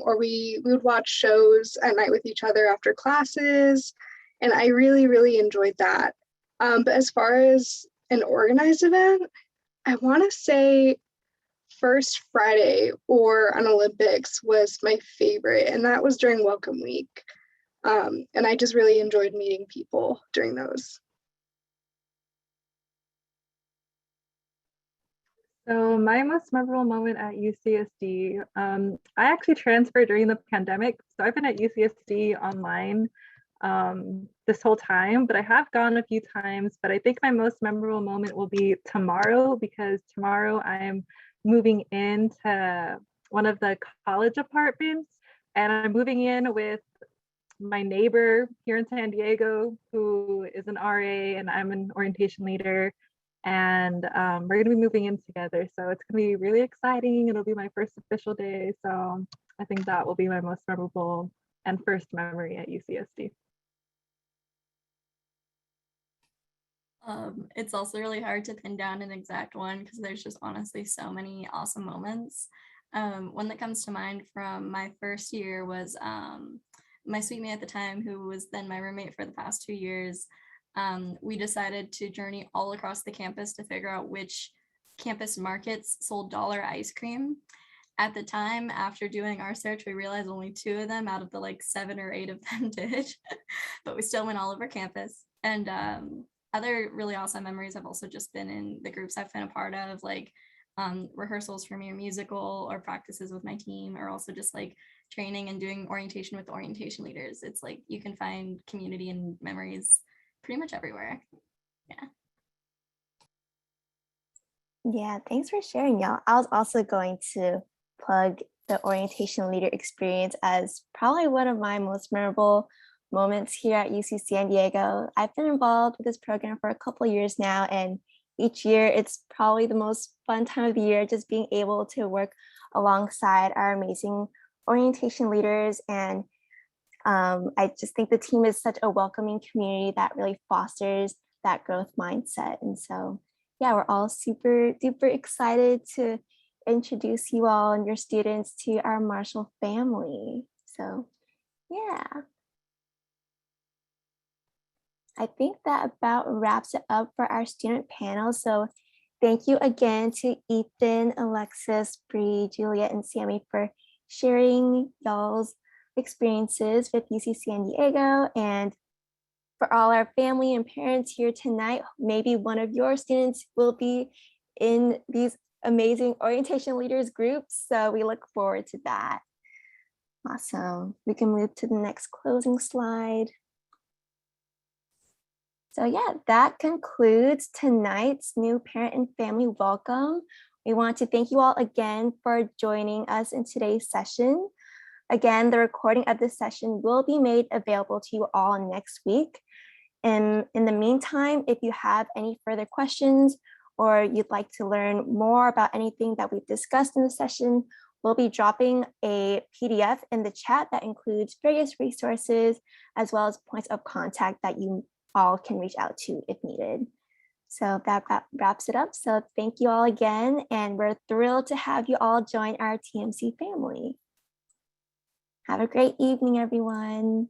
or we would watch shows at night with each other after classes. And I really, really enjoyed that. But as far as an organized event, I want to say First Friday or an Olympics was my favorite, and that was during Welcome Week. And I just really enjoyed meeting people during those. So my most memorable moment at UCSD, I actually transferred during the pandemic. So I've been at UCSD online this whole time, but I have gone a few times. But I think my most memorable moment will be tomorrow, because tomorrow I'm moving into one of the college apartments, and I'm moving in with my neighbor here in San Diego, who is an RA and I'm an orientation leader. And we're going to be moving in together. So it's going to be really exciting. It'll be my first official day. So I think that will be my most memorable and first memory at UCSD. It's also really hard to pin down an exact one because there's just honestly so many awesome moments. One that comes to mind from my first year was my suite mate at the time, who was then my roommate for the past 2 years. We decided to journey all across the campus to figure out which campus markets sold dollar ice cream. At the time, after doing our search, we realized only 2 of them out of the like 7 or 8 of them did, but we still went all over campus. And other really awesome memories have also just been in the groups I've been a part of, like rehearsals for your musical or practices with my team, or also just like training and doing orientation with the orientation leaders. It's like you can find community and memories pretty much everywhere. Yeah. Yeah, thanks for sharing, y'all. I was also going to plug the orientation leader experience as probably one of my most memorable moments here at UC San Diego. I've been involved with this program for a couple of years now, and each year it's probably the most fun time of the year, just being able to work alongside our amazing orientation leaders. And I just think the team is such a welcoming community that really fosters that growth mindset. And so, yeah, we're all super duper excited to introduce you all and your students to our Marshall family. So yeah. I think that about wraps it up for our student panel. So thank you again to Ethan, Alexis, Bree, Juliet, and Sammy for sharing y'all's experiences with UC San Diego. And for all our family and parents here tonight, maybe one of your students will be in these amazing orientation leaders groups. So we look forward to that. Awesome. We can move to the next closing slide. So yeah, that concludes tonight's new parent and family welcome. We want to thank you all again for joining us in today's session. Again, the recording of this session will be made available to you all next week. And in the meantime, if you have any further questions or you'd like to learn more about anything that we've discussed in the session, we'll be dropping a PDF in the chat that includes various resources as well as points of contact that you all can reach out to if needed. So that wraps it up. So thank you all again, and we're thrilled to have you all join our TMC family. Have a great evening, everyone.